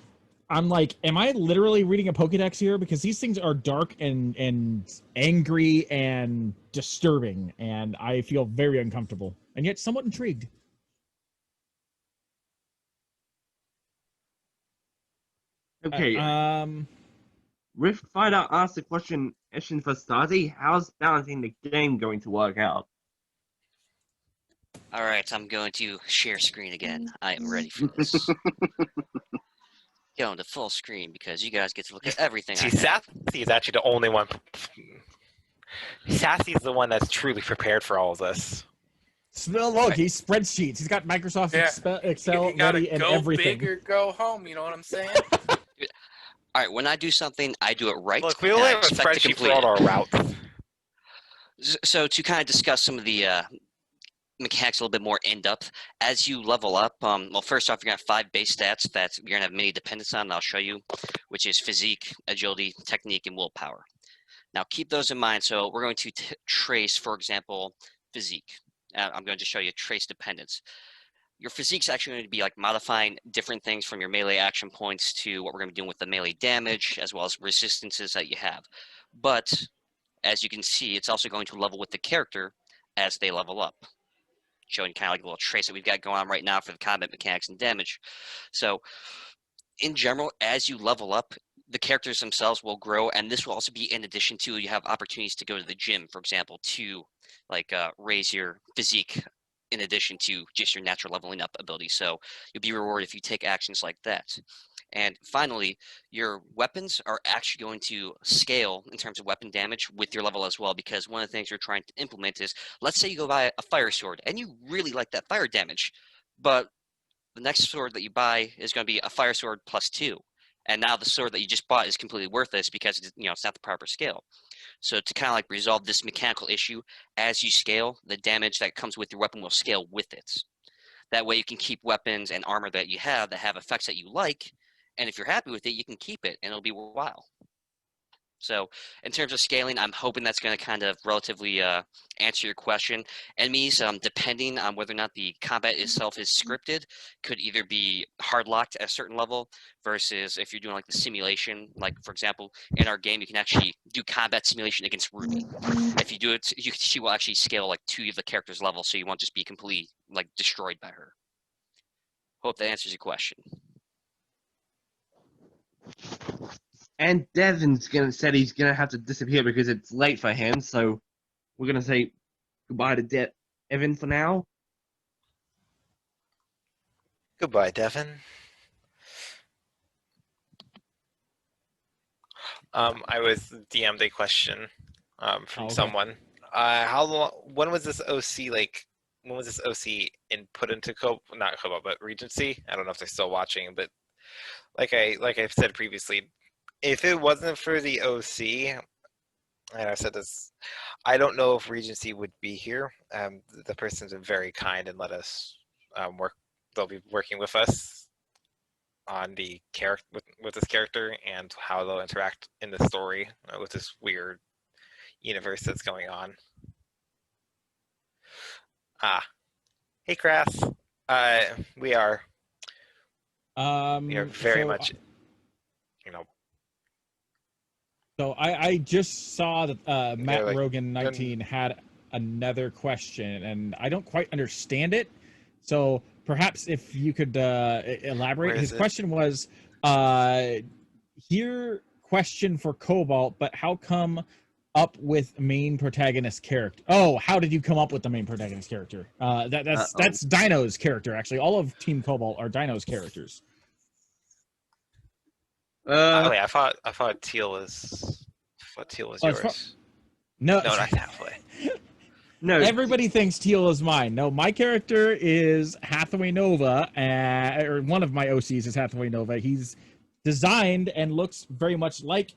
I'm like, am I literally reading a Pokedex here? Because these things are dark and angry and disturbing, and I feel very uncomfortable, and yet somewhat intrigued. Okay. Rift Fighter asked the question for Sassy. How's balancing the game going to work out? All right, I'm going to share screen again. I am ready for this. Go into full screen because you guys get to look at everything. See, Sassy is actually the only one. Sassy is the one that's truly prepared for all of this. Look, he's spreadsheets. He's got Microsoft Excel you gotta ready and go everything. big or go home. You know what I'm saying? All right, when I do something, I do it right. Look, we only have a spreadsheet for all our routes. So to kind of discuss some of the mechanics a little bit more in depth, as you level up, well, first off, you're gonna have 5 base stats that you're gonna have many dependents on, and I'll show you, which is physique, agility, technique, and willpower. Now keep those in mind. So we're going to trace, for example, physique. I'm going to show you trace dependence. your physique's actually going to be like modifying different things from your melee action points to what we're going to be doing with the melee damage, as well as resistances that you have. But as you can see, it's also going to level with the character as they level up, showing kind of like a little trace that we've got going on right now for the combat mechanics and damage. So in general, as you level up, the characters themselves will grow, and this will also be in addition to you have opportunities to go to the gym, for example, to like raise your physique in addition to just your natural leveling up ability. So you'll be rewarded if you take actions like that. And finally, your weapons are actually going to scale in terms of weapon damage with your level as well, because one of the things you're trying to implement is, let's say you go buy a fire sword and you really like that fire damage, but the next sword that you buy is going to be a fire sword +2. And now the sword that you just bought is completely worthless because it's not the proper scale. So to kind of like resolve this mechanical issue, as you scale, the damage that comes with your weapon will scale with it. That way you can keep weapons and armor that you have that have effects that you like, and if you're happy with it, you can keep it and it'll be worthwhile. So in terms of scaling, I'm hoping that's going to kind of relatively answer your question. Enemies, depending on whether or not the combat itself is scripted, could either be hard locked at a certain level versus if you're doing like the simulation, like for example, in our game, you can actually do combat simulation against RWBY. If you do it, she will actually scale like to the character's level, so you won't just be completely like destroyed by her. Hope that answers your question. And Devin's said he's gonna have to disappear because it's late for him, so we're gonna say goodbye to Evan for now. Goodbye, Devin. I was DM'd a question from someone. How long? When was this OC like? When was this OC input into not Cobalt, but Regency? I don't know if they're still watching, but like I've said previously, if it wasn't for the OC, and I said this, I don't know if Regency would be here. The person's been very kind and let us work. They'll be working with us on the character with this character and how they'll interact in the story with this weird universe that's going on. Hey, Crass. We are very much, So I just saw that Matt like, Rogan 19 had another question, and I don't quite understand it. So perhaps if you could elaborate. His question was, here question for Cobalt, but how come up with main protagonist character? Oh, how did you come up with the main protagonist character? That's Dino's character, actually. All of Team Cobalt are Dino's characters. wait, I thought Teal was. Teal was yours. No, not halfway. No, everybody thinks Teal is mine. No, my character is Hathaway Nova, or one of my OCs is Hathaway Nova. He's designed and looks very much like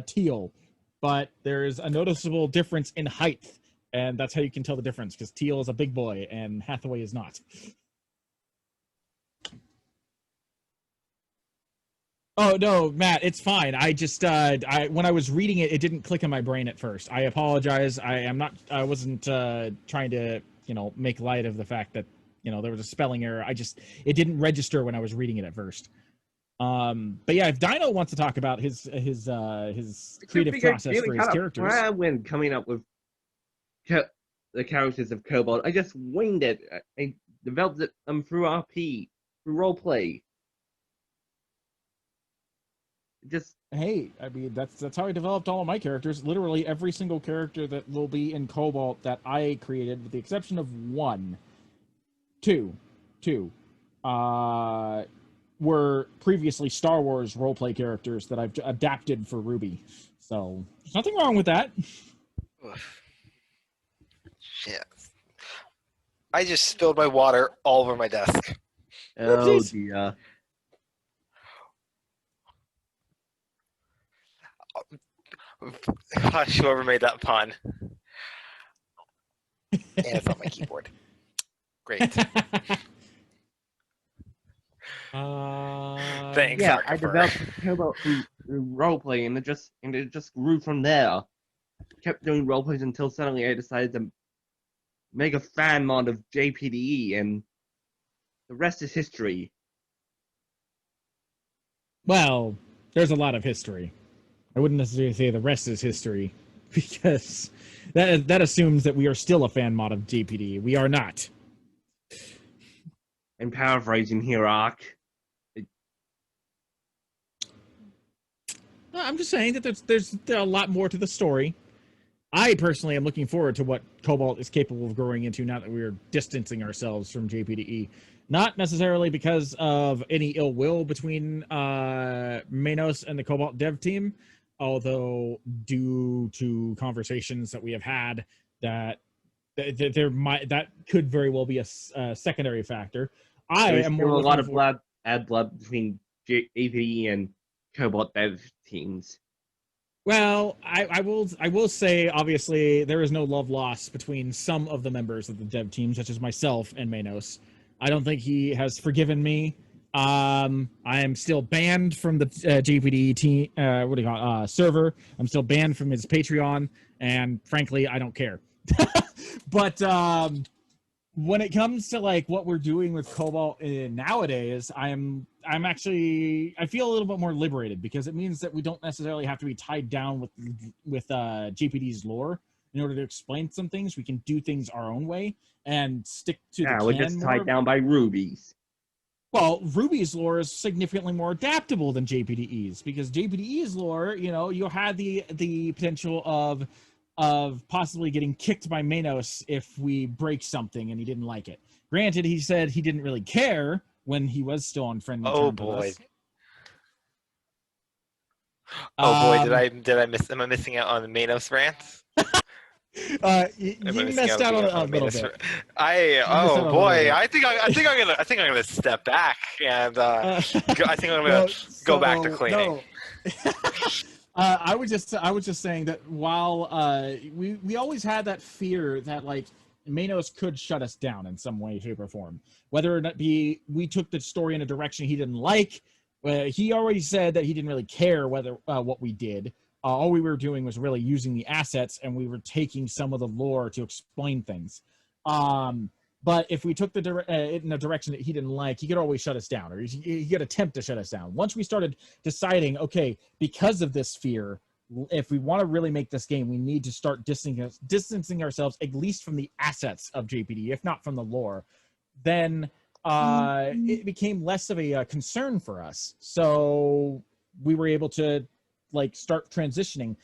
Teal, but there's a noticeable difference in height, and that's how you can tell the difference, because Teal is a big boy and Hathaway is not. Oh no, Matt, it's fine. I just when I was reading it, it didn't click in my brain at first. I apologize. I wasn't trying to, make light of the fact that, there was a spelling error. It didn't register when I was reading it at first. But yeah, if Dino wants to talk about his creative process for his characters, when coming up with the characters of Cobalt, I just winged it. I developed it through RP, through roleplay. Hey, I mean that's how I developed all of my characters. Literally every single character that will be in Cobalt that I created, with the exception of two, were previously Star Wars roleplay characters that I've adapted for RWBY. So there's nothing wrong with that. Shit. I just spilled my water all over my desk. Oh dear. Gosh, whoever made that pun. And it's on my keyboard. Great. Thanks. Yeah, I developed Cobalt through roleplay, and it just grew from there. Kept doing roleplays until suddenly I decided to make a fan mod of JPDE, and the rest is history. Well, there's a lot of history. I wouldn't necessarily say the rest is history, because that assumes that we are still a fan mod of JPD. We are not. I'm paraphrasing here, Ark. I'm just saying that there's a lot more to the story. I personally am looking forward to what Cobalt is capable of growing into now that we are distancing ourselves from JPDE. Not necessarily because of any ill will between Manos and the Cobalt dev team, although due to conversations that we have had, that could very well be a secondary factor. There's am still more a lot looking of blood between JPD and Cobalt dev teams. Well, I will say, obviously, there is no love lost between some of the members of the dev team, such as myself and Manos. I don't think he has forgiven me. I am still banned from the JPD team. What do you call it? Server? I'm still banned from his Patreon, and frankly, I don't care. But when it comes to like what we're doing with Cobalt nowadays, I feel a little bit more liberated, because it means that we don't necessarily have to be tied down with JPD's lore in order to explain some things. We can do things our own way and stick to the canon. We're just tied down by RWBY's. Well, RWBY's lore is significantly more adaptable than JPDE's, because JPDE's lore, you had the potential of possibly getting kicked by Manos if we break something and he didn't like it. Granted, he said he didn't really care when he was still on friendly terms with us. Oh boy, am I missing out on the Manos rants? You messed out on a little bit. I think I'm gonna step back and I think I'm gonna go back to cleaning. No. I was just saying that while we always had that fear that like Manos could shut us down in some way, shape, or form, whether or not we took the story in a direction he didn't like. He already said that he didn't really care whether what we did. All we were doing was really using the assets, and we were taking some of the lore to explain things. But if we took it in a direction that he didn't like, he could always shut us down, or he could attempt to shut us down. Once we started deciding, okay, because of this fear, if we want to really make this game, we need to start distancing ourselves at least from the assets of JPD, if not from the lore, then it became less of a concern for us. So we were able to like start transitioning.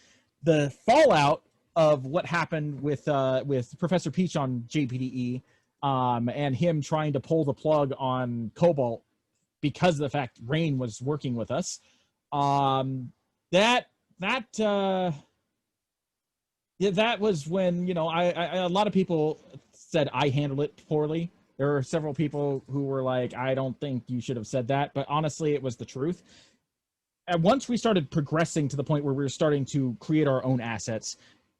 The fallout of what happened with Professor Peach on JPDE, and him trying to pull the plug on Cobalt because of the fact Rain was working with us. That was when, a lot of people said I handled it poorly. There were several people who were like, I don't think you should have said that, but honestly, it was the truth. And once we started progressing to the point where we were starting to create our own assets,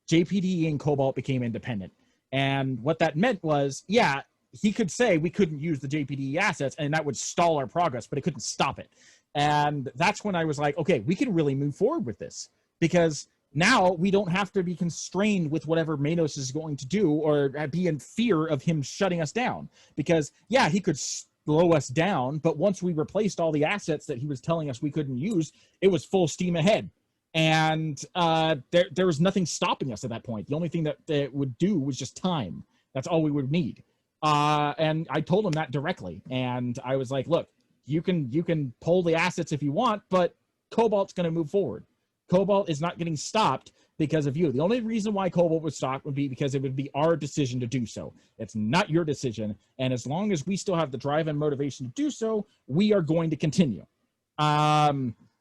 JPD and Cobalt became independent. And what that meant was, yeah, he could say we couldn't use the JPD assets and that would stall our progress, but it couldn't stop it. And that's when I was like, okay, we can really move forward with this, because now we don't have to be constrained with whatever Manos is going to do or be in fear of him shutting us down. Because, yeah, he could slow us down, but once we replaced all the assets that he was telling us we couldn't use, it was full steam ahead. And there was nothing stopping us at that point. The only thing that it would do was just time. That's all we would need. And I told him that directly. And I was like, look, you can pull the assets if you want, but Cobalt's going to move forward. Cobalt is not getting stopped because of you. The only reason why Cobalt would stop would be because it would be our decision to do so. It's not your decision. And as long as we still have the drive and motivation to do so, we are going to continue.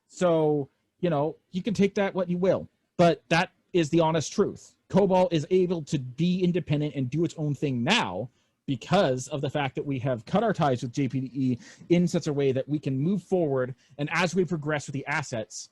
So, you can take that what you will, but that is the honest truth. Cobalt is able to be independent and do its own thing now because of the fact that we have cut our ties with JPDE in such a way that we can move forward. And as we progress with the assets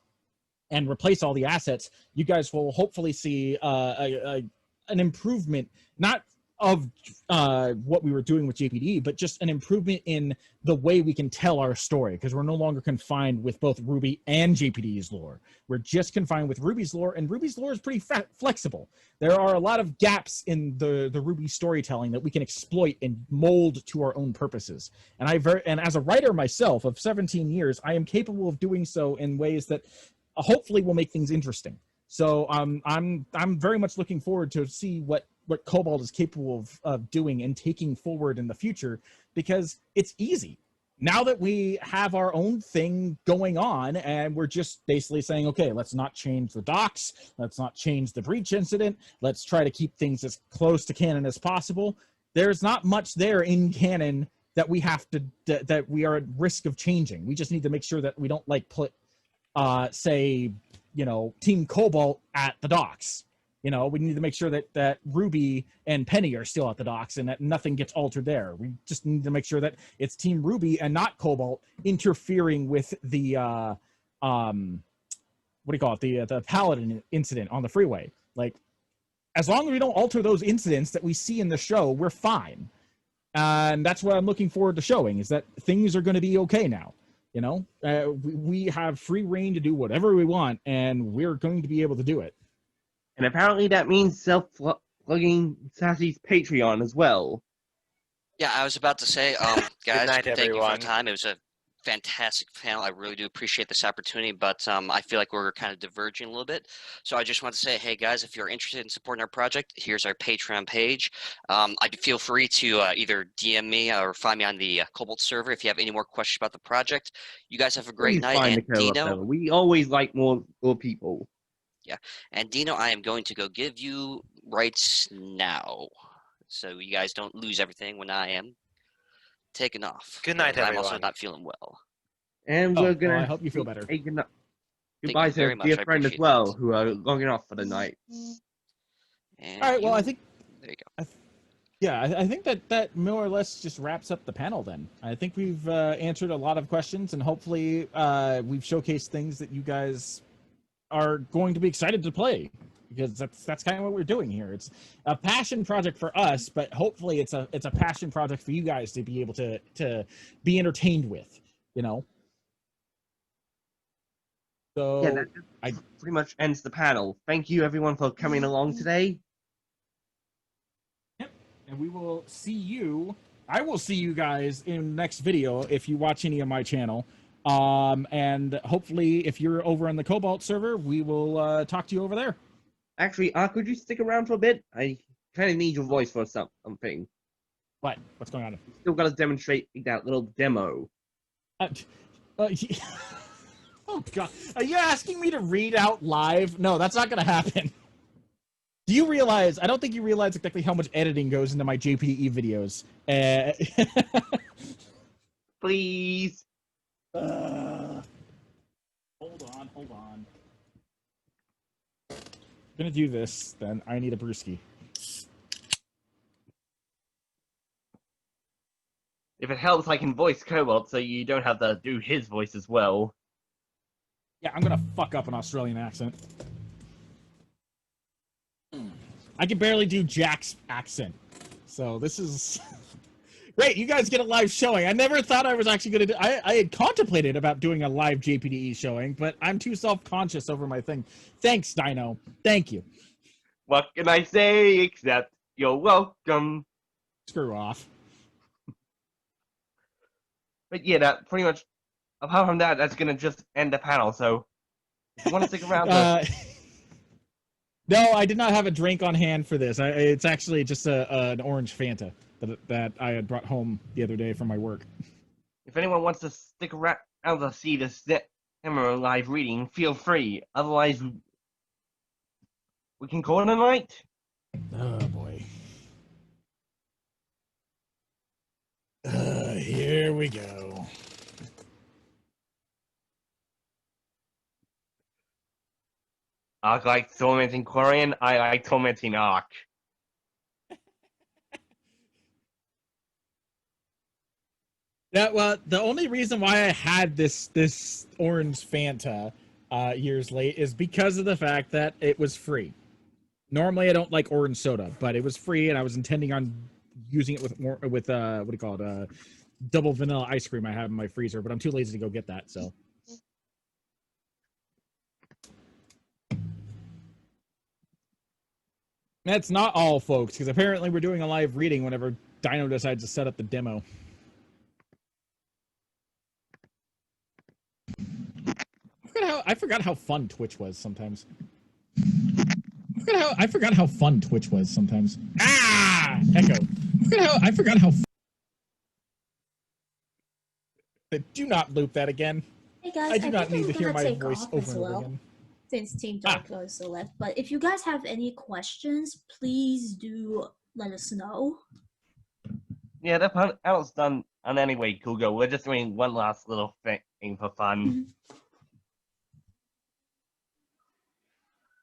and replace all the assets, you guys will hopefully see an improvement, not of what we were doing with JPD, but just an improvement in the way we can tell our story, because we're no longer confined with both RWBY and JPD's lore. We're just confined with RWBY's lore, and RWBY's lore is pretty flexible. There are a lot of gaps in the RWBY storytelling that we can exploit and mold to our own purposes. And and as a writer myself of 17 years, I am capable of doing so in ways that hopefully will make things interesting. So I'm very much looking forward to see what Cobalt is capable of doing and taking forward in the future, because it's easy. Now that we have our own thing going on and we're just basically saying, okay, let's not change the docs, let's not change the breach incident, let's try to keep things as close to canon as possible. There's not much there in canon that we have to, that we are at risk of changing. We just need to make sure that we don't like put, say, you know, Team Cobalt at the docks. You know, we need to make sure that RWBY and Penny are still at the docks and that nothing gets altered there. We just need to make sure that it's Team RWBY and not Cobalt interfering with the what do you call it? The Paladin incident on the freeway. Like, as long as we don't alter those incidents that we see in the show, we're fine. And that's what I'm looking forward to showing, is that things are going to be okay now. You know, we have free reign to do whatever we want, and we're going to be able to do it. And apparently that means self-plugging Sassy's Patreon as well. Yeah, I was about to say, guys, night, thank you for everyone. the time. It was a fantastic panel. I really do appreciate this opportunity, but I feel like we're kind of diverging a little bit. So I just want to say, hey, guys, if you're interested in supporting our project, here's our Patreon page. I feel free to either DM me or find me on the Cobalt server if you have any more questions about the project. You guys have a great Please night, find and the co-op Dino. server. We always like more people. Yeah, and Dino, I am going to go give you rights now, so you guys don't lose everything when I am taking off. Good night, I'm also everyone. not feeling well. And Oh, we're gonna. well, I hope you feel better. Goodbye you to very a much. dear I friend as appreciate well, that. who are logging off for the night. And All right, well, I think there you go. yeah, I think that more or less just wraps up the panel then. I think we've answered a lot of questions, and hopefully we've showcased things that you guys are going to be excited to play, because that's kind of what we're doing here. It's a passion project for us, but hopefully it's a passion project for you guys to be able to be entertained with, you know. So Yeah, that pretty much ends the panel. Thank you everyone for coming along today. Yep, and we will see you. I will see you guys in the next video if you watch any of my channel. And hopefully, if you're over on the Cobalt server, we will talk to you over there. Actually, could you stick around for a bit? I kind of need your voice for something. What? What's going on? Still got to demonstrate that little demo. Oh God! Are you asking me to read out live? No, that's not going to happen. Do you realize? I don't think you realize exactly how much editing goes into my JPE videos. Please. Hold on. I'm gonna do this, then I need a brewski. If it helps, I can voice Cobalt, so you don't have to do his voice as well. Yeah, I'm gonna fuck up an Australian accent. I can barely do Jack's accent, so this is great. You guys get a live showing. I never thought I was actually gonna do. I had contemplated about doing a live JPDE showing, but I'm too self-conscious over my thing. Thanks, Dino. Thank you. What can I say except you're welcome? Screw off. But yeah, that pretty much. Apart from that, that's gonna just end the panel. So, if you want to stick around? No, I did not have a drink on hand for this. It's actually just an orange Fanta that I had brought home the other day from my work. If anyone wants to stick around to see this demo live reading, feel free. Otherwise, we can call it a night. Oh boy. Here we go. Ark like tormenting Quarian, I like tormenting Ark. Yeah, well, the only reason why I had this orange Fanta years late is because of the fact that it was free. Normally, I don't like orange soda, but it was free, and I was intending on using it with more with what do you call it? Double vanilla ice cream I have in my freezer, but I'm too lazy to go get that. So. That's not all, folks, because apparently we're doing a live reading whenever Dino decides to set up the demo. I forgot how fun Twitch was sometimes. I forgot how fun Twitch was sometimes. Ah! Echo. I forgot how do not loop that again. Hey guys, I do not need to hear my take voice off over as and over well, again. since Team Dark also left. But if you guys have any questions, please do let us know. Yeah, the panel's done. And anyway, Cougar, we're just doing one last little thing for fun.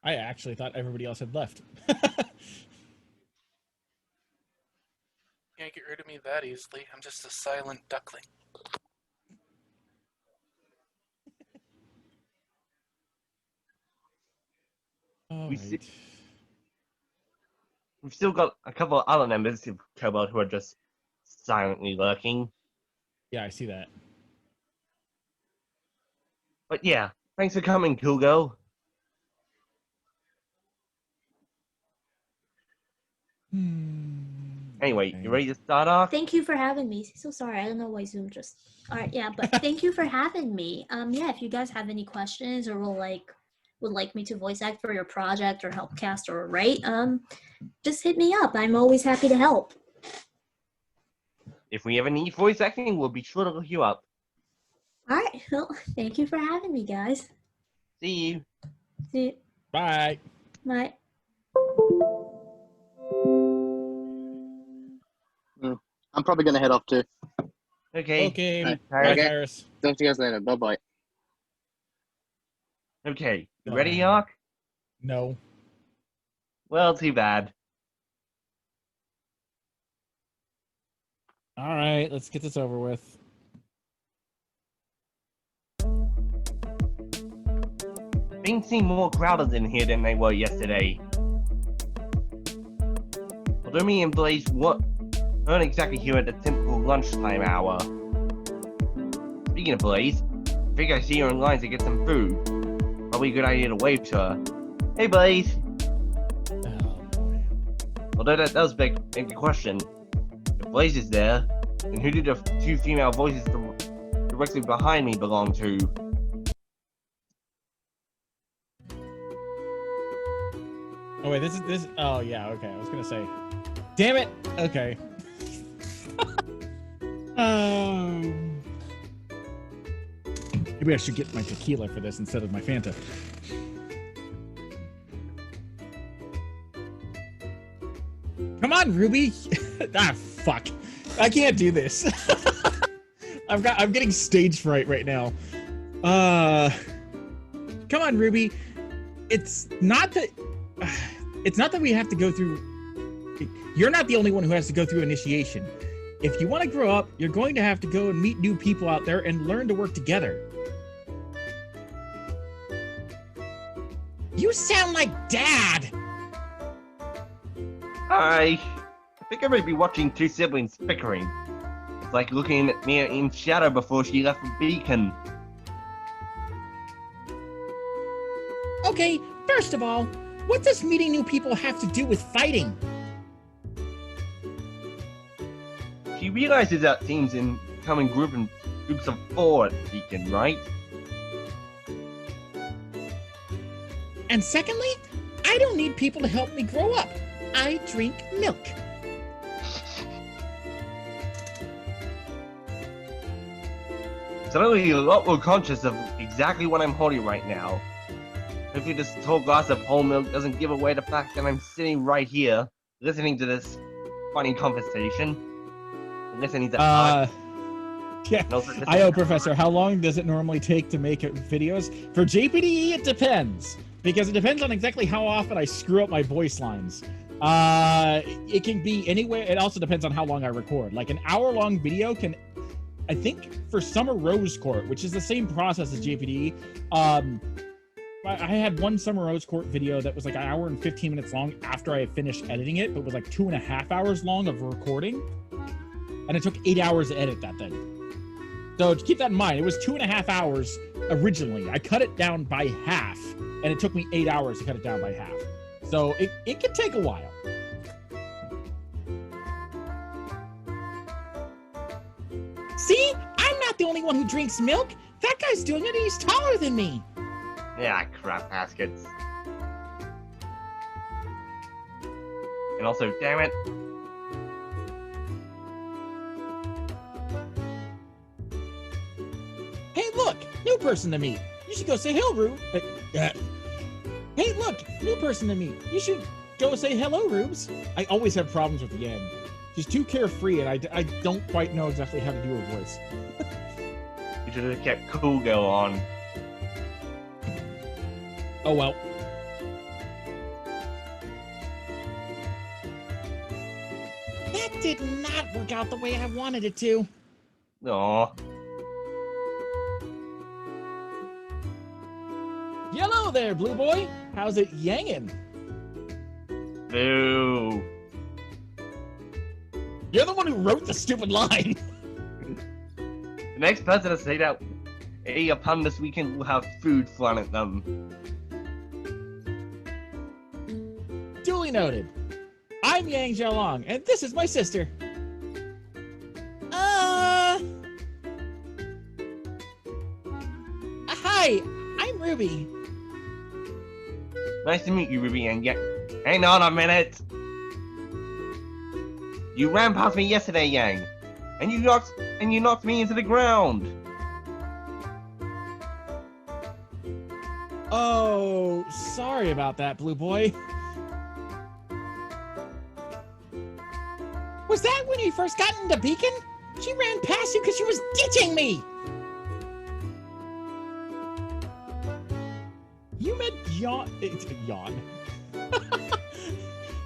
I actually thought everybody else had left. Can't get rid of me that easily. I'm just a silent duckling. Right. We've still got a couple of other members of Cobalt who are just silently lurking. Yeah, I see that. But yeah, thanks for coming, Cool Girl. Anyway, you ready to start off? Thank you for having me. So sorry, I don't know why Zoom just. All right, yeah, but thank you for having me. Yeah, if you guys have any questions or would like me to voice act for your project or help cast or write, just hit me up. I'm always happy to help. If we ever need voice acting, we'll be sure to look you up. All right, well, thank you for having me, guys. See you. See you. Bye. Bye. I'm probably gonna head off too. Okay. Okay. Right. Bye, Okay. Tyrus. Talk to you guys later. Bye bye. Okay, you ready, Yark? No. Well, too bad. All right, let's get this over with. Things seem more crowded in here than they were yesterday. Although me and Blaze weren't exactly here at the typical lunchtime hour. Speaking of Blaze, I think I see her in line to get some food. Probably a good idea to wave to her. Hey, Blaze! Although that does beg the question, if Blaze is there, then who did the two female voices directly behind me belong to? Oh wait, this. Oh yeah, okay. I was gonna say, damn it. Okay. Maybe I should get my tequila for this instead of my Fanta. Come on, Ruby. Ah, fuck. I can't do this. I'm getting stage fright right now. Come on, Ruby. It's not that we have to go through. You're not the only one who has to go through initiation. If you want to grow up, you're going to have to go and meet new people out there and learn to work together. You sound like Dad! I think I might be watching two siblings bickering. It's like looking at me in shadow before she left the beacon. Okay, first of all, what does meeting new people have to do with fighting? She realizes that teams come in groups of 4 at the beacon, right? And secondly, I don't need people to help me grow up. I drink milk. Suddenly a lot more conscious of exactly what I'm holding right now. Hopefully this tall glass of whole milk doesn't give away the fact that I'm sitting right here, listening to this funny conversation. Listening to yeah. I know, Professor. How long does it normally take to make videos? For JPDE, it depends. Because it depends on exactly how often I screw up my voice lines. It can be anywhere. It also depends on how long I record. Like an hour-long video can, I think for Summer Rose Court, which is the same process as JPDE, I had one Summer Rose Court video that was like an hour and 15 minutes long after I had finished editing it, but was like 2.5 hours long of recording. And it took 8 hours to edit that thing. So keep that in mind. It was 2.5 hours originally. I cut it down by half, and it took me 8 hours to cut it down by half. So it could take a while. See? I'm not the only one who drinks milk. That guy's doing it, and he's taller than me. Yeah, crap baskets. And also, damn it. Hey, look! New person to meet. You should go say hello, Rube. Hey, look! New person to meet. You should go say hello, Rubes. I always have problems with Yang. She's too carefree, and I don't quite know exactly how to do her voice. You should have kept Cool Girl on. Oh well. That did not work out the way I wanted it to. Aw. Hello there, Blue Boy. How's it yangin'? Boo. You're the one who wrote the stupid line. The next person to say that a pun this weekend will have food thrown at them. Duly noted. I'm Yang Xiaolong, and this is my sister. Hi, I'm Ruby. Nice to meet you, Ruby, and yeah, hang on a minute. You ran past me yesterday, Yang, and you knocked me into the ground. Oh, sorry about that, Blue Boy. Was that when you first got into Beacon? She ran past you because she was ditching me! You met John...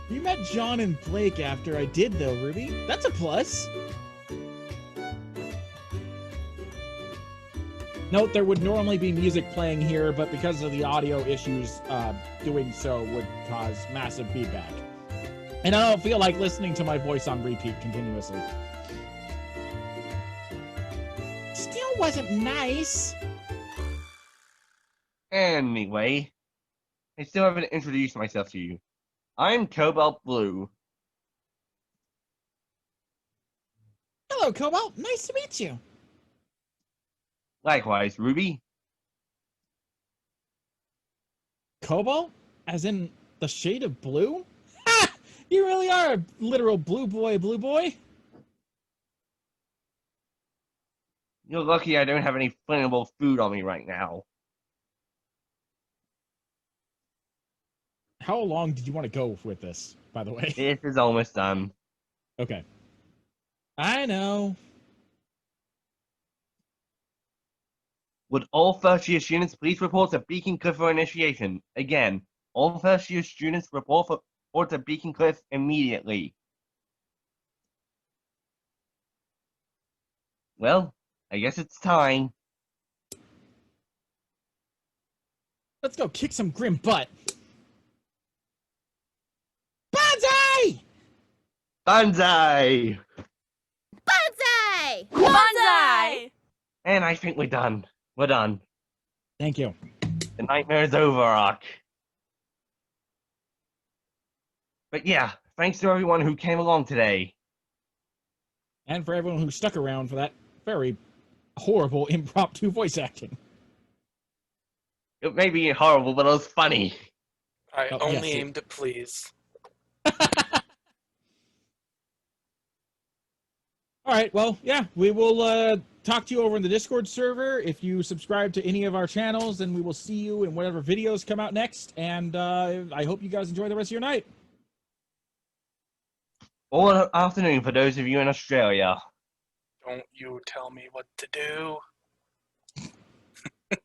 You met John and Blake after I did, though, Ruby. That's a plus. Note, there would normally be music playing here, but because of the audio issues, doing so would cause massive feedback. And I don't feel like listening to my voice on repeat continuously. Still wasn't nice. Anyway, I still haven't introduced myself to you. I'm Cobalt Blue. Hello, Cobalt. Nice to meet you. Likewise, Ruby. Cobalt? As in the shade of blue? Ha! You really are a literal blue boy, blue boy. You're lucky I don't have any flammable food on me right now. How long did you want to go with this, by the way? This is almost done. Okay. I know. Would all first-year students please report to Beacon Cliff for initiation? Again, all first-year students report to Beacon Cliff immediately. Well, I guess it's time. Let's go kick some grim butt. Banzai! Banzai! Banzai! Banzai! And I think we're done. We're done. Thank you. The nightmare's over, Ark. But yeah, thanks to everyone who came along today. And for everyone who stuck around for that very horrible impromptu voice acting. It may be horrible, but it was funny. I Oh, only yes. aim to please. All right, well, yeah, we will talk to you over in the Discord server. If you subscribe to any of our channels, then we will see you in whatever videos come out next. And I hope you guys enjoy the rest of your night. All afternoon for those of you in Australia. Don't you tell me what to do. But,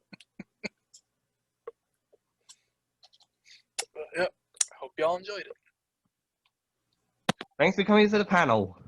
yep, I hope y'all enjoyed it. Thanks for coming to the panel.